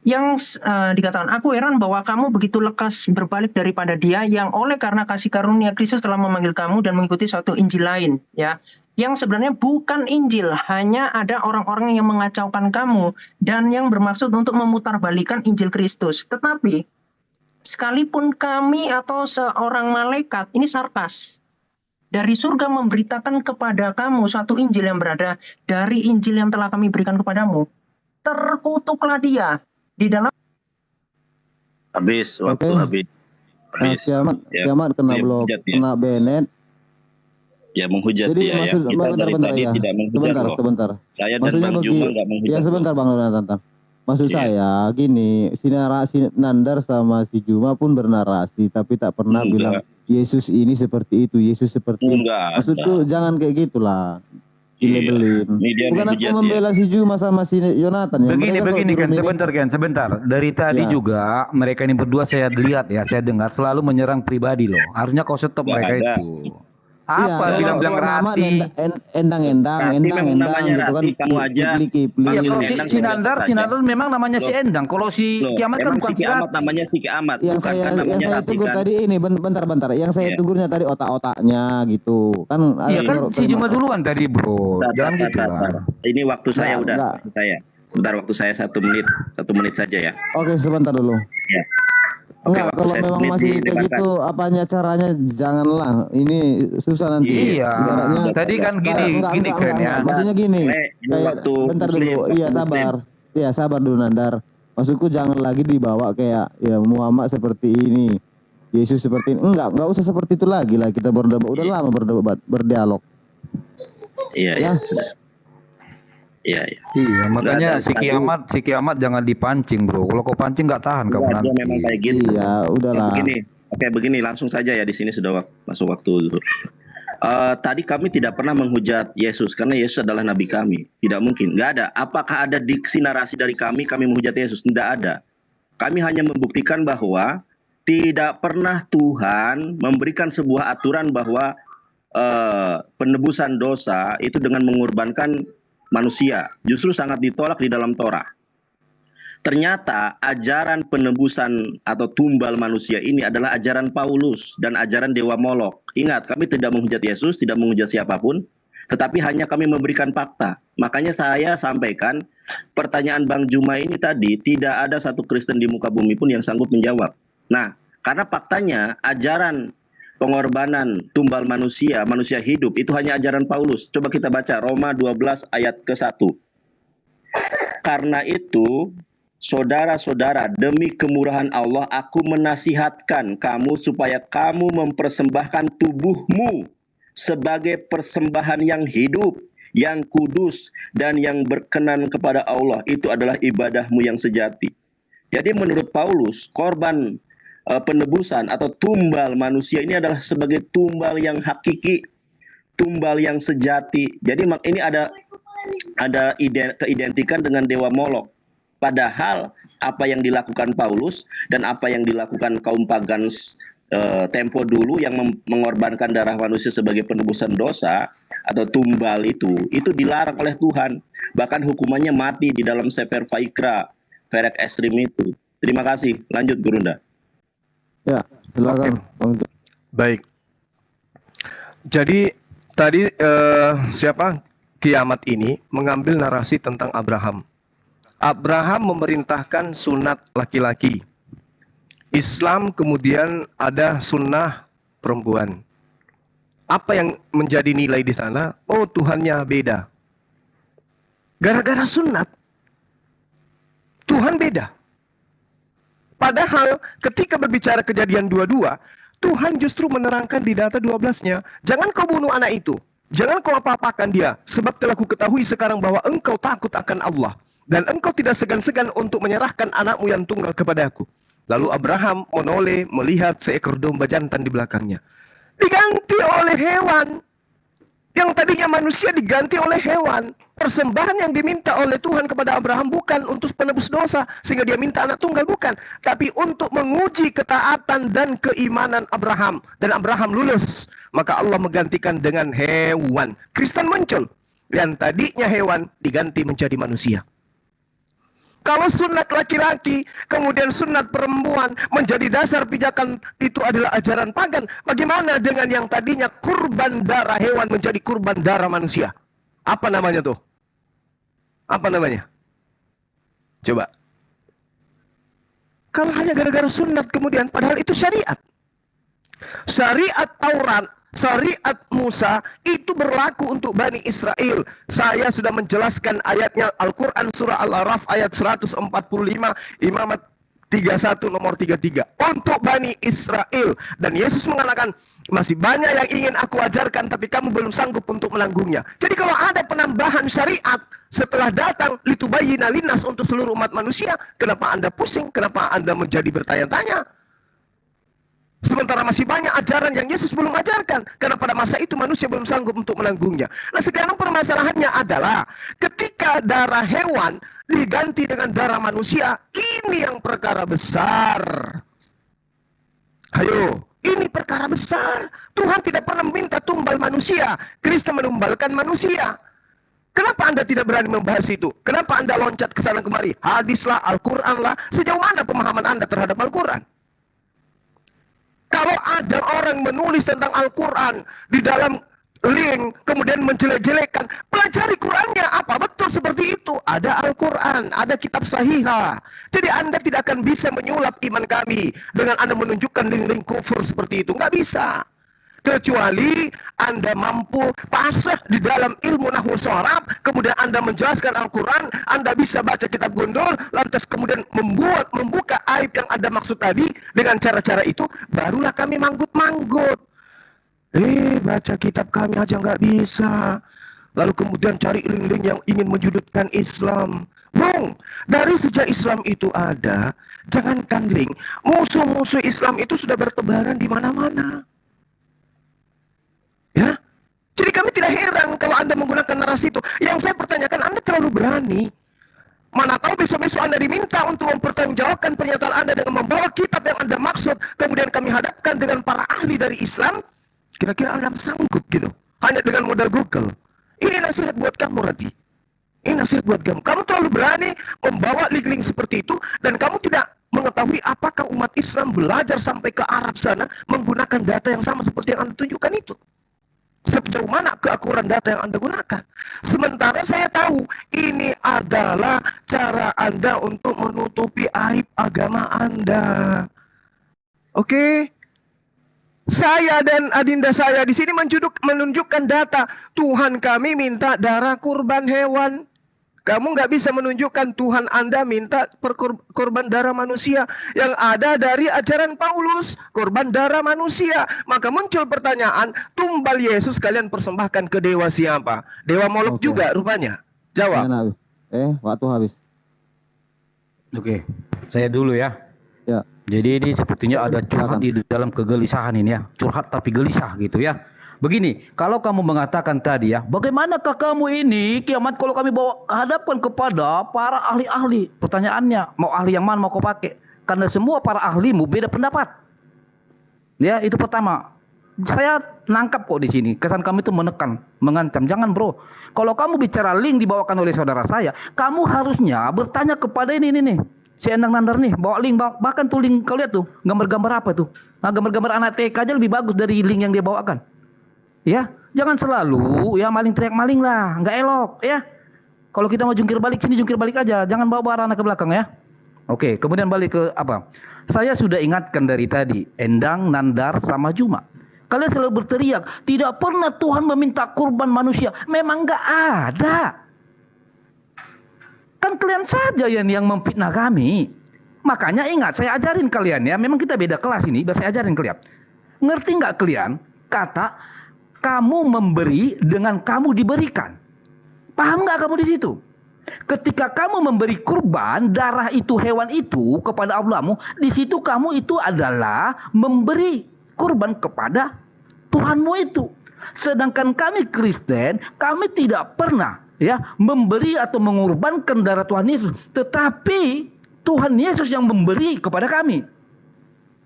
Yang dikatakan, aku heran bahwa kamu begitu lekas berbalik daripada dia yang oleh karena kasih karunia Kristus telah memanggil kamu dan mengikuti suatu Injil lain, ya. Yang sebenarnya bukan Injil, hanya ada orang-orang yang mengacaukan kamu dan yang bermaksud untuk memutarbalikkan Injil Kristus. Tetapi sekalipun kami atau seorang malaikat, ini sarkas, dari surga memberitakan kepada kamu suatu Injil yang berada dari Injil yang telah kami berikan kepadamu, terkutuklah dia di dalam. Habis waktu Oke. habis. Nah, Habis. Ya, kiamat kena dia blok, menghujat dia. kena Bennett. Ya menghujat Jadi dia ya. maksud Kita dari bentar tadi ya. tidak menghujat Sebentar, loh. sebentar. Saya dan Maksudnya Bang Juma nggak menghujat. ya sebentar Bang Jonathan. Maksud Iya. saya gini, si Nandar sama si Juma pun bernarasi tapi tak pernah Enggak. bilang Yesus ini seperti itu, Yesus seperti itu. Enggak Maksudku jangan kayak gitulah. Dilabelin. Ini dia Bukan aku menghujat membela si Juma sama si Jonathan ya. Begini, Mereka kok begini di kan, room ini- sebentar. Dari tadi Ya. juga mereka ini berdua saya lihat ya, saya dengar selalu menyerang pribadi loh. Harusnya kau stop Nggak mereka ada. itu. Apa Iya, bilang-bilang kalau nama Rati? endang-endang Rati memang namanya gitu kan. Rati, kamu aja. Kipli. Iya, kalau Endang si Nandar memang namanya si Loh. Endang. Kalau si Loh, Kiamat kan emang bukan si si Kiamat Rati. namanya si Kiamat, Yang bukan saya kan namanya Rati tegur kan? tadi ini bentar. Yang saya Iya. tegurnya tadi otak-otaknya gitu. Kan Iya kan menurut si Juma duluan tadi bro. Tar, Jangan tar, gitu tar, lah. tar. Ini waktu saya Nggak, udah. nggak. Waktu saya. Sebentar, waktu saya 1 menit saja ya. Oke, sebentar dulu. Ya. Oke, Enggak, waktu kalau saya memang menit masih kayak dilebarkan. gitu apanya caranya janganlah. Ini susah nanti. Iya. Ibaratnya Tadi kan gini kan ya. Maksudnya gini. Ini Kayak waktu bentar Muslim, dulu. waktu Iya, Muslim. sabar. Iya, sabar dulu Nandar. Maksudku jangan lagi dibawa kayak ya Muhammad seperti ini. Yesus seperti ini. Enggak usah seperti itu lagi lah kita berdebat. Udah lama berdialog. Iya, Ya. ya. Iya, iya. Iya, makanya Nggak ada, si kiamat jangan dipancing bro. Kalau kau pancing nggak tahan kamu Enggak, dia nanti. memang kayak gitu. Iya, udahlah. Begini langsung saja ya, di sini sudah masuk waktu. Tadi kami tidak pernah menghujat Yesus karena Yesus adalah nabi kami. Tidak mungkin, nggak ada. Apakah ada diksi narasi dari kami menghujat Yesus? Tidak ada. Kami hanya membuktikan bahwa tidak pernah Tuhan memberikan sebuah aturan bahwa penebusan dosa itu dengan mengorbankan manusia. Justru sangat ditolak di dalam Torah. Ternyata ajaran penebusan atau tumbal manusia ini adalah ajaran Paulus dan ajaran Dewa Molok. Ingat, kami tidak menghujat Yesus, tidak menghujat siapapun, tetapi hanya kami memberikan fakta. Makanya saya sampaikan pertanyaan Bang Juma ini tadi, tidak ada satu Kristen di muka bumi pun yang sanggup menjawab. Nah, karena faktanya ajaran pengorbanan tumbal manusia, manusia hidup, itu hanya ajaran Paulus. Coba kita baca Roma 12 ayat ke-1. Karena itu, saudara-saudara, demi kemurahan Allah, aku menasihatkan kamu supaya kamu mempersembahkan tubuhmu sebagai persembahan yang hidup, yang kudus, dan yang berkenan kepada Allah. Itu adalah ibadahmu yang sejati. Jadi menurut Paulus, korban penebusan atau tumbal manusia ini adalah sebagai tumbal yang hakiki, tumbal yang sejati. Jadi ini ada keidentikan dengan Dewa Molok. Padahal apa yang dilakukan Paulus dan apa yang dilakukan kaum pagan tempo dulu yang mengorbankan darah manusia sebagai penebusan dosa atau tumbal itu dilarang oleh Tuhan. Bahkan hukumannya mati di dalam Sefer Vaikra, Perek Esrim itu. Terima kasih. Lanjut Gurunda. Ya, silakan. Bang. Baik. Jadi tadi Kiamat ini mengambil narasi tentang Abraham. Abraham memerintahkan sunat laki-laki. Islam kemudian ada sunnah perempuan. Apa yang menjadi nilai di sana? Oh, Tuhannya beda. Gara-gara sunat, Tuhan beda. Padahal ketika berbicara Kejadian 22, Tuhan justru menerangkan di data 12-nya, jangan kau bunuh anak itu, jangan kau apa-apakan dia, sebab telah ku ketahui sekarang bahwa engkau takut akan Allah, dan engkau tidak segan-segan untuk menyerahkan anakmu yang tunggal kepadaku. Lalu Abraham menoleh melihat seekor domba jantan di belakangnya. Diganti oleh hewan. Yang tadinya manusia diganti oleh hewan. Persembahan yang diminta oleh Tuhan kepada Abraham bukan untuk penebus dosa, sehingga dia minta anak tunggal, bukan. Tapi untuk menguji ketaatan dan keimanan Abraham. Dan Abraham lulus. Maka Allah menggantikan dengan hewan. Kristen muncul. Yang tadinya hewan diganti menjadi manusia. Kalau sunat laki-laki, kemudian sunat perempuan menjadi dasar pijakan, itu adalah ajaran pagan. Bagaimana dengan yang tadinya kurban darah hewan menjadi kurban darah manusia? Apa namanya tuh? Apa namanya? Coba. Kalau hanya gara-gara sunat kemudian, padahal itu syariat. Syariat Taurat, syariat Musa itu berlaku untuk Bani Israel. Saya sudah menjelaskan ayatnya Al-Quran surah Al-Araf ayat 145, Imamat 31 nomor 33 untuk Bani Israel. Dan Yesus mengatakan, masih banyak yang ingin aku ajarkan tapi kamu belum sanggup untuk menanggungnya. Jadi kalau ada penambahan syariat setelah datang litubayyina linnas untuk seluruh umat manusia, kenapa Anda pusing? Kenapa Anda menjadi bertanya-tanya? Sementara masih banyak ajaran yang Yesus belum ajarkan, karena pada masa itu manusia belum sanggup untuk menanggungnya. Nah, sekarang permasalahannya adalah ketika darah hewan diganti dengan darah manusia, ini yang perkara besar. Ayo, ini perkara besar. Tuhan tidak pernah meminta tumbal manusia, Kristus menumbalkan manusia. Kenapa Anda tidak berani membahas itu? Kenapa Anda loncat ke sana kemari? Hadislah, Al-Quran lah. Sejauh mana pemahaman Anda terhadap Al-Quran? Kalau ada orang menulis tentang Al-Quran di dalam link, kemudian menjelek-jelekkan, pelajari Qurannya apa betul seperti itu. Ada Al-Quran, ada kitab sahihah. Jadi Anda tidak akan bisa menyulap iman kami dengan Anda menunjukkan link-link kufur seperti itu. Nggak bisa. Kecuali Anda mampu pasah di dalam ilmu nahwu sharaf, kemudian Anda menjelaskan Al-Quran, Anda bisa baca kitab gondol, lantas kemudian membuka aib yang Anda maksud tadi dengan cara-cara itu, barulah kami manggut-manggut. Baca kitab kami aja nggak bisa. Lalu kemudian cari link-link yang ingin menyudutkan Islam. Bung, dari sejak Islam itu ada, jangankan link, musuh-musuh Islam itu sudah bertebaran di mana-mana. Ya, jadi kami tidak heran kalau Anda menggunakan narasi itu. Yang saya pertanyakan, Anda terlalu berani. Mana tahu besok-besok Anda diminta untuk mempertanggungjawabkan pernyataan Anda dengan membawa kitab yang Anda maksud, kemudian kami hadapkan dengan para ahli dari Islam. Kira-kira Anda sanggup gitu? Hanya dengan modal Google. Ini nasihat buat kamu, Radi. Ini nasihat buat kamu. Kamu terlalu berani membawa link-link seperti itu, dan kamu tidak mengetahui apakah umat Islam belajar sampai ke Arab sana menggunakan data yang sama seperti yang Anda tunjukkan itu. Sejauh mana keakuran data yang Anda gunakan. Sementara saya tahu ini adalah cara Anda untuk menutupi aib agama Anda. Oke? Saya dan adinda saya di sini menunjukkan data. Tuhan kami minta darah kurban hewan. Kamu nggak bisa menunjukkan Tuhan Anda minta korban darah manusia. Yang ada dari ajaran Paulus, korban darah manusia. Maka muncul pertanyaan, tumbal Yesus kalian persembahkan ke dewa siapa? Dewa Molok juga rupanya. Jawab. Waktu habis. Oke, saya dulu ya. Ya. Jadi ini sepertinya ada curhat di dalam kegelisahan ini ya. Curhat tapi gelisah gitu ya. Begini, kalau kamu mengatakan tadi ya, bagaimanakah kamu ini kiamat kalau kami bawa hadapkan kepada para ahli-ahli? Pertanyaannya, mau ahli yang mana mau kau pakai? Karena semua para ahlimu beda pendapat. Ya, itu pertama. Saya nangkap kok di sini. Kesan kami itu menekan, mengancam. Jangan bro. Kalau kamu bicara link dibawakan oleh saudara saya, kamu harusnya bertanya kepada ini nih. Si Endang Nandar nih, bawa link, bahkan tuh link kau lihat tuh, gambar-gambar apa tuh? Nah, gambar-gambar anak TK aja lebih bagus dari link yang dia bawakan. Ya, jangan selalu ya maling teriak maling lah, nggak elok ya. Kalau kita mau jungkir balik sini jungkir balik aja, jangan bawa anak ke belakang ya. Oke, kemudian balik ke apa? Saya sudah ingatkan dari tadi, Endang, Nandar, sama Juma. Kalian selalu berteriak, tidak pernah Tuhan meminta kurban manusia. Memang nggak ada. Kan kalian saja yang memfitnah kami. Makanya ingat, saya ajarin kalian ya. Memang kita beda kelas ini, biar saya ajarin kalian. Ngerti nggak kalian kata kamu memberi dengan kamu diberikan? Paham nggak kamu di situ? Ketika kamu memberi kurban darah itu hewan itu kepada Allahmu, di situ kamu itu adalah memberi kurban kepada Tuhanmu itu. Sedangkan kami Kristen, kami tidak pernah ya memberi atau mengorbankan darah Tuhan Yesus, tetapi Tuhan Yesus yang memberi kepada kami.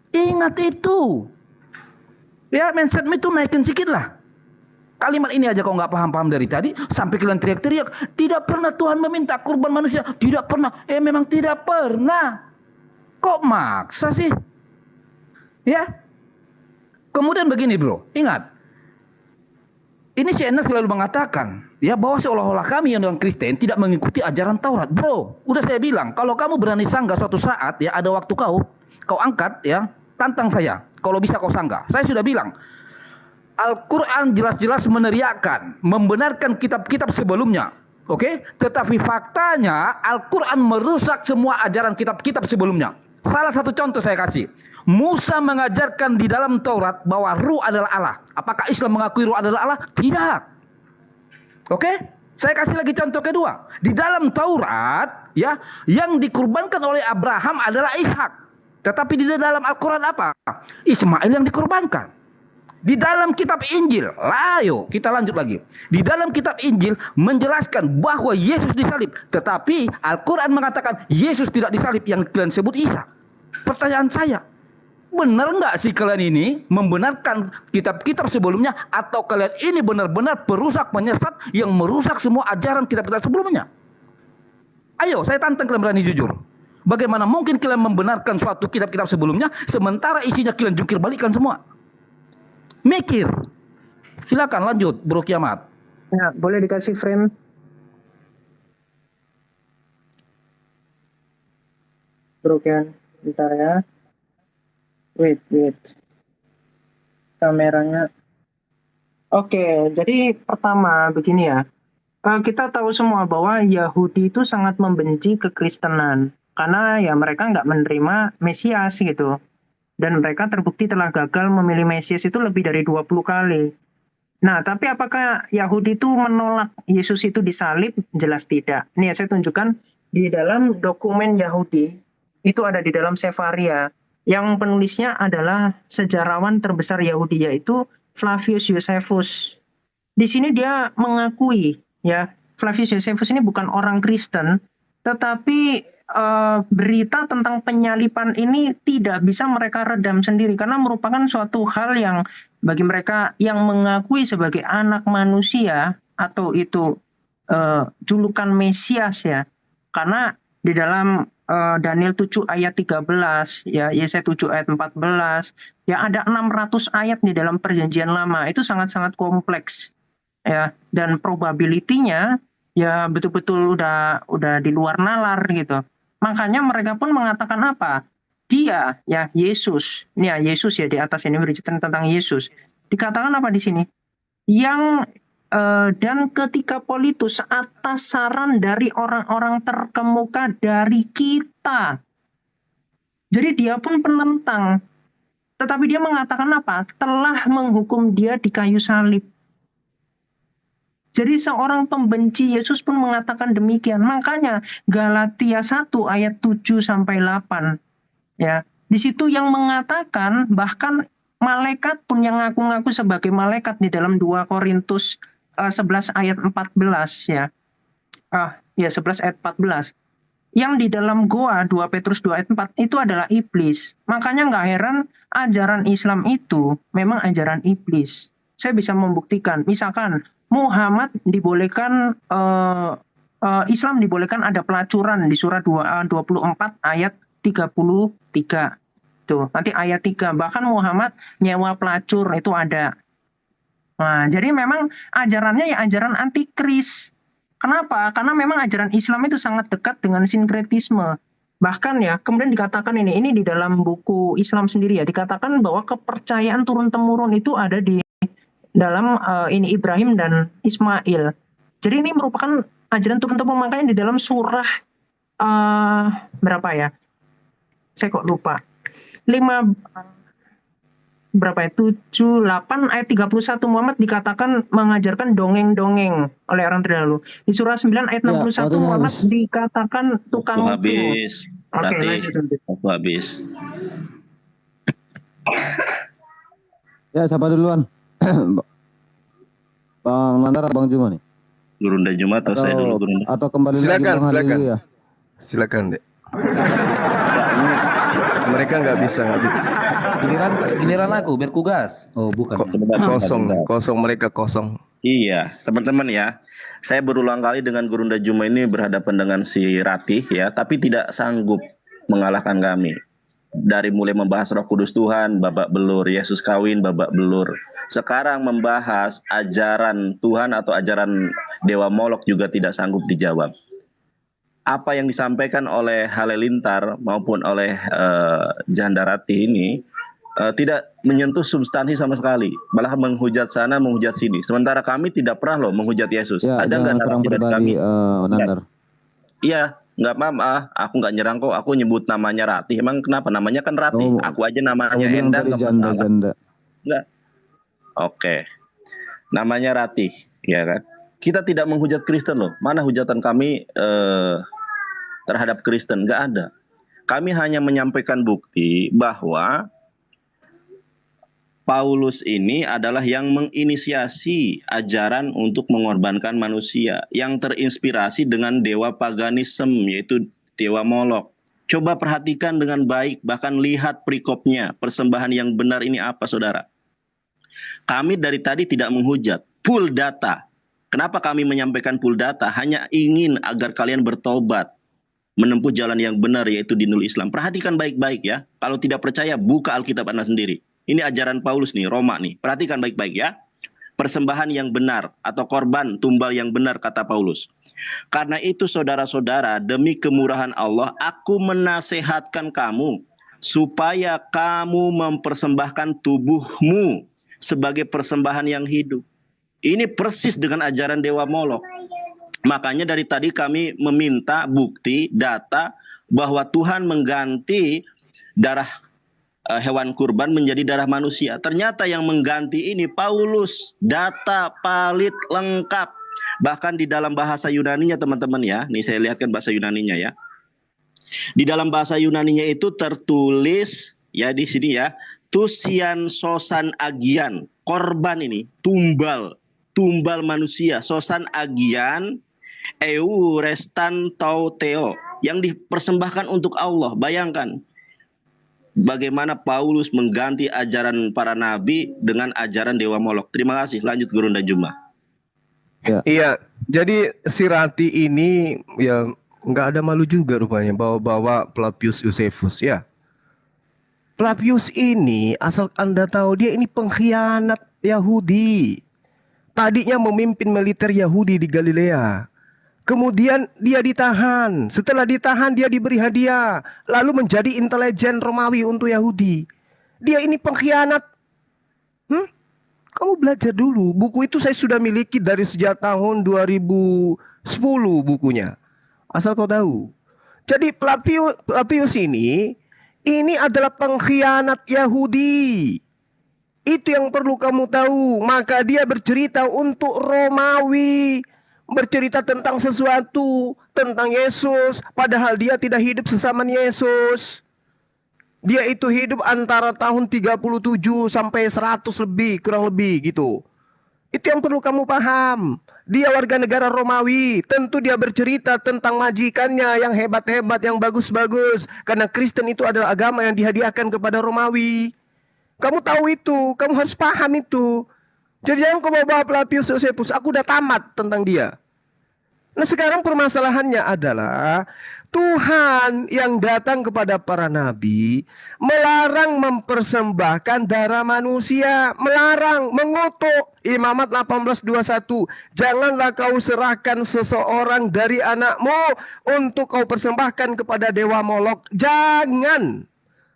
Ingat itu. Ya, mindsetmu itu naikin sedikit lah. Kalimat ini aja kau nggak paham-paham dari tadi, sampai kalian teriak-teriak, tidak pernah Tuhan meminta kurban manusia, tidak pernah. Memang tidak pernah. Kok maksa sih? Ya. Kemudian begini bro, ingat. Ini si Enes selalu mengatakan, Ya, bahwa seolah-olah kami yang orang Kristen tidak mengikuti ajaran Taurat. Bro, udah saya bilang, kalau kamu berani sanggah suatu saat, ya ada waktu kau angkat, ya, tantang saya. Kalau bisa kau sanggah. Saya sudah bilang, Al-Quran jelas-jelas meneriakkan, membenarkan kitab-kitab sebelumnya. Oke? Tetapi faktanya, Al-Quran merusak semua ajaran kitab-kitab sebelumnya. Salah satu contoh saya kasih. Musa mengajarkan di dalam Taurat bahwa Ruh adalah Allah. Apakah Islam mengakui Ruh adalah Allah? Tidak. Oke, saya kasih lagi contoh kedua. Di dalam Taurat, ya, yang dikurbankan oleh Abraham adalah Ishak. Tetapi di dalam Al-Quran apa? Ismail yang dikurbankan. Di dalam kitab Injil, ayo kita lanjut lagi. Di dalam kitab Injil menjelaskan bahwa Yesus disalib. Tetapi Al-Quran mengatakan Yesus tidak disalib, yang kalian sebut Isa. Pertanyaan saya, benar nggak sih kalian ini membenarkan kitab-kitab sebelumnya, atau kalian ini benar-benar perusak penyesat yang merusak semua ajaran kitab-kitab sebelumnya? Ayo, saya tantang kalian berani jujur. Bagaimana mungkin kalian membenarkan suatu kitab-kitab sebelumnya sementara isinya kalian jungkir balikan semua? Mikir. Silakan lanjut, Bro Kiamat. Ya, boleh dikasih frame. Bro Kian, bentar ya. Wait. Kameranya. Oke, jadi pertama begini ya. Kita tahu semua bahwa Yahudi itu sangat membenci kekristenan. Karena ya mereka nggak menerima Mesias gitu. Dan mereka terbukti telah gagal memilih Mesias itu lebih dari 20 kali. Nah, tapi apakah Yahudi itu menolak Yesus itu disalib? Jelas tidak. Nih saya tunjukkan di dalam dokumen Yahudi. Itu ada di dalam Sefaria. Yang penulisnya adalah sejarawan terbesar Yahudi, yaitu Flavius Josephus. Di sini dia mengakui, ya, Flavius Josephus ini bukan orang Kristen, tetapi berita tentang penyalipan ini tidak bisa mereka redam sendiri, karena merupakan suatu hal yang bagi mereka yang mengakui sebagai anak manusia, atau itu julukan Mesias ya, karena di dalam Daniel 7 ayat 13, ya, Yesaya 7 ayat 14, ya ada 600 ayat di dalam perjanjian lama. Itu sangat-sangat kompleks, ya, dan probability-nya ya betul-betul udah di luar nalar gitu. Makanya mereka pun mengatakan apa? Dia, ya, Yesus. Ini ya Yesus ya, di atas ini bercerita tentang Yesus. Dikatakan apa di sini? Yang dan ketika Politus atas saran dari orang-orang terkemuka dari kita. Jadi dia pun penentang. Tetapi dia mengatakan apa? Telah menghukum dia di kayu salib. Jadi seorang pembenci Yesus pun mengatakan demikian. Makanya Galatia 1 ayat 7 sampai 8. Ya, di situ yang mengatakan bahkan malaikat pun yang ngaku-ngaku sebagai malaikat di dalam 2 Korintus 11 ayat 14 ya. 11 ayat 14. Yang di dalam goa 2 Petrus 2 ayat 4 itu adalah iblis. Makanya nggak heran ajaran Islam itu memang ajaran iblis. Saya bisa membuktikan. Misalkan Muhammad dibolehkan, Islam dibolehkan ada pelacuran di surah 24 ayat 33. Tuh, nanti ayat 3. Bahkan Muhammad nyewa pelacur itu ada. Nah, jadi memang ajarannya ya ajaran antikris. Kenapa? Karena memang ajaran Islam itu sangat dekat dengan sinkretisme. Bahkan ya, kemudian dikatakan ini di dalam buku Islam sendiri ya, dikatakan bahwa kepercayaan turun-temurun itu ada di dalam ini Ibrahim dan Ismail. Jadi ini merupakan ajaran turun-temurun, makanya di dalam surah berapa ya? Saya kok lupa. 78 ayat 31 Muhammad dikatakan mengajarkan dongeng-dongeng oleh orang terdahulu. Di surah 9 ayat 61 ya, Muhammad dikatakan tukang habis. Oke, lanjut. Aku habis. Ya, siapa duluan? Bang Nandar atau Bang Juma nih? Gurunda Juma atau saya dulu Gurunda? Atau kembali lagi Bang Haleluya? Silakan, Dek. Mereka nggak bisa. Giliran aku berkugas. Oh, bukan. Kosong mereka kosong. Iya, teman-teman ya. Saya berulang kali dengan Gurunda Juma ini berhadapan dengan si Ratih ya, tapi tidak sanggup mengalahkan kami. Dari mulai membahas Roh Kudus Tuhan, babak belur, Yesus kawin, babak belur. Sekarang membahas ajaran Tuhan atau ajaran Dewa Molok juga tidak sanggup dijawab. Apa yang disampaikan oleh Halilintar maupun oleh Jandarati ini tidak menyentuh substansi sama sekali, malah menghujat sana, menghujat sini. Sementara kami tidak pernah loh menghujat Yesus. Ya, Ada nggak jangan serang narasi dari pribadi, kami? Nandar. Iya, nggak apa-apa. Aku nggak nyerang kok. Aku nyebut namanya Ratih. Emang kenapa? Namanya kan Ratih. Oh, Aku aja Kamu namanya bilang Endang, tadi nggak masalah. janda-janda. Nggak. Oke. Namanya Ratih, ya kan? Kita tidak menghujat Kristen loh. Mana hujatan kami terhadap Kristen? Nggak ada. Kami hanya menyampaikan bukti bahwa Paulus ini adalah yang menginisiasi ajaran untuk mengorbankan manusia, yang terinspirasi dengan dewa paganisme, yaitu dewa Molok. Coba perhatikan dengan baik, bahkan lihat perikopnya, persembahan yang benar ini apa, saudara. Kami dari tadi tidak menghujat, full data. Kenapa kami menyampaikan full data? Hanya ingin agar kalian bertobat, menempuh jalan yang benar, yaitu dinul Islam. Perhatikan baik-baik ya. Kalau tidak percaya, buka Alkitab Anda sendiri. Ini ajaran Paulus nih, Roma nih. Perhatikan baik-baik ya. Persembahan yang benar atau korban tumbal yang benar, kata Paulus. Karena itu saudara-saudara, demi kemurahan Allah, aku menasehatkan kamu supaya kamu mempersembahkan tubuhmu sebagai persembahan yang hidup. Ini persis dengan ajaran Dewa Molok. Makanya dari tadi kami meminta bukti, data bahwa Tuhan mengganti darah hewan kurban menjadi darah manusia. Ternyata yang mengganti ini Paulus, data valid lengkap. Bahkan di dalam bahasa Yunaninya teman-teman ya. Nih saya lihatkan bahasa Yunaninya ya. Di dalam bahasa Yunaninya itu tertulis ya di sini ya, tusian sosan agian, korban ini, tumbal manusia, sosan agian eu restan tau teo, yang dipersembahkan untuk Allah. Bayangkan bagaimana Paulus mengganti ajaran para nabi dengan ajaran Dewa Molok. Terima kasih. Lanjut Guru dan Juma. Iya, jadi si Rati ini ya nggak ada malu juga rupanya bawa-bawa Flavius Josephus ya. Flavius ini asal Anda tahu dia ini pengkhianat Yahudi. Tadinya memimpin militer Yahudi di Galilea. Kemudian dia ditahan. Setelah ditahan dia diberi hadiah. Lalu menjadi intelijen Romawi untuk Yahudi. Dia ini pengkhianat. Kamu belajar dulu. Buku itu saya sudah miliki dari sejak tahun 2010 bukunya. Asal kau tahu. Jadi Flavius ini adalah pengkhianat Yahudi. Itu yang perlu kamu tahu. Maka dia bercerita untuk Romawi. Bercerita tentang sesuatu, tentang Yesus, padahal dia tidak hidup sesaman Yesus. Dia itu hidup antara tahun 37 sampai 100 lebih, kurang lebih gitu. Itu yang perlu kamu paham. Dia warga negara Romawi, tentu dia bercerita tentang majikannya yang hebat-hebat, yang bagus-bagus. Karena Kristen itu adalah agama yang dihadiahkan kepada Romawi. Kamu tahu itu, kamu harus paham itu. Jadi jangan kau bawa Flavius Josephus, aku udah tamat tentang dia. Nah sekarang permasalahannya adalah Tuhan yang datang kepada para nabi melarang mempersembahkan darah manusia, melarang, mengutuk. Imamat 18:21, janganlah kau serahkan seseorang dari anakmu untuk kau persembahkan kepada dewa Molok. Jangan.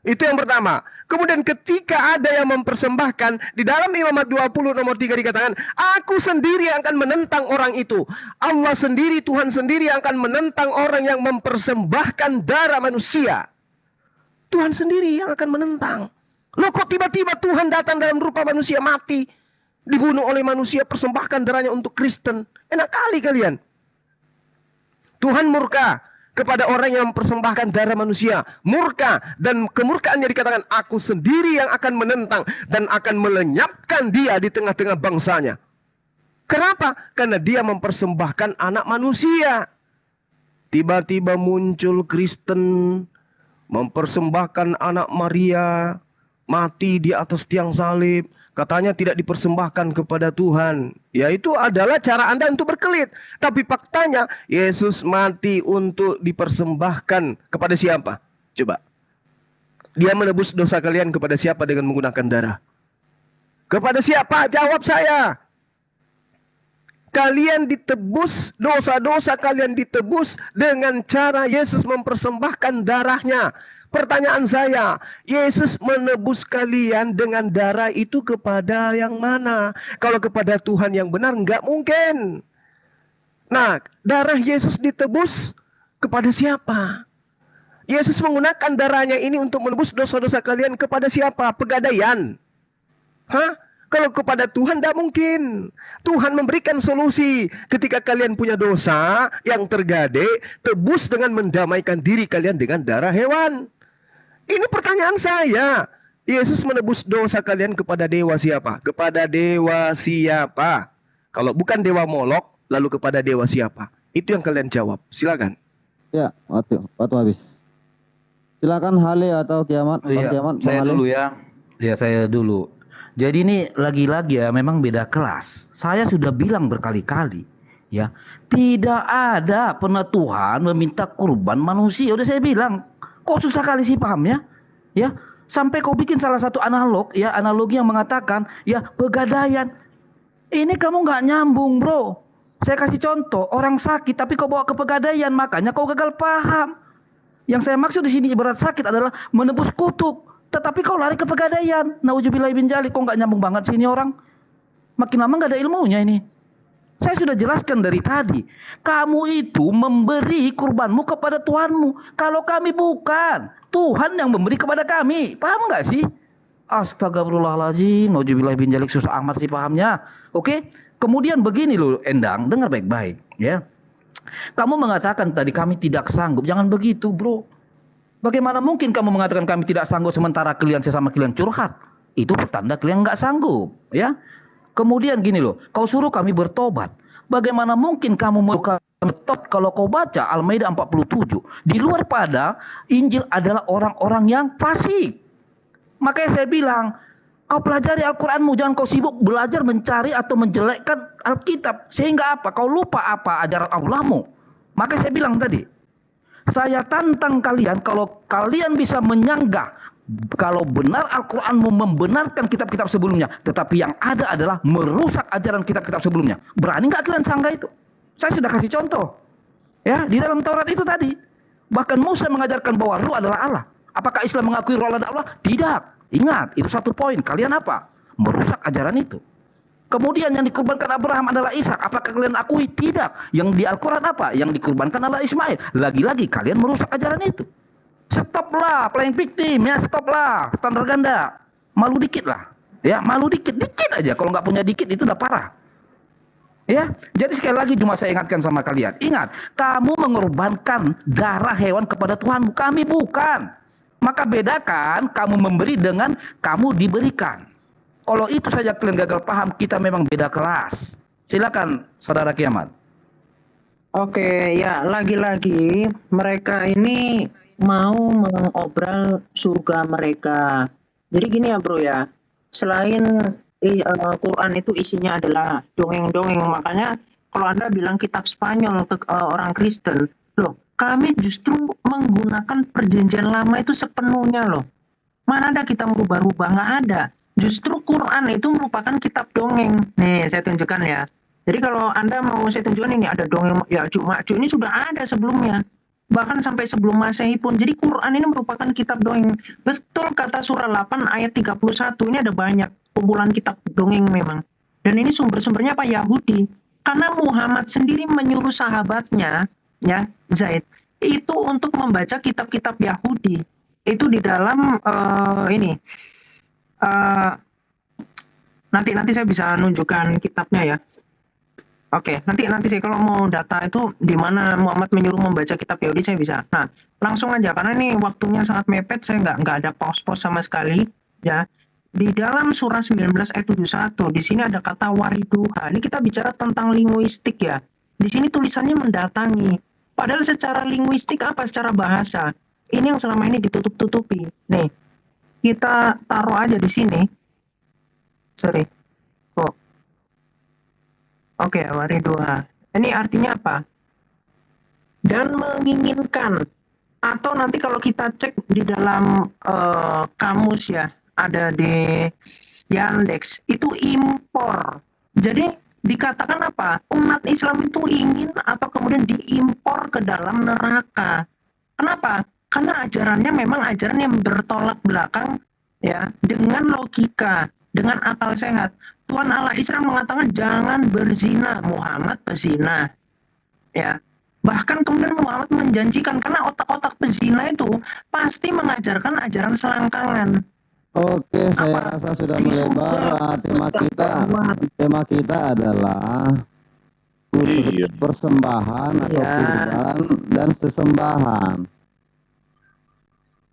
Itu yang pertama. Kemudian ketika ada yang mempersembahkan, di dalam Imamat 20 nomor 3 dikatakan, aku sendiri yang akan menentang orang itu. Allah sendiri, Tuhan sendiri yang akan menentang orang yang mempersembahkan darah manusia. Tuhan sendiri yang akan menentang. Loh kok tiba-tiba Tuhan datang dalam rupa manusia, mati, dibunuh oleh manusia, persembahkan darahnya untuk Kristen. Enak kali kalian. Tuhan murka kepada orang yang mempersembahkan darah manusia. Murka, dan kemurkaannya dikatakan, aku sendiri yang akan menentang dan akan melenyapkan dia di tengah-tengah bangsanya. Kenapa? Karena dia mempersembahkan anak manusia. Tiba-tiba muncul Kristen mempersembahkan anak Maria, mati di atas tiang salib. Katanya tidak dipersembahkan kepada Tuhan. Ya itu adalah cara Anda untuk berkelit. Tapi faktanya Yesus mati untuk dipersembahkan kepada siapa? Coba. Dia menebus dosa kalian kepada siapa dengan menggunakan darah? Kepada siapa? Jawab saya. Kalian ditebus, dosa-dosa kalian ditebus dengan cara Yesus mempersembahkan darahnya. Pertanyaan saya, Yesus menebus kalian dengan darah itu kepada yang mana? Kalau kepada Tuhan yang benar, enggak mungkin. Nah, darah Yesus ditebus kepada siapa? Yesus menggunakan darahnya ini untuk menebus dosa-dosa kalian kepada siapa? Pegadaian. Hah? Kalau kepada Tuhan tidak mungkin. Tuhan memberikan solusi. Ketika kalian punya dosa yang tergade, tebus dengan mendamaikan diri kalian dengan darah hewan. Ini pertanyaan saya. Yesus menebus dosa kalian kepada dewa siapa? Kepada dewa siapa? Kalau bukan dewa Molok, lalu kepada dewa siapa? Itu yang kalian jawab. Silakan. Ya, waktu habis. Silakan Hale atau Kiamat. Bang Iya, Kiamat, Bang saya Hale. dulu ya. Ya, saya dulu. Jadi ini lagi-lagi ya memang beda kelas. Saya sudah bilang berkali-kali ya, tidak ada pernah Tuhan meminta kurban manusia. Udah saya bilang, kok susah kali sih pahamnya? Ya, sampai kau bikin salah satu analogi yang mengatakan ya pegadaian. Ini kamu nggak nyambung, bro. Saya kasih contoh, orang sakit tapi kau bawa ke pegadaian, makanya kau gagal paham. Yang saya maksud di sini ibarat sakit adalah menebus kutuk. Tetapi kau lari ke pegadaian. Nauzubillah bin jalik. Kok nggak nyambung banget sih ini orang? Makin lama nggak ada ilmunya ini. Saya sudah jelaskan dari tadi. Kamu itu memberi kurbanmu kepada Tuhanmu. Kalau kami bukan. Tuhan yang memberi kepada kami. Paham nggak sih? Astagfirullahaladzim. Nauzubillah bin jalik. Susah amat sih pahamnya. Oke. Kemudian begini loh Endang. Dengar baik-baik. Ya. Kamu mengatakan tadi kami tidak sanggup. Jangan begitu bro. Bagaimana mungkin kamu mengatakan kami tidak sanggup sementara kalian sesama kalian curhat? Itu pertanda kalian nggak sanggup, ya. Kemudian gini loh, kau suruh kami bertobat. Bagaimana mungkin kamu bertobat kalau kau baca Al-Maidah 47? Di luar pada Injil adalah orang-orang yang fasik. Makanya saya bilang, kau pelajari Al-Quranmu, jangan kau sibuk belajar mencari atau menjelekkan Alkitab. Sehingga apa? Kau lupa apa ajaran Allahmu. Maka saya bilang tadi, saya tantang kalian kalau kalian bisa menyanggah kalau benar Al-Quranmu membenarkan kitab-kitab sebelumnya, tetapi yang ada adalah merusak ajaran kitab-kitab sebelumnya. Berani nggak kalian sanggah itu? Saya sudah kasih contoh. Ya, di dalam Taurat itu tadi. Bahkan Musa mengajarkan bahwa Ruh adalah Allah. Apakah Islam mengakui Ruh adalah Allah? Tidak. Ingat, itu satu poin. Kalian apa? Merusak ajaran itu. Kemudian yang dikurbankan Abraham adalah Ishak. Apakah kalian akui? Tidak. Yang di Al-Quran apa? Yang dikurbankan adalah Ismail. Lagi-lagi kalian merusak ajaran itu. Stoplah playing victim ya, stoplah standar ganda. Malu dikit lah. Ya, malu dikit aja. Kalau nggak punya dikit itu udah parah. Ya, jadi sekali lagi cuma saya ingatkan sama kalian. Ingat, kamu mengorbankan darah hewan kepada Tuhanmu. Kami bukan. Maka bedakan kamu memberi dengan kamu diberikan. Kalau itu saja kalian gagal paham, kita memang beda kelas. Silakan Saudara Kiamat. Oke, ya lagi-lagi mereka ini mau mengobral surga mereka. Jadi gini ya bro ya, selain Quran itu isinya adalah dongeng-dongeng, makanya kalau Anda bilang kitab Spanyol ke orang Kristen, loh kami justru menggunakan perjanjian lama itu sepenuhnya loh. Mana ada kita merubah-rubah, nggak ada. Justru Quran itu merupakan kitab dongeng. Nih, saya tunjukkan ya. Jadi kalau Anda mau saya tunjukkan ini ada dongeng Ya'juj Ma'juj ini sudah ada sebelumnya. Bahkan sampai sebelum Masehi pun. Jadi Quran ini merupakan kitab dongeng. Betul kata surah 8 ayat 31. Ini ada banyak kumpulan kitab dongeng memang. Dan ini sumber-sumbernya apa? Yahudi. Karena Muhammad sendiri menyuruh sahabatnya, ya, Zaid, itu untuk membaca kitab-kitab Yahudi. Itu di dalam nanti saya bisa nunjukkan kitabnya ya. Oke, nanti saya kalau mau data itu di mana Muhammad menyuruh membaca kitab Yahudi saya bisa. Nah, langsung aja karena ini waktunya sangat mepet, saya nggak ada pause sama sekali ya. Di dalam surah 19 ayat 71 di sini ada kata wariduha. Ini kita bicara tentang linguistik ya. Di sini tulisannya mendatangi. Padahal secara linguistik apa? Secara bahasa. Ini yang selama ini ditutup-tutupi. Nih, kita taruh aja di sini. Sorry. Oh. Oke, waridua. Ini artinya apa? Dan menginginkan. Atau nanti kalau kita cek di dalam kamus ya, ada di Yandex itu impor. Jadi dikatakan apa? Umat Islam itu ingin atau kemudian diimpor ke dalam neraka. Kenapa? Karena ajarannya memang ajaran yang bertolak belakang ya dengan logika, dengan akal sehat. Tuhan Allah Israel mengatakan jangan berzina, Muhammad pezina. Ya. Bahkan kemudian Muhammad menjanjikan karena otak-otak pezina itu pasti mengajarkan ajaran selangkangan. Oke, saya Apa? rasa sudah Di melebar. surga Tema kita adalah khusus persembahan atau Ya. kurban dan sesembahan.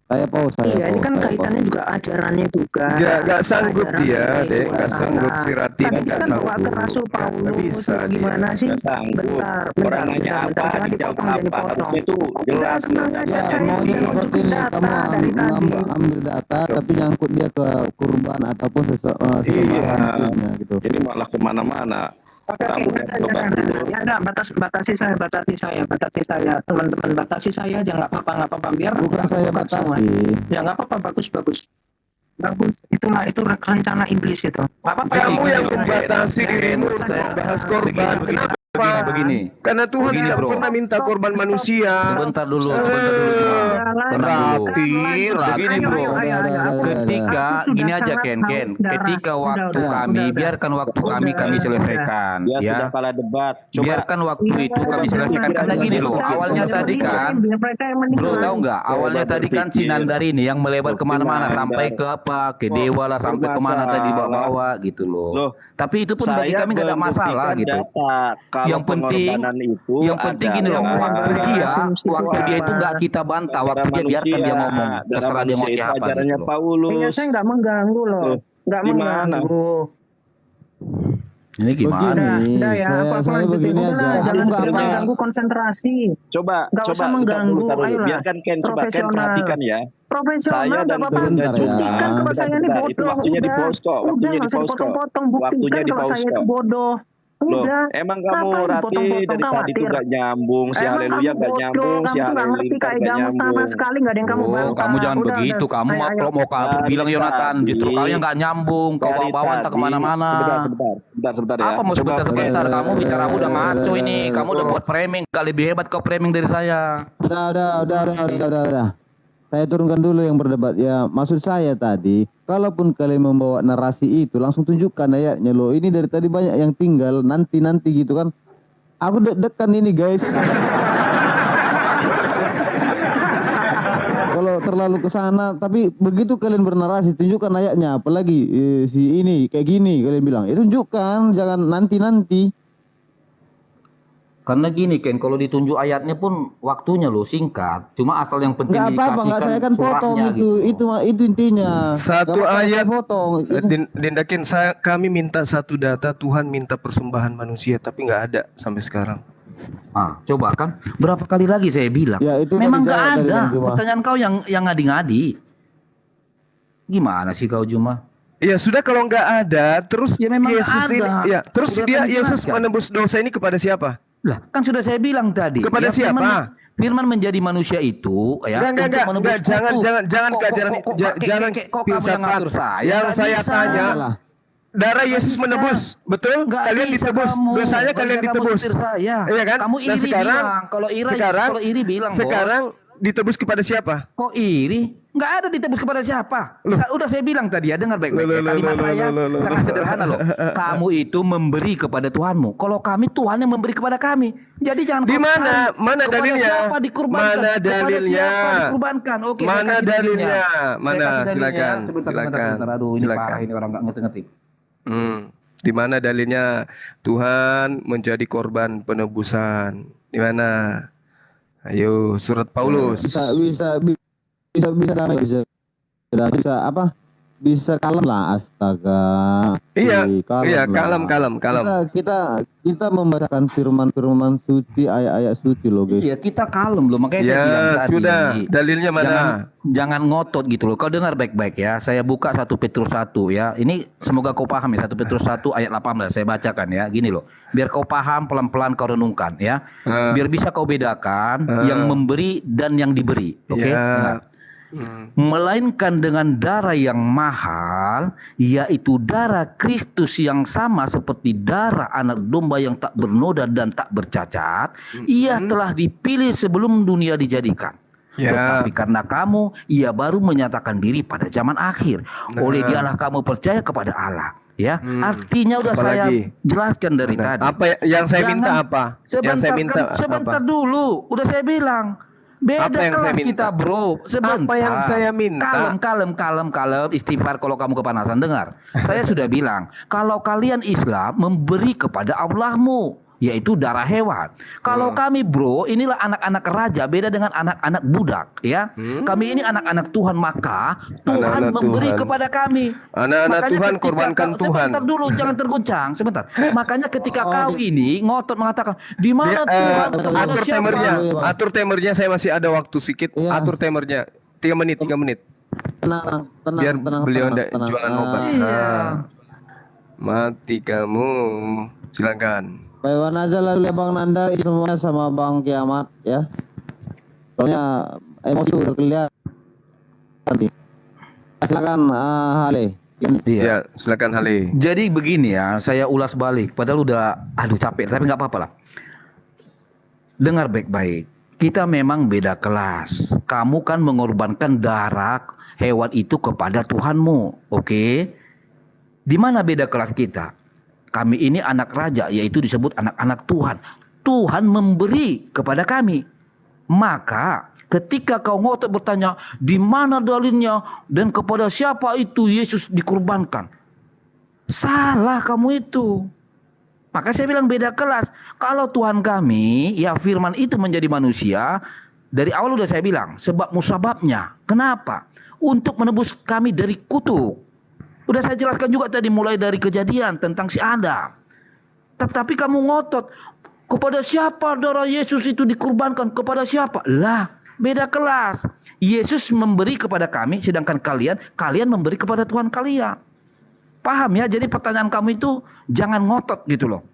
Saya pause, Iya, ini kan kaitannya juga ajarannya juga. Gak sanggup Ajaran dia, dari deh, Tuhan gak sanggup Allah. si Rati, Tadi gak kita bawa ke sanggup. Rasul Gak Paulus, bisa dia. gimana sih? Nggak sanggup. Bentar, Orang nanya bentar, apa, jangan dijawab dipotong, jangan apa. dipotong. Harusnya itu jelas. Tenang aja, Ya, saya maunya ingin seperti nunjukin ini, data kamu dari tadi. ambil data, tapi nyangkut dia ke kurban ataupun sesembahan Iya. gitu. Ini malah kemana-mana. Oke, Kamu oke, udah coba dulu. ya udah, batasi saya, teman-teman batasi saya aja nggak apa-apa, biar Bukan nggak saya kebuka semua. batasi. Ya nggak apa-apa, bagus. Itu rencana iblis itu. Nggak apa-apa. Kamu ya, yang ya, membatasi ya, dirimu ya, untuk ya, membahas ya, korban. Begini, Kenapa? begini. Karena Tuhan Begini, tidak bro. pernah minta korban manusia. Sebentar dulu cuma. Tenang dulu. Begini, bro. Ketika gini aja Ken, ketika waktu kami biarkan waktu kami selesaikan Dia sudah ya. kalah debat. Coba Biarkan waktu itu kami selesaikan karena gini loh. Awalnya tadi kan Bro tahu nggak? Awalnya tadi kan si Nandari ini yang melebar kemana-mana sampai ke apa? Ke Dewa lah sampai kemana tadi bawa-bawa gitu Loh, loh. Tapi itu pun bagi kami nggak ada masalah gitu. Kalau Yang penting, yang penting gini loh. Waktu dia itu nggak kita bantah. Waktu dia biarkan dia ngomong. Terserah dia mau siapa ajarannya gitu loh. Iya, Paulus. saya nggak mengganggu loh. Loh, Nggak gimana? mengganggu. Ini gimana? Begini, Udah ya, saya lanjutin. begini Udah, aja. Aku jangan nggak apa. mengganggu konsentrasi. Coba, Nggak coba usah bentar mengganggu, dulu, bentar dulu. ayolah. Biarkan Ken, coba Ken Profesional. perhatikan ya. Profesional, Saya nggak dan apa-apa. Bentar ya. Buktikan kalau saya ini Bentar, bodoh. itu waktunya di Udah. pause kok. Udah, Waktunya nggak di usah pause kok. dipotong-potong. Waktunya Buktikan di kalau pause saya itu kok. bodoh. Loh, Udah. emang kamu Ngapain Rati dipotong-potong, dari tadi tuh khawatir? gak nyambung, si Emang Haleluya kamu gak bodoh, nyambung, si kamu tuh nggak ngerti Halilintar gak kaedamu sama nyambung. sekali, nggak ada yang kamu Oh, bantah. kamu jangan Udah, begitu. Kamu ayo, ayo. mau kabur Dari bilang Yonatan. tadi- Justru kau yang nggak nyambung. Kau Dari bawa-bawa entah tadi- kemana-mana. Sebentar ya. Apa mau Coba sebentar? Kamu bicara udah ngaco ini. Kamu udah buat framing. Gak lebih hebat kau framing dari saya. Udah. Saya turunkan dulu yang berdebat ya. Maksud saya tadi, kalaupun kalian membawa narasi itu, langsung tunjukkan ayatnya loh. Ini dari tadi banyak yang tinggal nanti gitu kan. Aku deg-degan ini guys. Kalau terlalu ke sana, tapi begitu kalian bernarasi, tunjukkan ayatnya. Apalagi si ini kayak gini kalian bilang, ya tunjukkan, jangan nanti. Karena gini Ken, kalau ditunjuk ayatnya pun waktunya loh singkat. Cuma asal yang penting Nggak apa-apa, nggak saya kan potong surahnya itu, gitu. itu intinya. Satu Nggak apa-apa, saya ayat. potong. Dindakin, kami minta satu data, Tuhan minta persembahan manusia, tapi nggak ada sampai sekarang. Ah, coba kan berapa kali lagi saya bilang. Ya, itu Memang tadi nggak jawab dari ada. Bang Juma. Pertanyaan kau yang ngadi-ngadi. Gimana sih kau Juma? Ya sudah kalau nggak ada, terus Ya, memang nggak Yesus ada. ini, ya terus Sudah dia kami Yesus jelaskan. menebus dosa ini kepada siapa? Lah, kan sudah saya bilang tadi. Kepada siapa? Firman menjadi manusia itu ya Enggak, untuk menebus jangan kutuk. jangan Kok- keajaran kok- kok- jangan kok kamu yang filsafat. ngatur saya? Yang Nggak saya bisa. tanya, Salah. darah Yesus bisa. menebus, betul? Nggak Kalian bisa ditebus, kamu. dosanya Nggak kalian bisa kamu ditebus. setir saya. Iya kan? Kamu Nah, iri sekarang, bilang. Kalau sekarang bilang, Bos. sekarang ditebus kepada siapa? Kok iri? Nggak ada ditebus kepada siapa. Udah saya bilang tadi ya, dengar baik-baik. Loh, ya. Kalimat saya loh. sangat sederhana loh. Kamu itu memberi kepada Tuhanmu. Kalau kami, Tuhan yang memberi kepada kami. Jadi jangan Di kau mana? tarik. Mana Kepada dalilnya? siapa dikurbankan? Mana Kepada dalilnya? siapa dikurbankan? Oke, saya Mana kasih dalilnya? Saya Mana? kasih dalilnya. Silakan, Sebentar. Aduh, ini silakan. parah ini orang nggak ngerti-ngerti. Di mana dalilnya Tuhan menjadi korban penebusan? Di mana? Ayo, surat Paulus. Bisa damai, bisa apa? Bisa kalem lah, astaga. Iya, lah. kalem. Kita membacakan firman suci, ayat-ayat suci loh guys. Iya, kita kalem loh. Makanya saya bilang Ya, tadi. sudah. Dalilnya mana? Jangan ngotot gitu loh. Kau dengar baik-baik ya. Saya buka 1 Petrus 1 ya. Ini semoga kau paham ya. 1 Petrus 1 ayat 18 saya bacakan ya. Gini loh. Biar kau paham, pelan-pelan kau renungkan ya. Biar bisa kau bedakan yang memberi dan yang diberi. Oke? Ya. Dengar. melainkan dengan darah yang mahal, yaitu darah Kristus yang sama seperti darah anak domba yang tak bernoda dan tak bercacat. Ia telah dipilih sebelum dunia dijadikan. Ya. Tetapi karena kamu, ia baru menyatakan diri pada zaman akhir. Oleh dialah kamu percaya kepada Allah. Ya, artinya udah saya Apalagi? jelaskan dari Nah, tadi. apa yang saya minta apa? Yang saya minta sebentar apa? dulu, udah saya bilang. Beda Apa yang saya kelas minta? kita, bro. Sebentar. Apa yang saya minta? Kalem. Istighfar kalau kamu kepanasan. Dengar. Saya sudah bilang, kalau kalian Islam memberi kepada Allahmu, yaitu darah hewan. Kalau kami, bro, inilah anak-anak raja, beda dengan anak-anak budak, ya. Kami ini anak-anak Tuhan, maka Tuhan Anak-anak memberi Tuhan. kepada kami. Anak-anak Makanya Tuhan ketika korbankan Tuhan. Sebentar dulu, jangan terguncang, sebentar. Makanya ketika kau ini ngotot mengatakan, di mana Tuhan kepada atur siapa? timernya, atur timernya, saya masih ada waktu sedikit. Iya. Atur timernya 3 menit. Tenang, Biar beliau tidak jualan obat. Iya. Nah, mati kamu. Silakan. Bayuan aja lalu ya Bang Nanda ini semuanya sama Bang Kiamat ya. Soalnya emosi udah kelihatan. Silakan Hale. Iya. Ya, silakan Hale. Jadi begini ya, saya ulas balik. Padahal udah, capek, tapi nggak apa-apa lah. Dengar baik-baik. Kita memang beda kelas. Kamu kan mengorbankan darah hewan itu kepada Tuhanmu, oke? Di mana beda kelas kita? Kami ini anak raja, yaitu disebut anak-anak Tuhan. Tuhan memberi kepada kami. Maka ketika kau ngotot bertanya, di mana dalilnya dan kepada siapa itu Yesus dikurbankan? Salah kamu itu. Maka saya bilang beda kelas. Kalau Tuhan kami, ya firman itu menjadi manusia, dari awal udah saya bilang, sebab musababnya. Kenapa? Untuk menebus kami dari kutuk. Udah saya jelaskan juga tadi mulai dari kejadian tentang si Adam. Tetapi kamu ngotot, kepada siapa darah Yesus itu dikurbankan? Kepada siapa? Lah, beda kelas. Yesus memberi kepada kami, sedangkan kalian memberi kepada Tuhan kalian. Paham ya? Jadi pertanyaan kamu itu jangan ngotot gitu loh.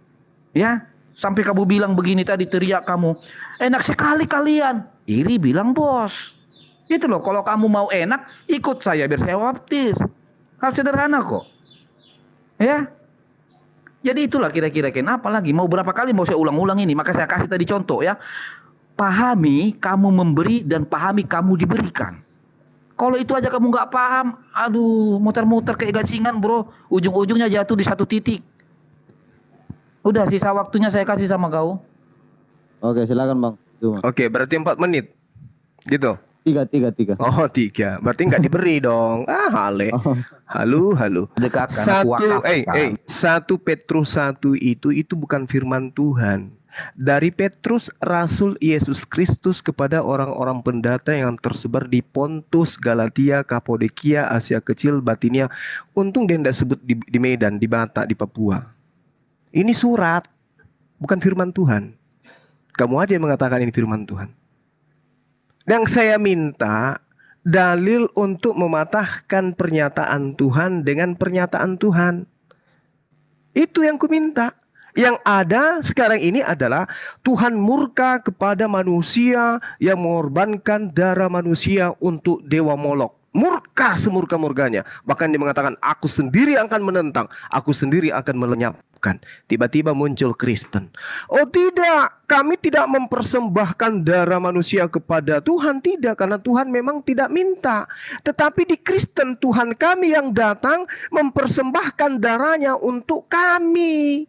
Ya, sampai kamu bilang begini tadi, teriak kamu, enak sekali kalian. Iri bilang bos. Gitu loh, kalau kamu mau enak, ikut saya biar saya baptis. Hal sederhana kok. Ya. Jadi itulah kira-kira kenapa lagi mau berapa kali mau saya ulang-ulang ini. Maka saya kasih tadi contoh ya. Pahami kamu memberi dan pahami kamu diberikan. Kalau itu aja kamu nggak paham, aduh muter-muter kayak gasingan bro. Ujung-ujungnya jatuh di satu titik. Udah sisa waktunya saya kasih sama kau. Oke, silakan Bang. Cuma. Oke, berarti 4 menit. Gitu. 3. Oh, 3. Berarti nggak diberi dong. Hale. Halo. Dekatkan, aku wakafkan. 1 Petrus 1 itu bukan firman Tuhan. Dari Petrus, Rasul Yesus Kristus kepada orang-orang pendeta yang tersebar di Pontus, Galatia, Kapadokia, Asia Kecil, Batinia. Untung dia tidak sebut di Medan, di Batak, di Papua. Ini surat, bukan firman Tuhan. Kamu aja yang mengatakan ini firman Tuhan. Dan saya minta dalil untuk mematahkan pernyataan Tuhan dengan pernyataan Tuhan. Itu yang ku minta. Yang ada sekarang ini adalah Tuhan murka kepada manusia yang mengorbankan darah manusia untuk dewa Molok. Murka semurka-murkanya. Bahkan dia mengatakan, aku sendiri akan menentang. Aku sendiri akan melenyapkan. Tiba-tiba muncul Kristen. Oh tidak, kami tidak mempersembahkan darah manusia kepada Tuhan. Tidak, karena Tuhan memang tidak minta. Tetapi di Kristen Tuhan kami yang datang mempersembahkan darahnya untuk kami.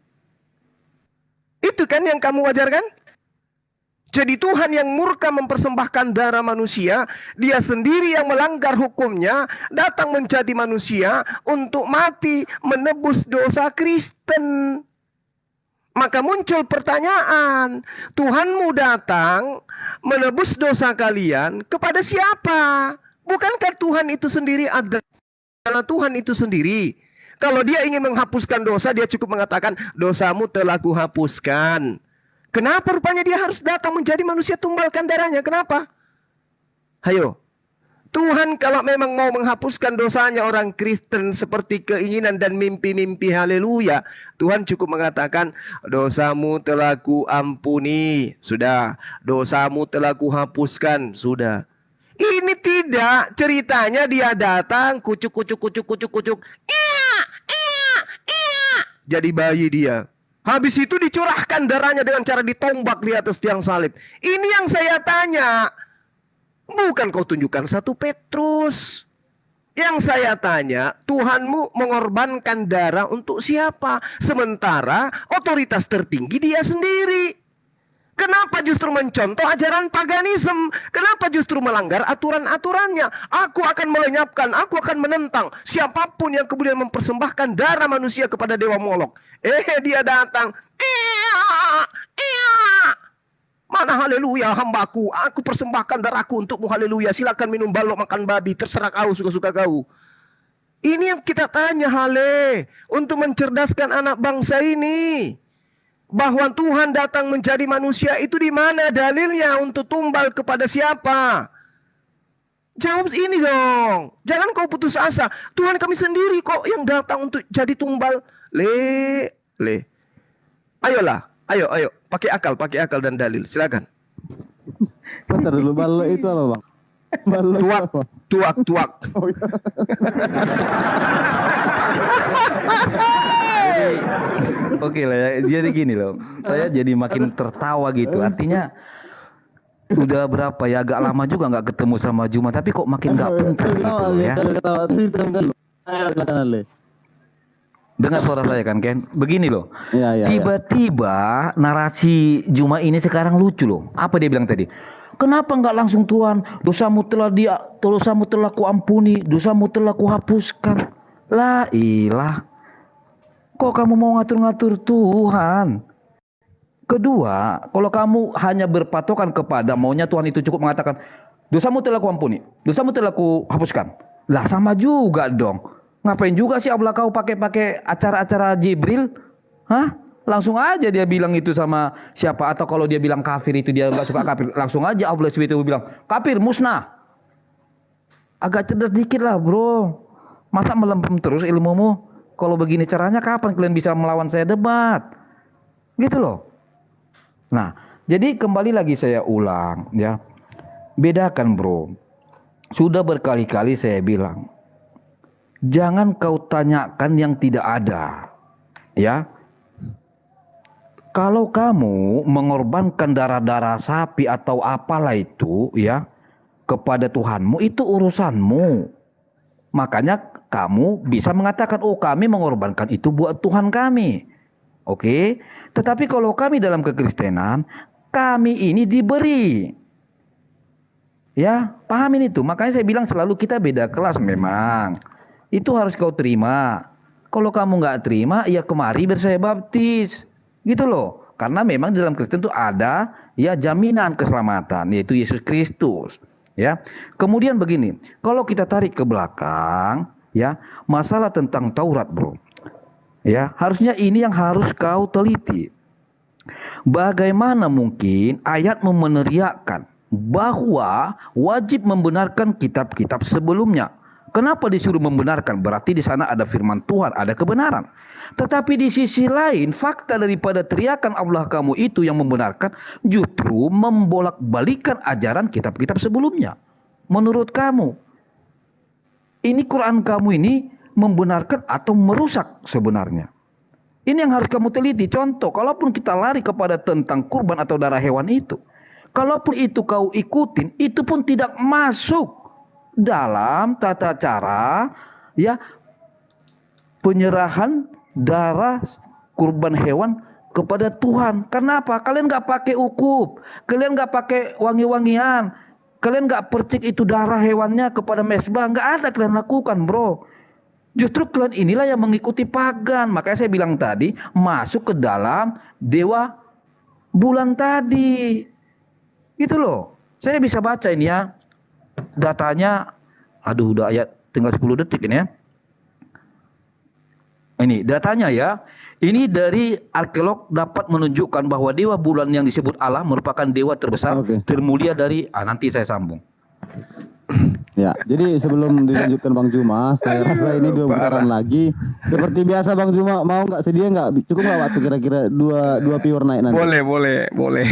Itu kan yang kamu wajarkan? Jadi Tuhan yang murka mempersembahkan darah manusia, dia sendiri yang melanggar hukumnya, datang menjadi manusia untuk mati menebus dosa Kristen. Maka muncul pertanyaan, Tuhanmu datang menebus dosa kalian kepada siapa? Bukankah Tuhan itu sendiri adalah Tuhan itu sendiri? Kalau dia ingin menghapuskan dosa, dia cukup mengatakan, dosamu telah kuhapuskan. Kenapa rupanya dia harus datang menjadi manusia tumbalkan darahnya? Kenapa? Hayo. Tuhan kalau memang mau menghapuskan dosanya orang Kristen seperti keinginan dan mimpi-mimpi haleluya, Tuhan cukup mengatakan, dosamu telah kuampuni. Sudah. Dosamu telah kuhapuskan. Sudah. Ini tidak, ceritanya dia datang kucuk. Jadi bayi dia. Habis itu dicurahkan darahnya dengan cara ditombak di atas tiang salib. Ini yang saya tanya. Bukan kau tunjukkan 1 Petrus. Yang saya tanya, Tuhanmu mengorbankan darah untuk siapa? Sementara otoritas tertinggi dia sendiri. Kenapa justru mencontoh ajaran paganisme? Kenapa justru melanggar aturan-aturannya? Aku akan melenyapkan, aku akan menentang siapapun yang kemudian mempersembahkan darah manusia kepada dewa Molok. Dia datang. Mana haleluya hambaku, aku persembahkan darahku untukmu, haleluya. Silakan minum balok, makan babi, terserah kau, suka-suka kau. Ini yang kita tanya, Hale, untuk mencerdaskan anak bangsa ini. Bahwa Tuhan datang menjadi manusia itu di mana dalilnya, untuk tumbal kepada siapa? Jawab ini dong. Jangan kau putus asa. Tuhan kami sendiri kok yang datang untuk jadi tumbal. Ayolah, ayo. Pakai akal dan dalil. Silakan. Bentar dulu, balok itu apa bang? Balok itu apa? Tuak. Oh, iya. Oke lah ya, jadi gini loh. Saya jadi makin tertawa gitu. Artinya udah berapa ya, agak lama juga nggak ketemu sama Juma, tapi kok makin nggak pintar gitu loh ya. Dengar suara saya kan Ken? Begini loh. Iya. Tiba-tiba narasi Juma ini sekarang lucu loh. Apa dia bilang tadi? Kenapa nggak langsung Tuhan, dosamu telah kuampuni, dosamu telah kuhapuskan. La ilah. Kok kamu mau ngatur-ngatur Tuhan? Kedua, kalau kamu hanya berpatokan kepada maunya Tuhan, itu cukup mengatakan dosamu telah kuampuni, dosamu telah kuhapuskan. Lah sama juga dong. Ngapain juga sih Allah kau pakai acara-acara Jibril? Hah? Langsung aja dia bilang itu sama siapa? Atau kalau dia bilang kafir itu dia nggak suka kafir, langsung aja Allah SWT bilang kafir musnah. Agak cerdas dikit lah bro. Masa melempem terus ilmumu? Kalau begini caranya kapan kalian bisa melawan saya debat? Gitu loh. Nah, jadi kembali lagi saya ulang ya. Bedakan bro. Sudah berkali-kali saya bilang, jangan kau tanyakan yang tidak ada. Ya. Kalau kamu mengorbankan darah-darah sapi atau apalah itu ya kepada Tuhanmu, itu urusanmu. Makanya kamu bisa mengatakan, oh kami mengorbankan itu buat Tuhan kami. Oke. Tetapi kalau kami dalam kekristenan, kami ini diberi. Ya, pahamin itu. Makanya saya bilang selalu kita beda kelas memang. Itu harus kau terima. Kalau kamu nggak terima, ya kemari biar saya baptis. Gitu loh. Karena memang di dalam Kristen itu ada ya jaminan keselamatan, yaitu Yesus Kristus. Ya. Kemudian begini, kalau kita tarik ke belakang, ya, masalah tentang Taurat, bro. Ya, harusnya ini yang harus kau teliti. Bagaimana mungkin ayat meneriakkan bahwa wajib membenarkan kitab-kitab sebelumnya? Kenapa disuruh membenarkan? Berarti di sana ada firman Tuhan, ada kebenaran. Tetapi di sisi lain, fakta daripada teriakan Allah kamu itu yang membenarkan justru membolak-balikan ajaran kitab-kitab sebelumnya. Menurut kamu, ini Quran kamu ini membenarkan atau merusak sebenarnya? Ini yang harus kamu teliti. Contoh, kalaupun kita lari kepada tentang kurban atau darah hewan itu, kalaupun itu kau ikutin, itu pun tidak masuk dalam tata cara ya penyerahan darah kurban hewan kepada Tuhan. Kenapa? Kalian nggak pakai ukup, kalian nggak pakai wangi-wangian, kalian nggak percik itu darah hewannya kepada mezbah, nggak ada kalian lakukan, bro. Justru kalian inilah yang mengikuti pagan. Makanya saya bilang tadi masuk ke dalam dewa bulan tadi, gitu loh. Saya bisa baca ini ya. Datanya, aduh udah ayat tinggal 10 detik ini ya. Ini datanya ya. Ini dari arkeolog dapat menunjukkan bahwa dewa bulan yang disebut Allah merupakan dewa terbesar, termulia dari nanti saya sambung. Ya, jadi sebelum dilanjutkan Bang Juma, saya rasa ini 2 putaran lagi. Seperti biasa Bang Juma, mau nggak, sedia nggak? Cukup nggak waktu kira-kira dua viewer naik nanti? Boleh.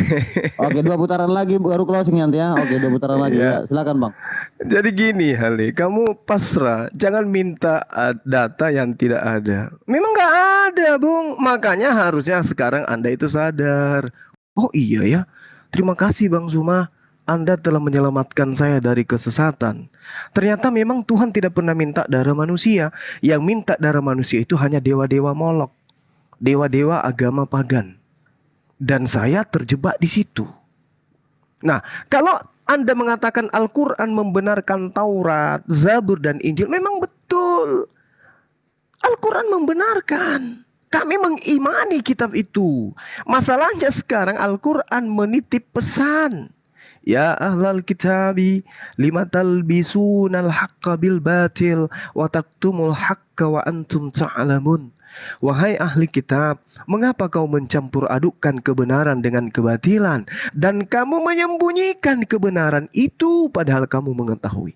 Oke, 2 putaran lagi baru closing nanti ya. Oke, 2 putaran lagi ya. Silakan Bang. Jadi gini Hale, kamu pasrah, jangan minta data yang tidak ada. Memang nggak ada, Bung. Makanya harusnya sekarang Anda itu sadar. Oh iya ya, terima kasih Bang Zuma. Anda telah menyelamatkan saya dari kesesatan. Ternyata memang Tuhan tidak pernah minta darah manusia. Yang minta darah manusia itu hanya dewa-dewa Molok, dewa-dewa agama pagan. Dan saya terjebak di situ. Nah, kalau Anda mengatakan Al-Quran membenarkan Taurat, Zabur, dan Injil, memang betul. Al-Quran membenarkan. Kami mengimani kitab itu. Masalahnya sekarang Al-Quran menitip pesan. Ya ahlal kitabi lima talbisunal haqqa bil batil wa taktumul haqqa wa antum ta'lamun. Wahai ahli kitab, mengapa kau mencampur adukkan kebenaran dengan kebatilan dan kamu menyembunyikan kebenaran itu padahal kamu mengetahui.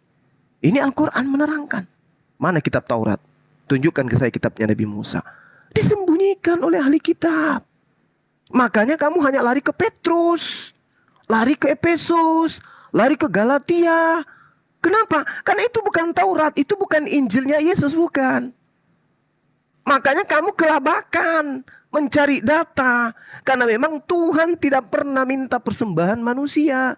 Ini Al-Quran menerangkan. Mana kitab Taurat? Tunjukkan ke saya kitabnya Nabi Musa. Disembunyikan oleh ahli kitab. Makanya kamu hanya lari ke Petrus, lari ke Efesus, lari ke Galatia. Kenapa? Karena itu bukan Taurat, itu bukan Injilnya Yesus, bukan. Makanya kamu kelabakan mencari data. Karena memang Tuhan tidak pernah minta persembahan manusia.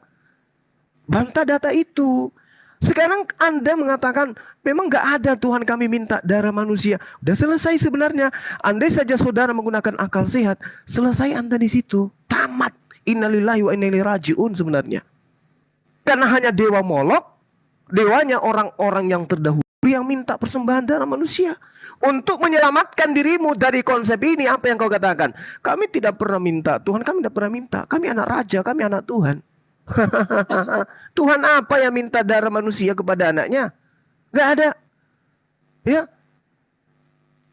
Bantah data itu. Sekarang Anda mengatakan memang gak ada Tuhan kami minta darah manusia. Udah selesai sebenarnya. Andai saja saudara menggunakan akal sehat, selesai Anda di situ. Tamat. Innalillahi wa inna ilaihi raji'un sebenarnya. Karena hanya dewa Molok, dewanya orang-orang yang terdahulu yang minta persembahan darah manusia. Untuk menyelamatkan dirimu dari konsep ini, apa yang kau katakan? Kami tidak pernah minta, Tuhan kami tidak pernah minta. Kami anak raja, kami anak Tuhan. Tuhan apa yang minta darah manusia kepada anaknya? Gak ada. Ya.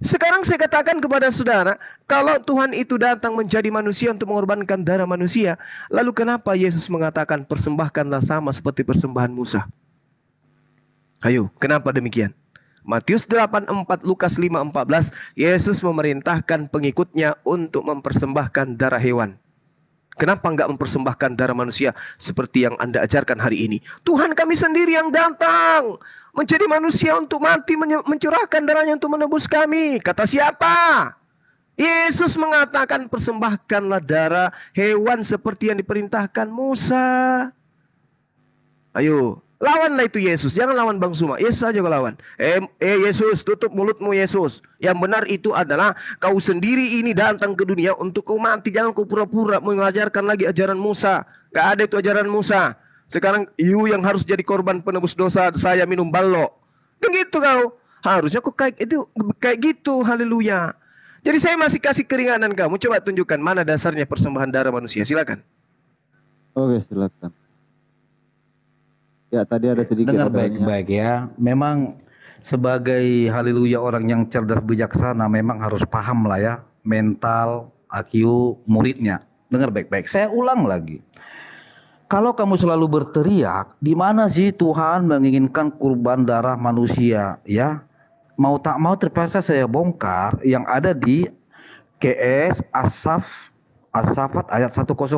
Sekarang saya katakan kepada saudara, kalau Tuhan itu datang menjadi manusia untuk mengorbankan darah manusia, lalu kenapa Yesus mengatakan persembahkanlah sama seperti persembahan Musa? Ayo, kenapa demikian? Matius 8:4, Lukas 5:14, Yesus memerintahkan pengikutnya untuk mempersembahkan darah hewan. Kenapa enggak mempersembahkan darah manusia seperti yang Anda ajarkan hari ini? Tuhan kami sendiri yang datang menjadi manusia untuk mati, mencurahkan darahnya untuk menebus kami. Kata siapa? Yesus mengatakan persembahkanlah darah hewan seperti yang diperintahkan Musa. Ayo, lawanlah itu Yesus. Jangan lawan Bang Suma. Yesus saja kau lawan. Yesus, tutup mulutmu Yesus. Yang benar itu adalah kau sendiri ini datang ke dunia untuk kau mati. Jangan kau pura-pura mengajarkan lagi ajaran Musa. Gak ada itu ajaran Musa. Sekarang you yang harus jadi korban penebus dosa, saya minum balok. Begitu kau. Harusnya kau kayak gitu. Haleluya. Jadi saya masih kasih keringanan kamu. Coba tunjukkan mana dasarnya persembahan darah manusia. Silakan. Oke, silakan. Ya, tadi ada sedikit. Dengar baik-baik ya. Memang sebagai haleluya orang yang cerdas bijaksana memang harus paham lah ya mental IQ muridnya. Dengar baik-baik. Saya ulang lagi. Kalau kamu selalu berteriak, di mana sih Tuhan menginginkan kurban darah manusia ya? Mau tak mau terpaksa saya bongkar yang ada di KS As-Saffat ayat 102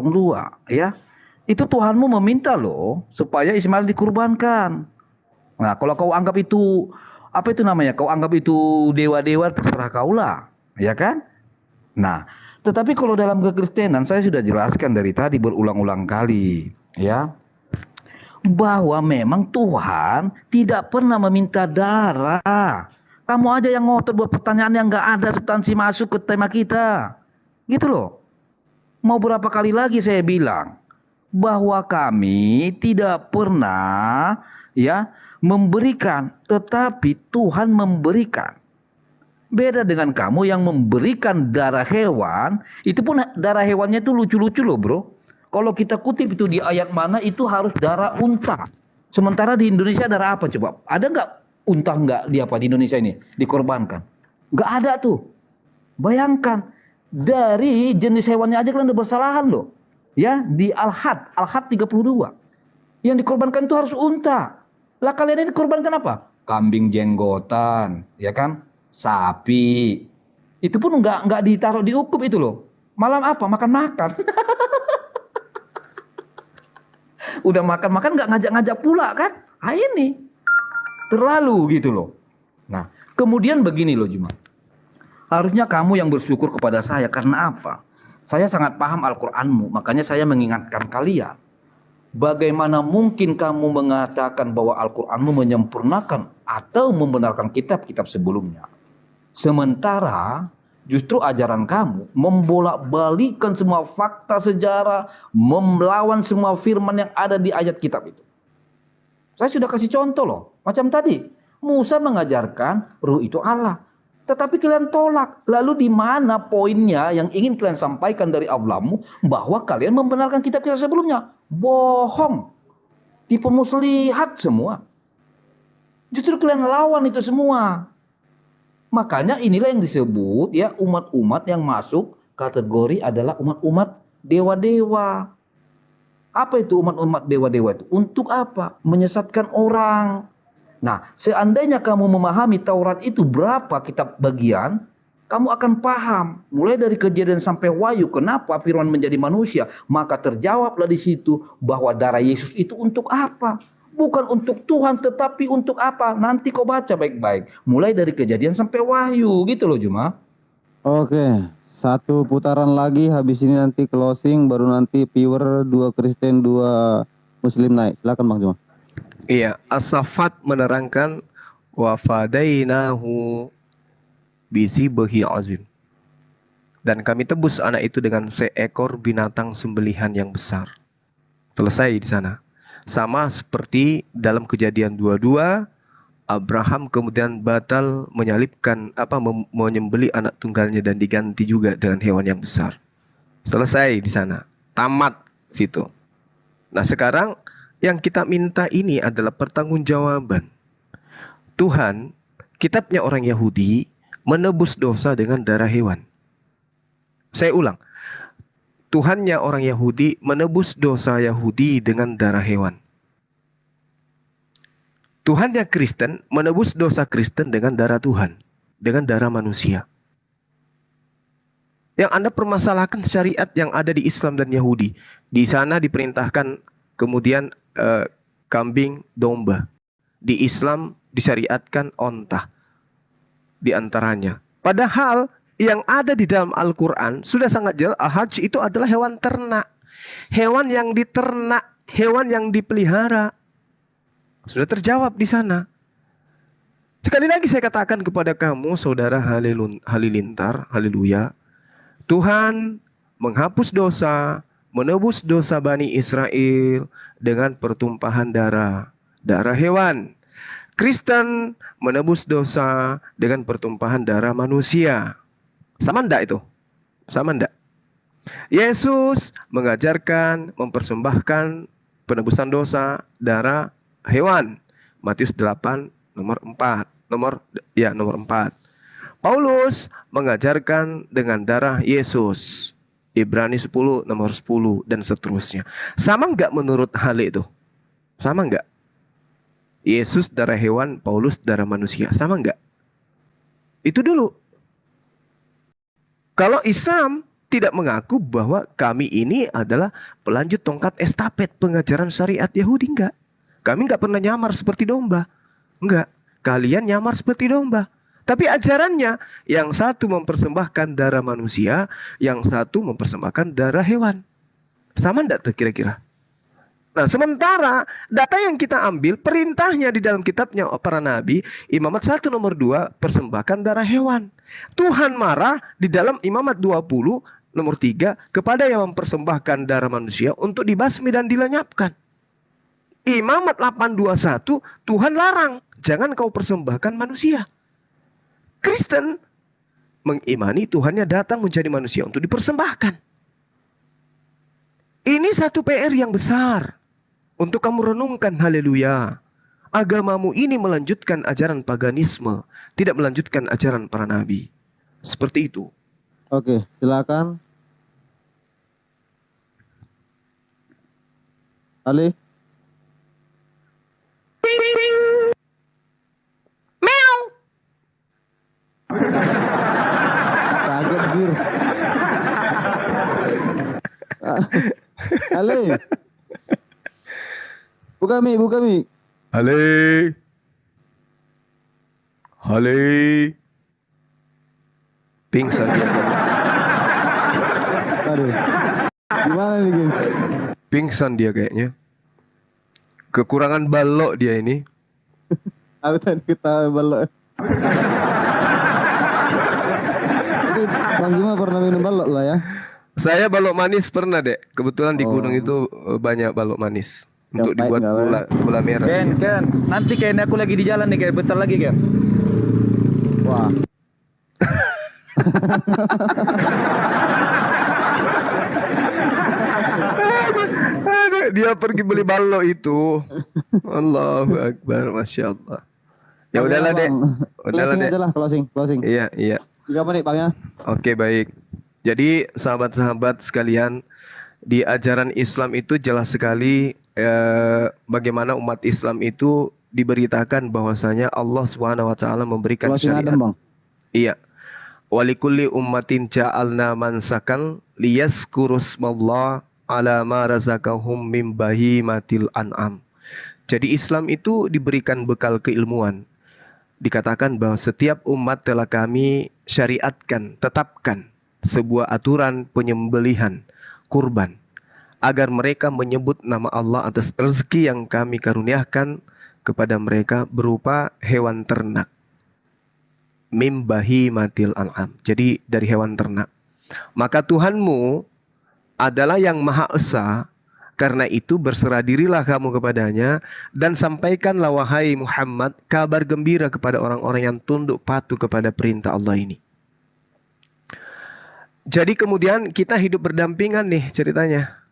ya. Itu Tuhanmu meminta loh supaya Ismail dikurbankan. Nah, kalau kau anggap itu apa itu namanya? Kau anggap itu dewa-dewa, terserah kaulah, ya kan? Nah, tetapi kalau dalam kekristenan saya sudah jelaskan dari tadi berulang-ulang kali, ya. Bahwa memang Tuhan tidak pernah meminta darah. Kamu aja yang ngotot buat pertanyaan yang gak ada substansi masuk ke tema kita. Gitu loh. Mau berapa kali lagi saya bilang bahwa kami tidak pernah ya memberikan, tetapi Tuhan memberikan. Beda dengan kamu yang memberikan darah hewan, itu pun darah hewannya itu lucu-lucu loh bro. Kalau kita kutip itu di ayat mana itu harus darah unta. Sementara di Indonesia darah apa coba? Ada nggak unta nggak di apa di Indonesia ini dikorbankan? Nggak ada tuh. Bayangkan dari jenis hewannya aja kalian udah bersalahan loh. Ya di Al-Had 32. Yang dikorbankan itu harus unta. Lah kalian ini kurbankan apa? Kambing jenggotan, ya kan? Sapi. Itu pun nggak ditaruh di ukup itu loh. Malam apa? Makan-makan. Udah makan-makan nggak ngajak-ngajak pula kan? Ah ini terlalu gitu loh. Nah, kemudian begini loh Juma. Harusnya kamu yang bersyukur kepada saya karena apa? Saya sangat paham Al-Qur'anmu, makanya saya mengingatkan kalian. Bagaimana mungkin kamu mengatakan bahwa Al-Qur'anmu menyempurnakan atau membenarkan kitab-kitab sebelumnya? Sementara justru ajaran kamu membolak-balikkan semua fakta sejarah, melawan semua firman yang ada di ayat kitab itu. Saya sudah kasih contoh loh, macam tadi. Musa mengajarkan ruh itu Allah. Tetapi kalian tolak. Lalu di mana poinnya yang ingin kalian sampaikan dari Allahmu bahwa kalian membenarkan kitab-kitab sebelumnya? Bohong. Tipu muslihat semua. Justru kalian lawan itu semua. Makanya inilah yang disebut ya umat-umat yang masuk kategori adalah umat-umat dewa-dewa. Apa itu umat-umat dewa-dewa itu? Untuk apa? Menyesatkan orang. Nah, seandainya kamu memahami Taurat itu berapa kitab bagian, kamu akan paham. Mulai dari Kejadian sampai Wahyu, kenapa firman menjadi manusia? Maka terjawablah di situ bahwa darah Yesus itu untuk apa? Bukan untuk Tuhan, tetapi untuk apa? Nanti kau baca baik-baik. Mulai dari Kejadian sampai Wahyu, gitu loh Juma. Oke, satu putaran lagi, habis ini nanti closing, baru nanti viewer 2 Kristen 2 Muslim naik. Silakan Bang Juma. Iya, As-Saffat menerangkan wa fadainahu bizibhi azim. Dan kami tebus anak itu dengan seekor binatang sembelihan yang besar. Selesai di sana. Sama seperti dalam Kejadian 22, Abraham kemudian batal menyembelih anak tunggalnya dan diganti juga dengan hewan yang besar. Selesai di sana. Tamat situ. Nah, sekarang yang kita minta ini adalah pertanggungjawaban. Tuhan, kitabnya orang Yahudi, menebus dosa dengan darah hewan. Saya ulang. Tuhannya orang Yahudi menebus dosa Yahudi dengan darah hewan. Tuhannya Kristen menebus dosa Kristen dengan darah Tuhan, dengan darah manusia. Yang Anda permasalahkan syariat yang ada di Islam dan Yahudi. Di sana diperintahkan kemudian kambing domba. Di Islam disyariatkan onta di antaranya. Padahal yang ada di dalam Al-Quran sudah sangat jelas, al-hajj itu adalah hewan ternak. Hewan yang diternak, hewan yang dipelihara. Sudah terjawab di sana. Sekali lagi saya katakan kepada kamu, saudara halilintar, haleluya. Tuhan menghapus dosa, menebus dosa Bani Israel dengan pertumpahan darah hewan. Kristen menebus dosa dengan pertumpahan darah manusia. Sama enggak itu? Sama enggak? Yesus mengajarkan mempersembahkan penebusan dosa darah hewan. Matius 8 nomor 4. Nomor 4. Paulus mengajarkan dengan darah Yesus. Ibrani 10 nomor 10 dan seterusnya. Sama enggak menurut hal itu? Sama enggak? Yesus darah hewan, Paulus darah manusia. Sama enggak? Itu dulu. Kalau Islam tidak mengaku bahwa kami ini adalah pelanjut tongkat estafet pengajaran syariat Yahudi, enggak. Kami enggak pernah nyamar seperti domba. Enggak. Kalian nyamar seperti domba. Tapi ajarannya, yang satu mempersembahkan darah manusia, yang satu mempersembahkan darah hewan. Sama enggak tuh kira-kira? Nah, sementara data yang kita ambil, perintahnya di dalam kitabnya para nabi, Imamat 1 nomor 2, persembahkan darah hewan. Tuhan marah di dalam Imamat 20 nomor 3, kepada yang mempersembahkan darah manusia untuk dibasmi dan dilenyapkan. Imamat 8:21, Tuhan larang, jangan kau persembahkan manusia. Kristen mengimani Tuhannya datang menjadi manusia untuk dipersembahkan. Ini satu PR yang besar untuk kamu renungkan, haleluya. Agamamu ini melanjutkan ajaran paganisme, tidak melanjutkan ajaran para nabi. Seperti itu. Oke, silakan. Ali. gedir. Ale. Buka mi. Hale. Hale. Pingsan dia. Aduh. Gimana nih guys? Pingsan dia kayaknya. Kekurangan balok dia ini. Aku tadi ketawa balok. Tapi Bang Juma pernah minum balok lah ya? Saya balok manis pernah, Dek. Kebetulan di gunung itu banyak balok manis. Untuk Baik, dibuat nggak apa. gula merah. Ken, nanti kayaknya aku lagi di jalan nih, kayak bentar lagi Ken. Wah. Dia pergi beli balok itu. Allahu Akbar, Masya Allah. Ya Oke, udahlah, Dek. Bang. Udahlah, Closing Dek. aja lah, closing. Iya, iya. 3 menit Bang ya. Oke, baik. Jadi sahabat-sahabat sekalian, di ajaran Islam itu jelas sekali bagaimana umat Islam itu diberitakan bahwasanya Allah SWT memberikan Closing syariat. Adam Bang. Iya. Walikulli ummatin ja'alna mansakan liyazkurusmallah ala ma razaqahum mim bahimatil an'am. Jadi Islam itu diberikan bekal keilmuan. Dikatakan bahwa setiap umat telah kami syariatkan, tetapkan sebuah aturan penyembelihan kurban agar mereka menyebut nama Allah atas rezeki yang kami karuniakan kepada mereka berupa hewan ternak. Mim bahimatil an'am. Jadi dari hewan ternak. Maka Tuhanmu adalah yang Maha Esa. Karena itu berserah dirilah kamu kepadanya dan sampaikanlah wahai Muhammad kabar gembira kepada orang-orang yang tunduk patuh kepada perintah Allah ini. Jadi kemudian kita hidup berdampingan nih ceritanya.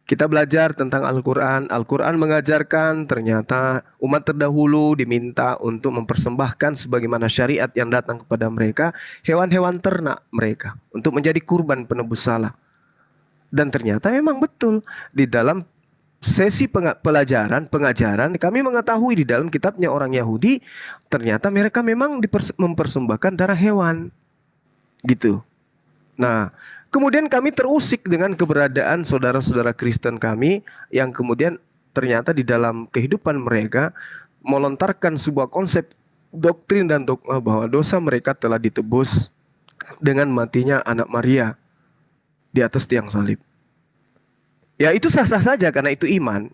Kita belajar tentang Al-Quran. Al-Quran mengajarkan ternyata umat terdahulu diminta untuk mempersembahkan sebagaimana syariat yang datang kepada mereka hewan-hewan ternak mereka untuk menjadi kurban penebus salah. Dan ternyata memang betul di dalam sesi pengajaran kami mengetahui di dalam kitabnya orang Yahudi ternyata mereka memang mempersembahkan darah hewan gitu. Nah, kemudian kami terusik dengan keberadaan saudara-saudara Kristen kami yang kemudian ternyata di dalam kehidupan mereka melontarkan sebuah konsep doktrin dan dogma bahwa dosa mereka telah ditebus dengan matinya anak Maria di atas tiang salib. Ya itu sah-sah saja karena itu iman.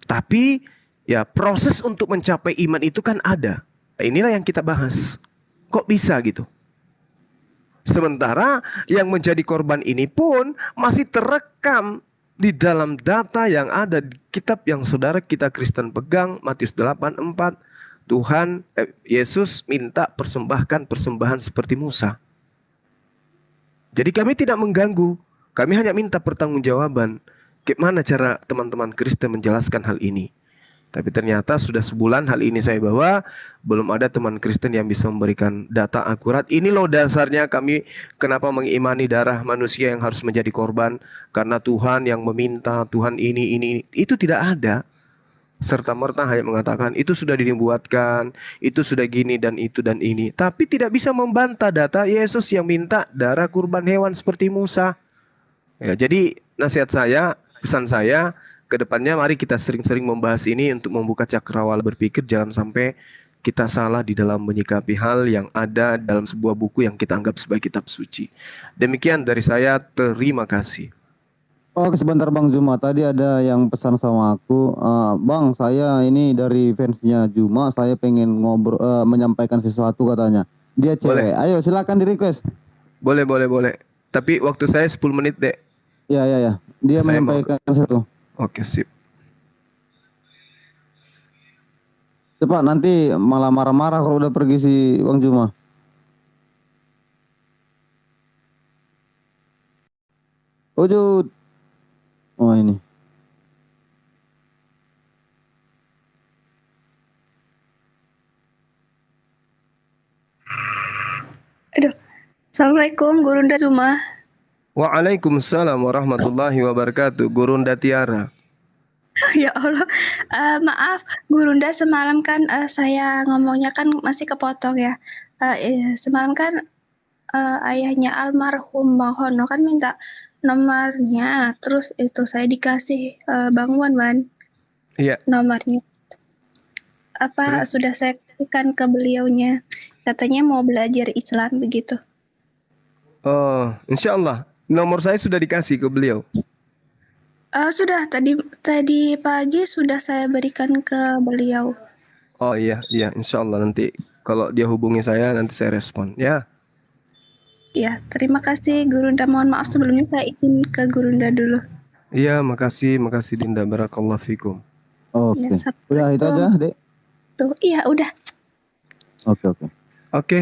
Tapi ya proses untuk mencapai iman itu kan ada. Nah, inilah yang kita bahas. Kok bisa gitu? Sementara yang menjadi korban ini pun masih terekam di dalam data yang ada di kitab yang saudara kita Kristen pegang, Matius 8:4. Yesus minta persembahkan persembahan seperti Musa. Jadi kami tidak mengganggu. Kami hanya minta pertanggungjawaban. Gimana cara teman-teman Kristen menjelaskan hal ini? Tapi ternyata sudah sebulan hal ini saya bawa, belum ada teman Kristen yang bisa memberikan data akurat. Ini loh dasarnya kami kenapa mengimani darah manusia yang harus menjadi korban. Karena Tuhan yang meminta, Tuhan ini. Itu tidak ada. Serta-merta hanya mengatakan itu sudah dibuatkan, itu sudah gini dan itu dan ini. Tapi tidak bisa membantah data Yesus yang minta darah kurban hewan seperti Musa. Ya, jadi nasihat saya, pesan saya, ke depannya mari kita sering-sering membahas ini untuk membuka cakrawala berpikir. Jangan sampai kita salah di dalam menyikapi hal yang ada dalam sebuah buku yang kita anggap sebagai kitab suci. Demikian dari saya, terima kasih. Oke sebentar Bang Juma, tadi ada yang pesan sama aku, Bang saya ini dari fansnya Juma, saya pengen ngobrol, menyampaikan sesuatu katanya. Dia cewek, ayo silakan di request. Boleh. Tapi waktu saya 10 menit, Dek. Ya. Dia Saya menyampaikan sesuatu. Oke, sip. Cepat nanti malah marah-marah kalau udah pergi si Bang Juma. Wujud. Oh ini. Aduh, Assalamualaikum Gurunda Zuma. Waalaikumsalam warahmatullahi wabarakatuh. Gurunda Tiara. Ya Allah, maaf Gurunda, semalam kan saya ngomongnya kan masih kepotong ya. Semalam kan ayahnya almarhum Bang Hono kan minta nomornya, terus itu saya dikasih Bang Wan Iya. nomornya. Apa sudah saya kasihkan ke beliaunya, katanya mau belajar Islam begitu. Oh, insya Allah. Nomor saya sudah dikasih ke beliau. Sudah tadi pagi sudah saya berikan ke beliau. Oh iya, insya Allah nanti kalau dia hubungi saya nanti saya respon. Ya, Ya, terima kasih Gurunda. Mohon maaf sebelumnya saya izin ke Gurunda dulu. iya makasih Dinda. Barakallahu fikum. Oke. Ya, Udah itu aja, Dek. Tuh, iya udah. Oke. Oke,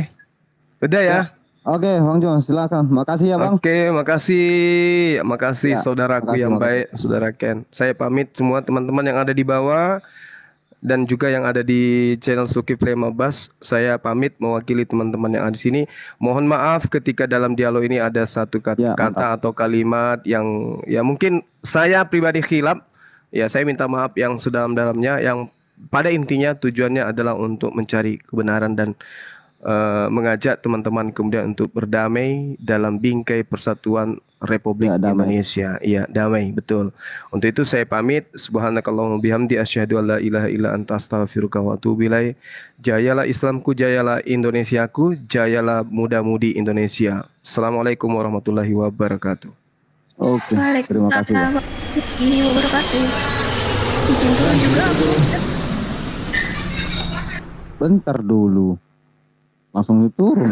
udah ya. Oke, Bang John, silakan. Makasih ya, Bang. Oke, makasih Ya, saudaraku makasih, yang makasih. baik, saudara Ken. Saya pamit semua teman-teman yang ada di bawah dan juga yang ada di channel Zulkifli Mabas. Saya pamit mewakili teman-teman yang ada di sini. Mohon maaf ketika dalam dialog ini ada satu Ya, kata atau kalimat yang ya mungkin saya pribadi khilaf. Ya, saya minta maaf yang sedalam-dalamnya, yang pada intinya tujuannya adalah untuk mencari kebenaran dan mengajak teman-teman kemudian untuk berdamai dalam bingkai persatuan Republik Ya, damai. Indonesia. Iya, damai, betul. Untuk itu saya pamit. Subhanakallahumma bihamdi asyhadu an la ilaha illa anta astaghfiruka wa atubu ilaik. Jayalah Islamku, jayalah Indonesiaku, jayalah muda-mudi Indonesia. Assalamualaikum warahmatullahi wabarakatuh. Oke. Terima kasih. Ya. Waalaikumsalam warahmatullahi wabarakatuh. Izin turun juga. Bentar dulu. Langsung turun.